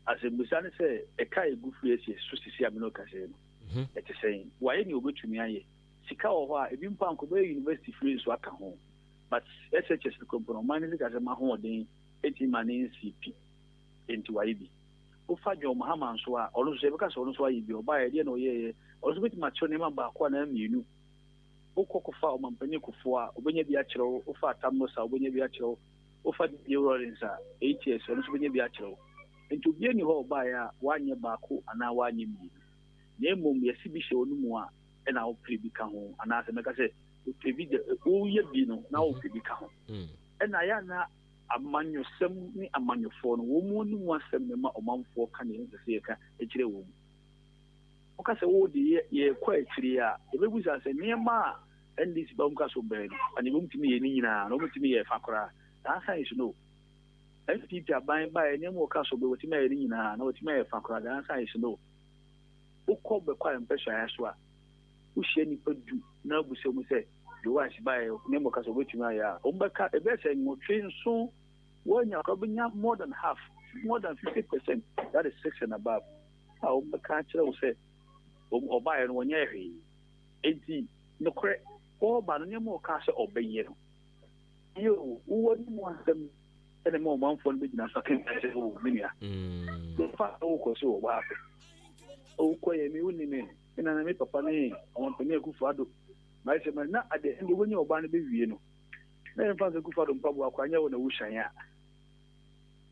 asem busane se e kai gu free SHS so sisi amino kase no e te saying why ni obetumi aye sika wo ha ebi mpa nko be university free so aka ho but SHS ko pro oman ni sikasem ho den eti mane CP enti why bi ufa jo Muhammad so a olu se beka so olu so ayi bi oba ye de no ye olu beti ma cho ne ma ba kwa na mienu ukokufa o mampani kufo a obenye bi a kire ufa atamno sa obenye bi a kire ufa di rolling sa ATS olu so benye bi a kire enti obi ni ho oba ya wanye ba ko ana wanye mienu na emom ye si bi hye onu mu a e na o pri bi ka ho ana se meka se o pri bi de o ye bi no na o pri bi ka ho e na ya na amanyɔsɛm ne amanyɔfoɔ no wɔn mu ne mu asɛm ne ma ɔmanfoɔ ka ne nsɛ sɛ yɛka akyerɛ wɔn wɔka sɛ wo de yɛkɔ akyiri a yɛbɛbusa sɛ nneɛma a ndc ba mu ka so bɛn no ane wɔmtumi yɛ ne nyinaa na wɔmtumi yɛ fa koraa saa science no npp aban baeɛ nneɛma wɔka so bɛ wɔtumi ayɛ ne nyinaa na wɔtumi ayɛ fa koraa saa science no wokɔ bɛkɔ a mpɛhwɛeɛ so a wohyia nnipa du na abusa mu sɛ deɛ wɔahye baeɛ nneɛma wɔka so wɔbɛtumi ayɛ a ɔmbɛka ɛbɛyɛ sɛ nwɔtwe nso wɔanya kora bɛnya more than 50%, that is 6 and above a ɔmbɛka kyerɛ wo sɛ ɔbaeɛ no wɔnyɛ hwee enti nokorɛ ɔba no nneɛma ɔka sɛ ɔbɛyɛ no yo wowɔ ne mu asɛm ɛne ma ɔmanfoɔ no bɛgyina so kenka sɛ o me nua fa wokɔ sɛ wɔwɔ apɛ wokɔ yɛ me wonni me ɛna na me papa ne ɔmampani akufo ado maayɛ sɛ ma na ade ɛnde wɔnyɛ ɔbaa no bɛwie no na yɛmfa sɛ akufo ado mpaboa kɔ anyɛ wɔ na wohyɛn a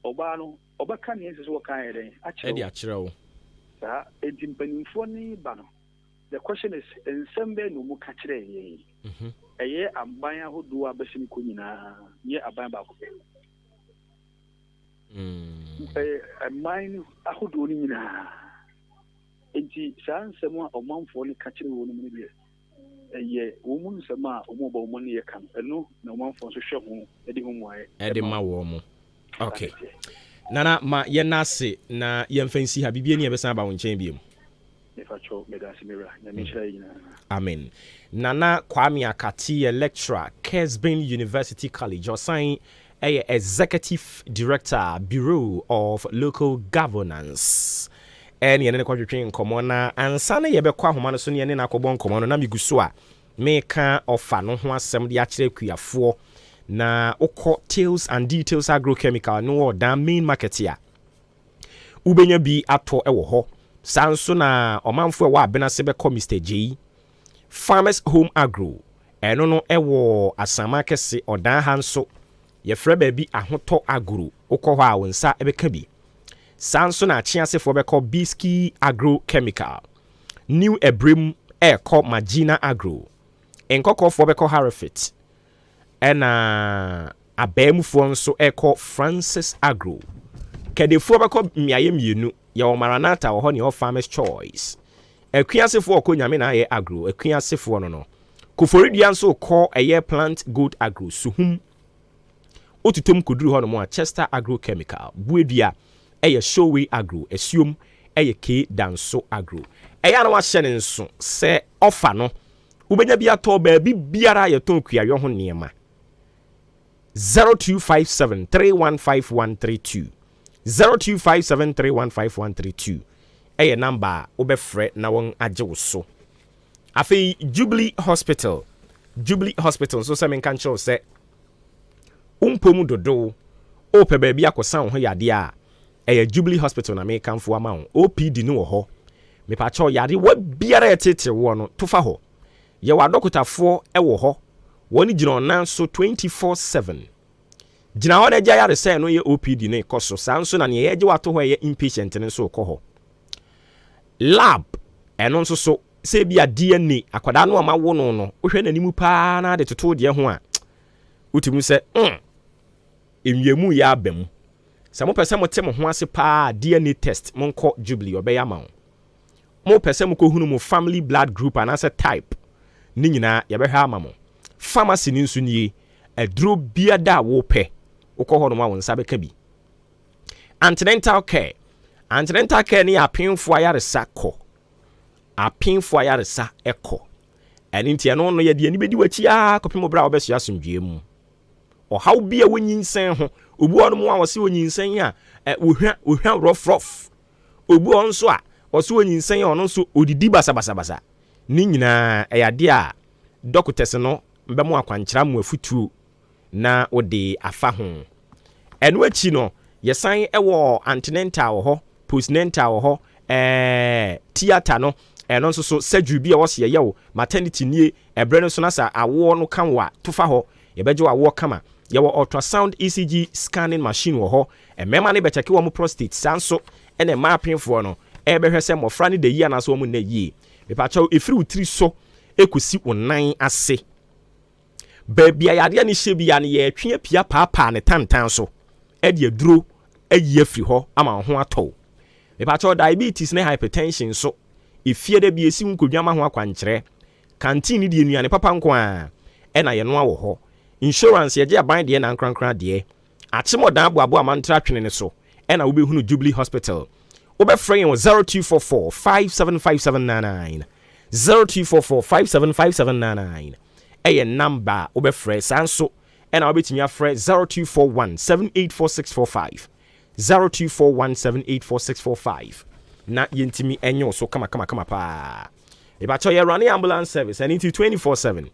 ɔbaa no ɔbɛka ne ɛnsɛ sɛ wɔka yɛ dɛn akyerɛ wo saa enti mpanimfoɔ ne ba no the question is nsɛm bɛɛ na ɔmu ka kyerɛ yɛn ɛyɛ aban ahodoɔ a bɛhyɛ no kɔ nyinaa nyɛ aban baako pɛ aman ahodoɔ no nyinaa enti saa nsɛm a ɔmanfoɔ no ka kyerɛ wɔ no mu no deɛ ɛyɛ wɔn mu nsɛm a ɔmo ɔba ɔmo no yɛ ka ɛno na ɔmanfoɔ nso hwɛ ho ɛde ho mmuaeɛ ɛde ma wɔ mo okay nana ma yɛn ase na yɛmfa nsi ha bibia ne yɛbɛsan aba wo nkyɛn biom amen nana kwame akati yɛ lecturer Kesbin University College ɔsan ɛyɛ executive director bureau of local governance ɛne yɛne ne kɔtwetwe nkɔmmɔ na ansa na yɛbɛkɔ ahoma no so ne yɛne no akɔbɔ nkɔmmɔ no na megu so a meka ɔfa no ho asɛm de akyerɛ akuafoɔ na okɔ Tales and Details Agrochemical no wɔ dan main market a wobɛnya bi atɔ ɛwɔ hɔ saa nso na ɔmanfoɔ ɛwɔ abena se bɛkɔ Mr. J Farmers Home Agro ɛno no ɛwɔ asama kɛse ɔdan ha nso yɛfrɛ baabi ahotɔ agro wokɔ hɔ a wo nsa ɛbɛka bi saa nso na akyeasefoɔ bɛkɔ Biski Agrochemical New Ebrim ɛkɔ Magina Agro nkɔkɔfoɔ bɛkɔ Harrofit ɛna abaamufoɔ nso ɛkɔ Francis Agro kɛdefoɔ bɛkɔ mmiayɛ mmienu yɛwɔ Maranatha wɔ hɔ ne ɔ Farmers Choice akuasefoɔ ɔkɔ nyame na ayɛ agro akuasefoɔ no koforidua nso kɔ ɛyɛ Plant Good Agro Suhum otutum koduru hɔ no mo a Chester Agrochemical buedua ɛyɛ Showway Agro Asuom ɛyɛ K Danso Agro ɛyɛ na wahyɛ ne nso sɛ ɔfa no wobɛnya bi atɔ baabi biara yɛtɔn kuayɔ ho nneɛma 0257315132 0257315132 ɛyɛ number a wobɛfrɛ na wɔn agye wo so afei Jubilee Hospital nso sɛ menka nkyerɛw sɛ wompom dodo wopɛ baabi akɔsa wo ho yadeɛ a ɛyɛ Jubilee Hospital na mekamfo ama wo OPD no wɔ hɔ mepakyɛw yade wa biara yɛtete wɔ no tofa hɔ yɛwɔ adɔkotafoɔ ɛwɔ hɔ wɔne gyina ɔnan so 24/7 gyina hɔ na agya yare sɛ no yɛ OPD no ɛkɔ so saa nso na neɛ yɛgye wato hɔ yɛ inpatient no nso kɔ hɔ lab ɛno nso so sɛ bi a DNA akwadaa no ama wo no wohwɛ n'anim paa na de toto deɛ ho a wotumi sɛ enwiemu yɛ aba mu sɛ mo pɛ sɛ mo te mo ho ase paa DNA test mo nkɔ Jubilee ɔbɛyɛ ama wo mo pɛ sɛ mo kɔhunu mo family blood group anaasɛ type ne nyinaa yɛbɛhwɛ ama mo pharmacy ni nso nie aduro biada a wopɛ wokɔ hɔ no ma wo nsa bɛka bi antenatal care ne apemfo ayaresa kɔ apemfo ayaresa ɛkɔ ɛne nti ɛno no yɛde ani bɛdi wakyi a kɔpem bra wobɛsua asomdwue mu ɔhaw bi a wonyinsɛn ho obi wɔ no mu a wɔse wonyinsɛn a wohwa rough obi wɔ nso a wɔse wonyinsɛn a ɔno nso odidi basabasabasa ne nyinaa ɛyɛ ade a doctors no mbɛmo akwankyerɛ mu afutuo na wode afa ho ɛno akyi no yɛsan ɛwɔ antenatal wɔ hɔ postnatal wɔ hɔ theater no ɛno nso so surgery bi a wɔse yɛyɛ wo maternity nie ɛbrɛ no so na sa awoɔ no ka wo a tofa hɔ yɛbɛgye wo awoɔ kama yɛwɔ ultrasound ECG scanning machine wɔ hɔ ɛmɛma no bɛkyɛke wɔ mo prostate saa nso ɛna ɛma apemfoɔ no ɛbɛhwɛ sɛ mmɔfra no da yie anaasɛ wɔ mu nna yie mepakyɛw ɛfiri wo tiri so ɛkɔsi wo nan ase baby ayade ne hye bia ne ye twe apia paapa ne tantan so e de aduro ayi afiri ho ama ho atɔ me pa cho diabetes ne hypertension so efie da bi esi nkodwama ho akwankyerɛ canteen de enuane papa nko a e na ye no awo ho insurance ye gye aban de na nkrankran de achemodan aboabo amantra twene ne so e na wo be hunu Jubilee Hospital wo be frɛ 0244 575799 0244 575799 eye number wo be frɛ sanso e na wo betimi afrɛ 0241 784645 0241 784645 na yentimi enyo so kama pa e ba cho ye running ambulance service and into 24/7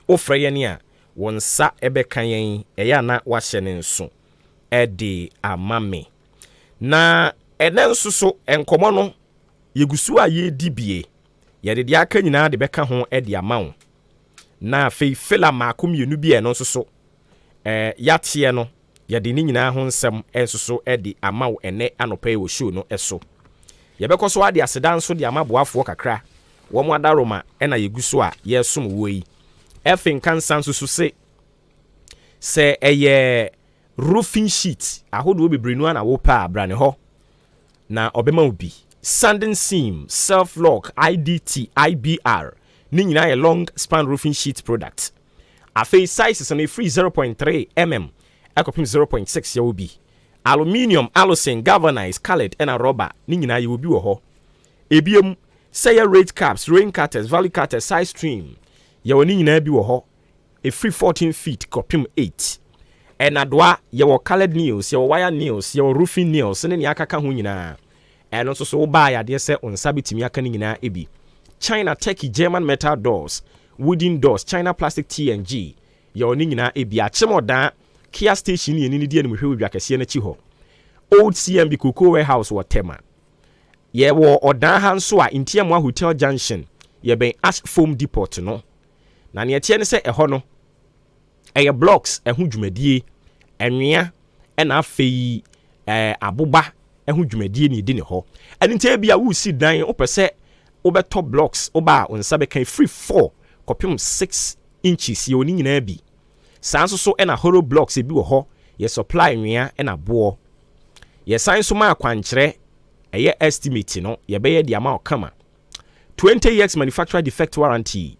o frɛ ye ne a won sa ebe kan yen eya na wa hye ne nso e de amame na ene nso so enkomo no yegusu a ye dibie ye de aka nyina de beka ho e de amawo na fei fela maako mienu bi eno nso so yatie no ye de ni nyina ho nsem enso so e de amawo ene anopa wo show no eso ye beko so ade asedan so de amaboafo kakra wo mo adaroma e na yegusu a ye som wo yi efin kansan so se eye roofing sheet ahodo bebre nu na wo pa brane ho na obema obi sanding seam self lock IDT IBR ni nyina ye long span roofing sheet product afei sizes on a free 0.3 mm akopim 0.6 ya obi aluminium alusin galvanized colored and a rubber ni nyina ye obi wo ho ebiem say rate caps rain cutters valley cutters side stream ye woni nyina bi wo ho a free 14 feet kopim 8 and adwa ye wo colored nails ye wo wire nails ye wo roofing nails ne akaka ho nyina and also so ba ya de se onsa bitimi aka ni nyina ebi China Turkey German metal doors wooden doors China plastic TNG ye woni nyina ebi achemodan Kia station ye ni die ni hwe wi akase na chi ho old CMB Cocoa warehouse wo tema ye wo odan hanso a Intiamwa Hotel Junction ye ben Ash Foam Depot no na ne tie ne se eho no eye blocks eho dwumadie enwea na afei aboba eho dwumadie ni di ne ho eni ntia bia wo si dan opese obeto blocks oba onsa be kan free 4 kopim 6 inches ye oni nyina bi sanso so na hollow blocks ebi wo ho ye supply nwea na boo ye sanso ma akwankyere eye estimate no ye be ye di ama okama 20 years manufacturer defect warranty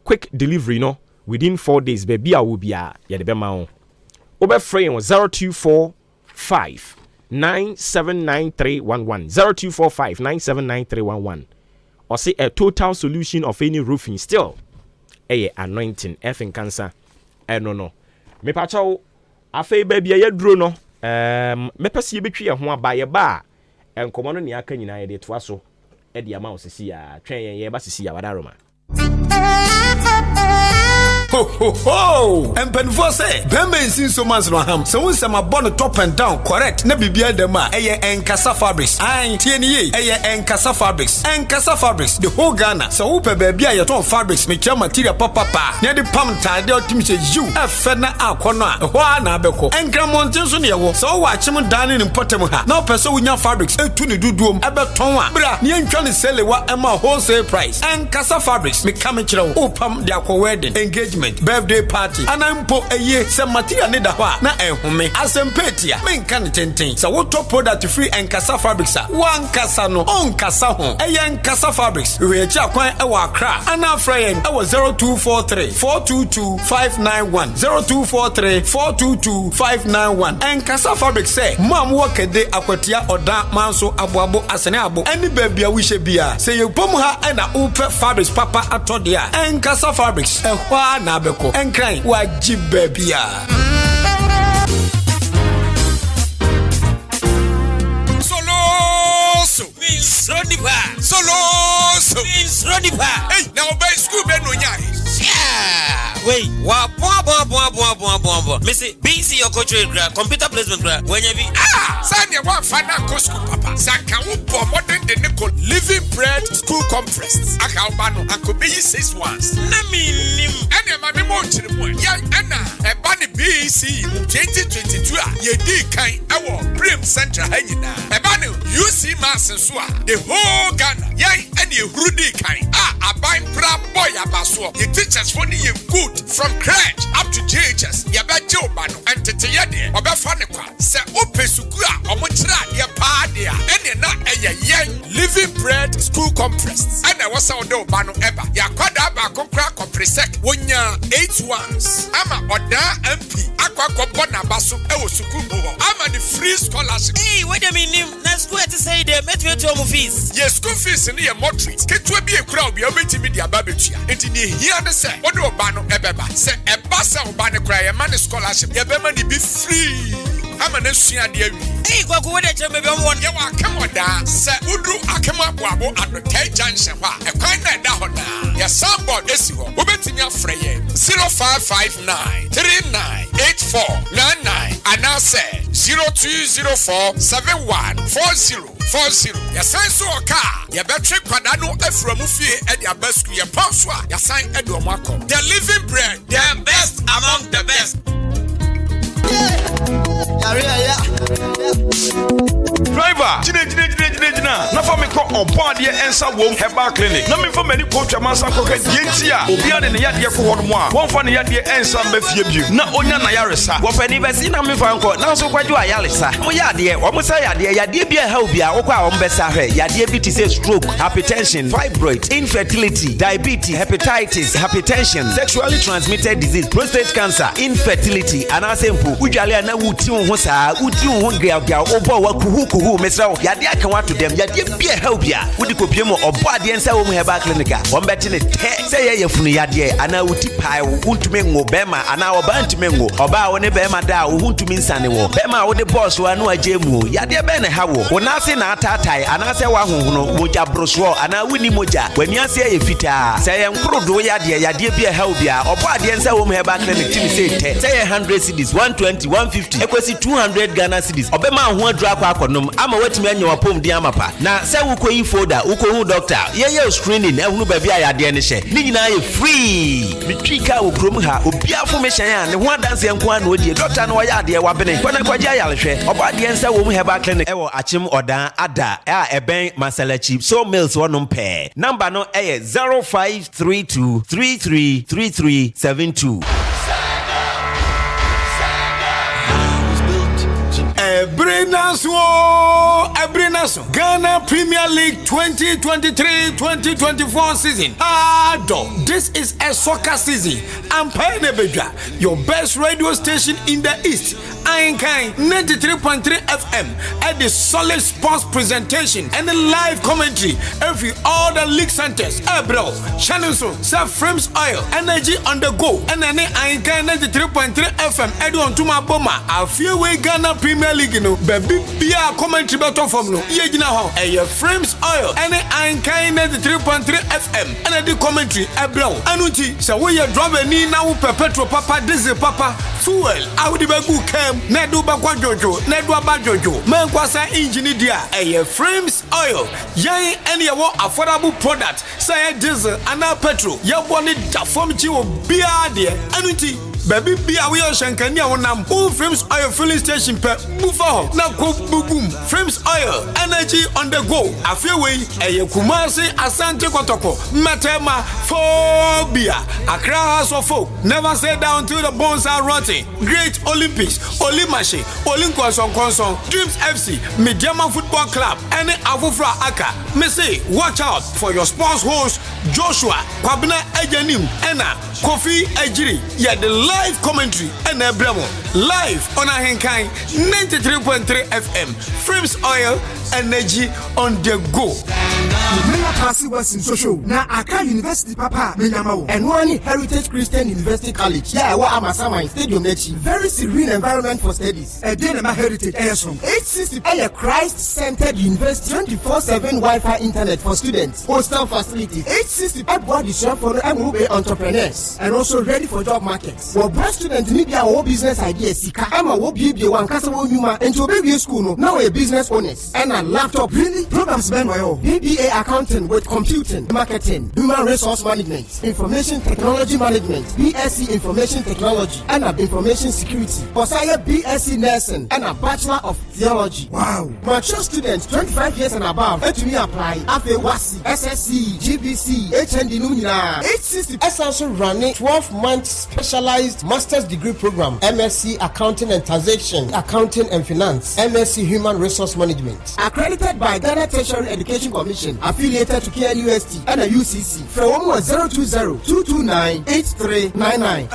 quick delivery no within 4 days baby a wo bia ye de be ma wo obe free 0245 979311 0245 979311 or say a total solution of any roofing still anointing effing cancer no me pa chawo afei baby ye duro no me pese ye betwi ye ho aba ye ba enkomo no ne aka nyina ye de toa so e de ama osisi ya twen ye ba sisi ya wadaroma ho ho ho empenfo say bembensin so man's no ham so won sama born top and down correct na bibia dem a eye enkasa fabrics ai tie ni ye eye enkasa fabrics the whole Ghana so wo pe bia ye ton fabrics me kira material papa ne de pam tade otim se you efe na akono a ho na abeko enkramontin so ne ye wo so wa chim dan ni potem ha na ope so wunya fabrics etu ni duduom ebeton a bra ne ntwa ne selewa ema wholesale price enkasa fabrics me kam kira wo opam de akọ wedding engagement birthday party anampo eye se material ne da ho a na ehome asempetia me nka ne tenten so wo top product free enkasa fabrics a wan kasa no on kasa ho eye enkasa fabrics we echi akwan e wa Accra ana frayen e wo 0243 422 591 0243 422 591 enkasa fabrics say mam wo kede akwatia oda manso aboabo asene abo ani babia wi hye bia se ye pom ha e na upe fabrics papa atode a enkasa fabrics e hwa na abeko enkran wa jibabia Solo hey now by school be no nya wait wa bo missy busy your coach computer placement when you be send your one final school papa sanka wo bo modern de nickel living bread school compressed aka bano anko be 6 ones na mi nim ene ma me mo chiri mo ya ana e ba ne BC 2022 a ye di kan e wo Prim Central hanyina e ba ne UC Mass and Swa, the whole Ghana, yay, and you Rudy kind. A buying proud boy abaso. The teachers for you good from crèche up to JHS. Yaba Jobano and Tetayade, Obafanekwa, Sa Ope Sukua, Omotra, your padia, and you're not a young living bread school compressed. And I was out there, Bano Eba, Yakwada, Concra Compresec, when you're 8 ones. I'm a Oda MP, Aqua Bona Basu, Ewosukubo. I'm the free scholarship. Hey, wait a minute. Let's go to say the metro fees. Yes, school fees in the moderate. Get to be a crowd, we are meeting media babichia. And in here, they say, what do Obano Ebeba? Say, a bassa Obano cry, a man scholarship. Your money be free. I'm an Asian dear. Hey, go to the one. You are come on down. Say, Udu Akama Wabo and the Tay Junction. A kind of down. Your soundboard is you. Ubetimia Frey 0559 398499. And now say 0204 714040. Your sign so a car. Your battery Padano Eframufi at your best. Your Panswa. Your sign Edomako. The living bread. The best among the best. Driver, Jina. Na for me call on board here and sa wom herbal clinic. Na me for many coach a mansa ko kan yentia. Obi ade ne yade ko hono mo a. Won fa ne yade ensa mafie bi. Na onya na yaresa. Wo pani besi na me fa nko. Na so kwadwo ayaresa. Mo yade, wo mo say yade bi a ha obi a wo kwa wo mbesa hwe. Yade bi ti say stroke, hypertension, fibroid, infertility, diabetes, hepatitis, hypertension, sexually transmitted disease, prostate cancer, infertility, and asempo. Ujale na wuti ho saa, wuti ho gria obo wa kuhu mesra yade aka wa to dem yade bi a help ya wudi kopie mo obo ade ensa wo mu heba clinica won beti ne te say ye yefunu yade ana wuti pai wuntumi ngo bema ana oba ntumi ngo oba wo ne bema da wo wuntumi nsane wo bema wo de boss wa no agemu yade be ne hawo wona se na atatai ana se wa honhono moja broswo ana wuni moja wani ase ye fita say ye nkrodo yade bi a help ya obo ade ensa wo mu heba clinic timi say te say ye 100 cedis 120 150 ekwesi 200 Ghana cedis obema ho adura kwa akonom ama watimi anya wapom di amapa na se wuko yi folder wuko hu doctor ye screening ehunu ba bia yade ne hye ni nyina ye free mitwika wo krom ha obi afomation ya ne ho adanse enko an odie doctor no ya ade wa bene kwana kwaja yalehwe obade ensa wo mu heba clinic ewo achim odan ada a eben masalachi so mills wonom pe number no 0532333372 Ebrenaso Ghana Premier League 2023-2024 season. This is a soccer season. I'm Beja, your best radio station in the East. Ahenkan 93.3 FM at the solid sports presentation and the live commentary every all the league centers. Bro, Shannon Self Frames Oil, Energy on the Go, and then Ahenkan 93.3 FM. Edwin Tuma Boma, a few way Ghana Premier League, you know, baby, be a commentary button from no. Yejina ho, Frames Oil, and Ahenkan 93.3 FM, and the commentary. Bro, Anuti, so we are driving in now perpetual papa, diesel papa, fuel. I would be good cam, Nedu Bakwa Jojo, Nedu Abajojo, Mankwasa engineer dia, Frames Oil, yay any affordable product, say diesel and petrol, ya wanted to form you be idea, Anuti. Baby be away on Shankania Wonam, who Frames Oil filling station per Buffalo, now cook boom, Frames Oil, Energy on the Go, a few way, Kumasi, Asante Kotoko, Matema, Phobia, Accra House of Folk, never say down till the bones are rotting, Great Olympics, Olimashi, Olinquason Conson, Dreams FC, Mediama Football Club, and Avufra Aka, Messi, watch out for your sports host, Joshua, Kwabena Ejanim, Enna, Kofi Ejiri, the live commentary and Bremo live on Ahenkan 93.3 FM. Frames Oil, Energy on the Go. Mena Pasi was in social. Na Accra University Papa Menyamao and one Heritage Christian University College. Yeah, what am I Stadium Nechi. Very serene environment for studies. A Denema Heritage Airstrom 860 a Christ-centered university 24/7 Wi-Fi internet for students. Hostel facilities 860 at body shop for MOB entrepreneurs and also ready for job markets. ɔbra student ni bia wɔ business idea sika ama wɔ biebie wankasa wɔ nnwuma nti obewie school no na wɔyɛ business owners ɛna laptop really programs bɛn wɔyɛ BBA accounting with computing marketing human resource management information technology management BSc information technology ɛna information security ɔsayɛ BSc nursing ɛna bachelor of theology. Wow, mature students 25 years and above etumi apply afei wasi SSC GBC HND no nyinaa 860 also running 12-month specialized master's degree program MSc accounting and taxation accounting and finance MSc human resource management accredited by Ghana Tertiary Education Commission affiliated to KNUST and a UCC from 020-229-8399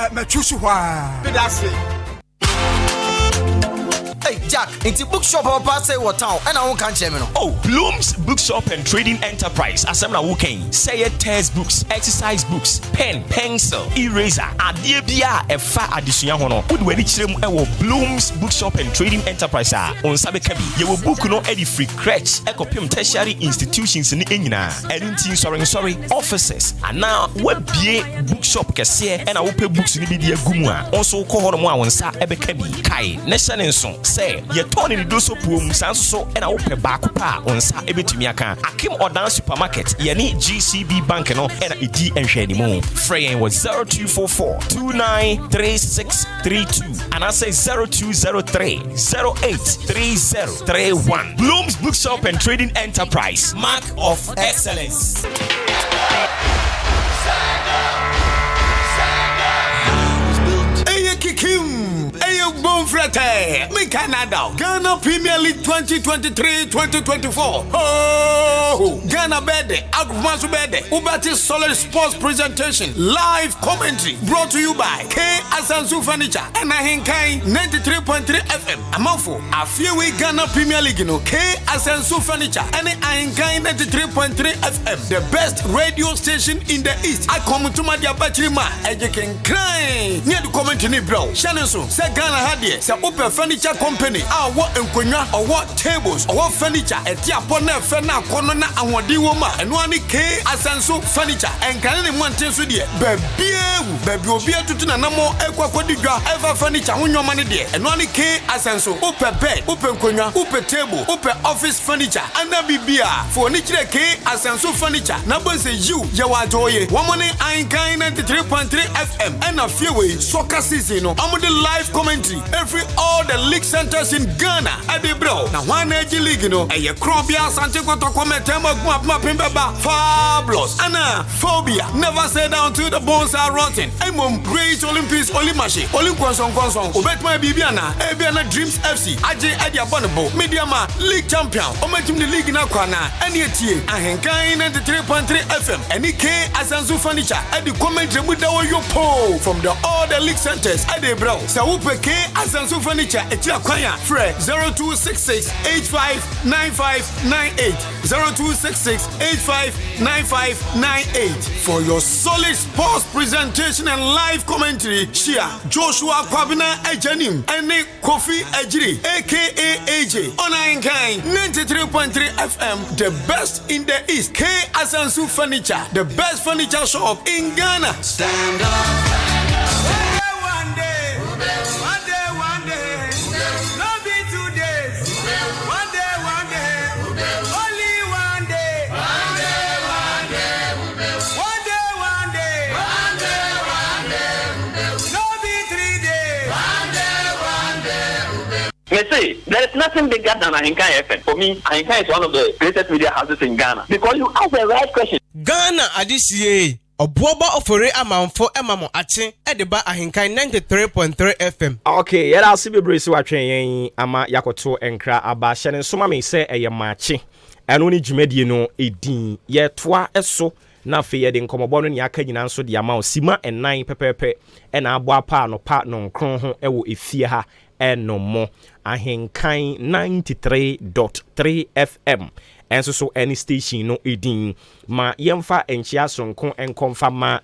Hey Jack, it's a bookshop or pass what town and I won't catch him. Oh, Bloom's Bookshop and Trading Enterprise. Asemna Woken. Say it test books, exercise books, pen, pencil, eraser, adibia, a fa addition hono. Would we reach them Bloom's Bookshop and Trading Enterprise on Sabekabi. You will book no any free crutch, ecopium tertiary institutions in Engina. Anything sorry, offices. And now web BA bookshop kase and I will pay books in the Gumwa. Also call on one sa ebekabi. Kai, Nation and Son. Say, ye Tony Doso Pum, Sanso, and I open back pa on Sa Ebitumiaka. Akim Odan Supermarket, Yeni GCB Bank and ED and Shenimo. Fraying was 0244-293632. And I say 0203-083031. Bloom's Bookshop and Trading Enterprise. Mark of Excellence. Me Canada, Ghana Premier League 2023-2024. Oh, Ghana Bede, Agmasu Bede, Ubati Solid Sports Presentation, live commentary brought to you by K Asansu Furniture and Ahenkan 93.3 FM. Amafo, a few week Ghana Premier League, you know, K Asansu Furniture and Ahenkan 93.3 FM, the best radio station in the East. I come to my Bachima, and you can cry near the commentary, bro. Shannon, say Ghana had here, say open furniture company. What enkonya or what tables or what furniture at Yapona Fena Konona and what di woman and one K Asanso furniture and Canadian Mountains with you. Baby, Obia to Namo Equa Codiga ever furniture on your money there and one K Asanso open bed, open konya, open table, open office furniture and a bibia for Nichia K Asanso furniture. Number say you, Yawajoye, one money I ain't kind 93.3 FM and a few way soccer season. I'm the live commentary every all the league centers in Ghana. Adi bro, na one edge league no. Eye Krobia Santiago to come Pimbaba fabulous. Anna phobia. Never say down till the bones are rotten. Emom Great Olympics Olimashi. Olympionson Gonson. Obet my Bibiana. Ebiana Dreams FC. Aje Adia Bonabo. Mediama League Champion. Ometum the league in Aquana. Anyeti. Ahenkai 93.3 FM. K Asanzu Furniture. Adi commentary with your pole from the all the league centers. Adi bro. Saupe K Asanzu Furniture. Etia Kwaya. Fre 0266-859598. 0266-859598. For your solid sports presentation and live commentary, Shia Joshua Kwabina Ejanim and Kofi Ejiri, aka AJ, on Ahenkan 93.3 FM, the best in the East. K Asansu Furniture, the best furniture shop in Ghana. Stand up. Say, there is nothing bigger than Ahenkan FM. For me, Ahenkan is one of the greatest media houses in Ghana because you ask the right question. Ghana adisiye obuoba ofore amanfo emamo ache edeba Ahenkan 93.3 FM. Okay, yada sibe brace watwen yen ama yakoto enkra aba hyene soma me se eye maache. Eno ni dwumadie no edin ye toa eso na fe ye de nkomobo no ne aka nyina nso de ama osima enan pepepe ena abo apa no pa no nkron ho ewo efie ha eno mo Ahenkan 93.3 FM. Enso so any station no edin ma yemfa enchia sonko enkomfa ma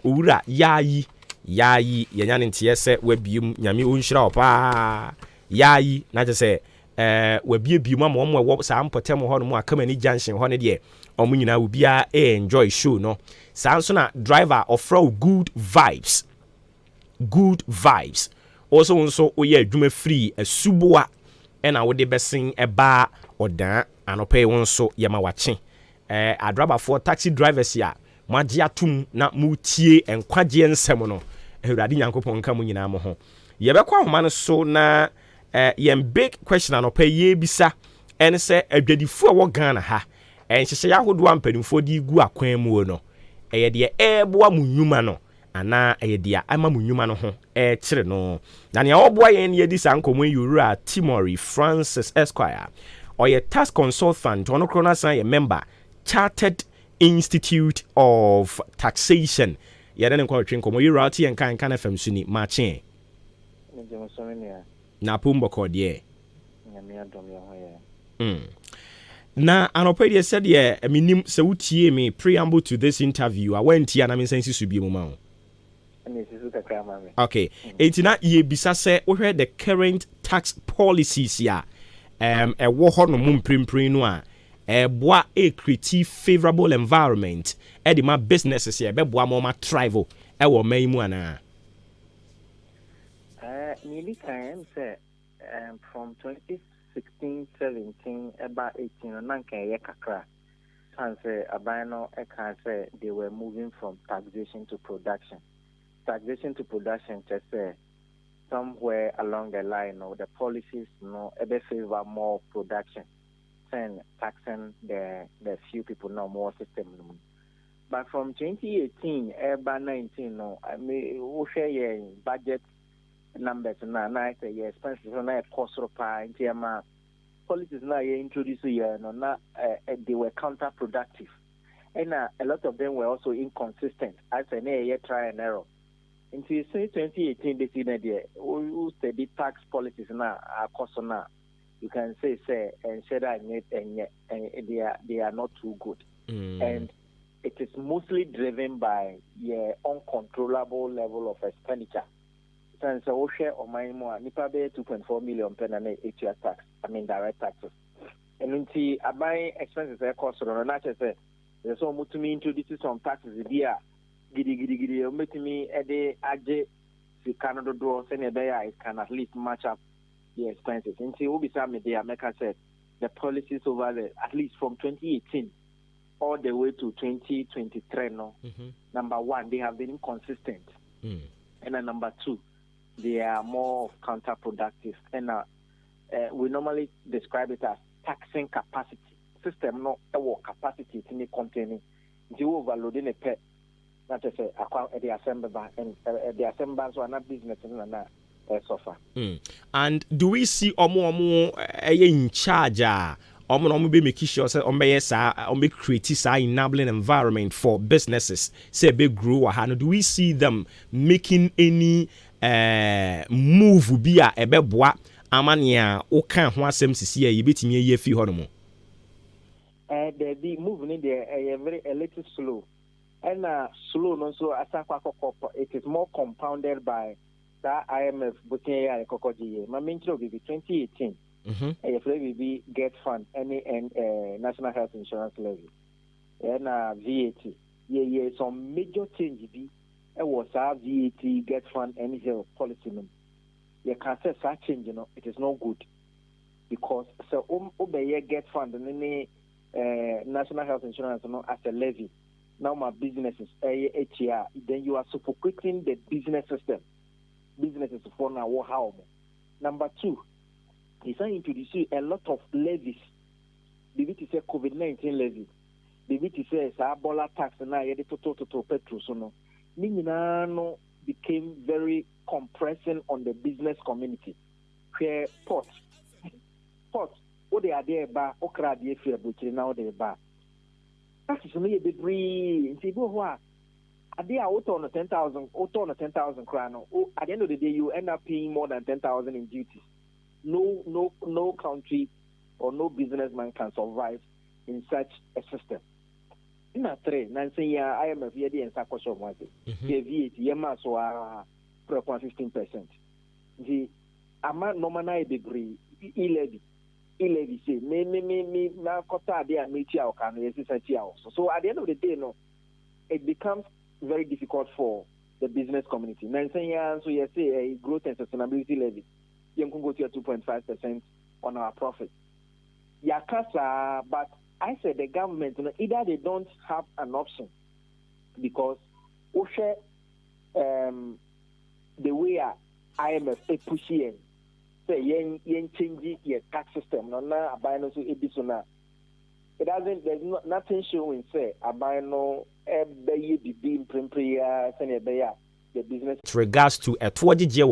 owura yayi yenya ne ntie se wabium nyame onhyira opa yayi na je se wabiebium ma omo wo sa ampotem ho no mu akamani junction ho ne de omo nyina wo bia enjoy show no sanso na driver of good vibes good vibes. Also oye adwuma free asubua ena wo de besin eba odan anope won so yema wache adrabafo taxi drivers ya magye atum na mutie enkwagye nsem no Awurade Nyankopon ka mu nyina mo ho yebekwa homa no so na yem big question anope ye bisa ene se adwadifo a wo Ghana ha enhyehye yahodo ampadimfo di gu akwan mu no eye de eboa mu nnwuma no ana eyedia ama munyuma no ho kire no na ne oboa yen ye di sankomo yura Timori Francis Esquire oye tax consultant ono krona san ye member Chartered Institute of Taxation ye den kwa twen komo yura ti Ahenkan FM suni Maakye na pumbo kodie na anopedi said ye minim se wutie me preamble to this interview I went here na me sense subi mu ma. Okay. Etina ye bisa se we the current tax policies ya wo ho no mumprimprin no a boa a create favorable environment e de ma businesses ya be boa mo ma travel e wo man mu ana. Nearly time say from 2016-17 about 18 nanka ye kakra and say abano e can say they were moving from taxation to production. Taxation to production, just say somewhere along the line, the policies, ever favor more production than taxing the few people, more system. But from 2018, about 19, I mean, we share budget numbers now. Now say expenses now cost into policies now introduced here, they were counterproductive, and a lot of them were also inconsistent. I say, try and error. In 2018, this year, who study tax policies now, now, you can say, and say that they are not too good, and it is mostly driven by uncontrollable level of expenditure. So, we share on my more, nipa be 2.4 million pen and HR tax. I mean direct taxes. And until I buy expenses, cost on not just say there's so much to me introduce some taxes here. Giddy, make me a day aje si Canada draw send a day it can at least match up the expenses. Until we be some media maker said the policies over there at least from 2018 all the way to 2023 number one, they have been inconsistent. And then number two, they are more counterproductive. And we normally describe it as taxing capacity. System no capacity to make containing you overloading a pet. Not to say the assembly and the assemblies are not business and suffer. And do we see omo in charge? Omo be making sure say omo create a enabling environment for businesses. Say big grow do we see them making any move be a ebeboa amania o kan ho asem sisi e betimi ye fi hono. The moving in there a little slow. And slow no so it is more compounded by that IMF booking a kokoji. My main job will be 2018. If we be get fund any national health insurance levy and VAT. Yeah, some major change be it was our VAT get fund any health policy. You can say such change, it is not good because so obey get fund and any national health insurance as a levy. Now my businesses HR, then you are suffocating the business system. Businesses for now how. Number two, it's introducing a lot of levies. The to say COVID-19 levy. The to say Sabola tax and I had to petrol so no. Ninginano became very compressing on the business community. Where port, what they are there bar, okra the fair butcher now they bar. That is only a bit free. See, what? At the out on 10,000 crown. At the end of the day, you end up paying more than 10,000 in duties. No country or no businessman can survive in such a system. In a trade, Nancy, I am a VAD and Sakosho Mati. The VAT, Yama, so 15%. The amount nominal degree, 11. Say, me, now Kota, they are meeting our can, so at the end of the day, it becomes very difficult for the business community. Now, so you say a growth and sustainability levy, you can go to 2.5% on our profit. Yakasa, but I said the government, either they don't have an option because the way IMF is pushing, say yen change your tax system. No, na abano so ebisona. It doesn't. There's nothing showing. Say abano ebe ye bibi imprempria. Say ebe ya the business. With regards to a 20-year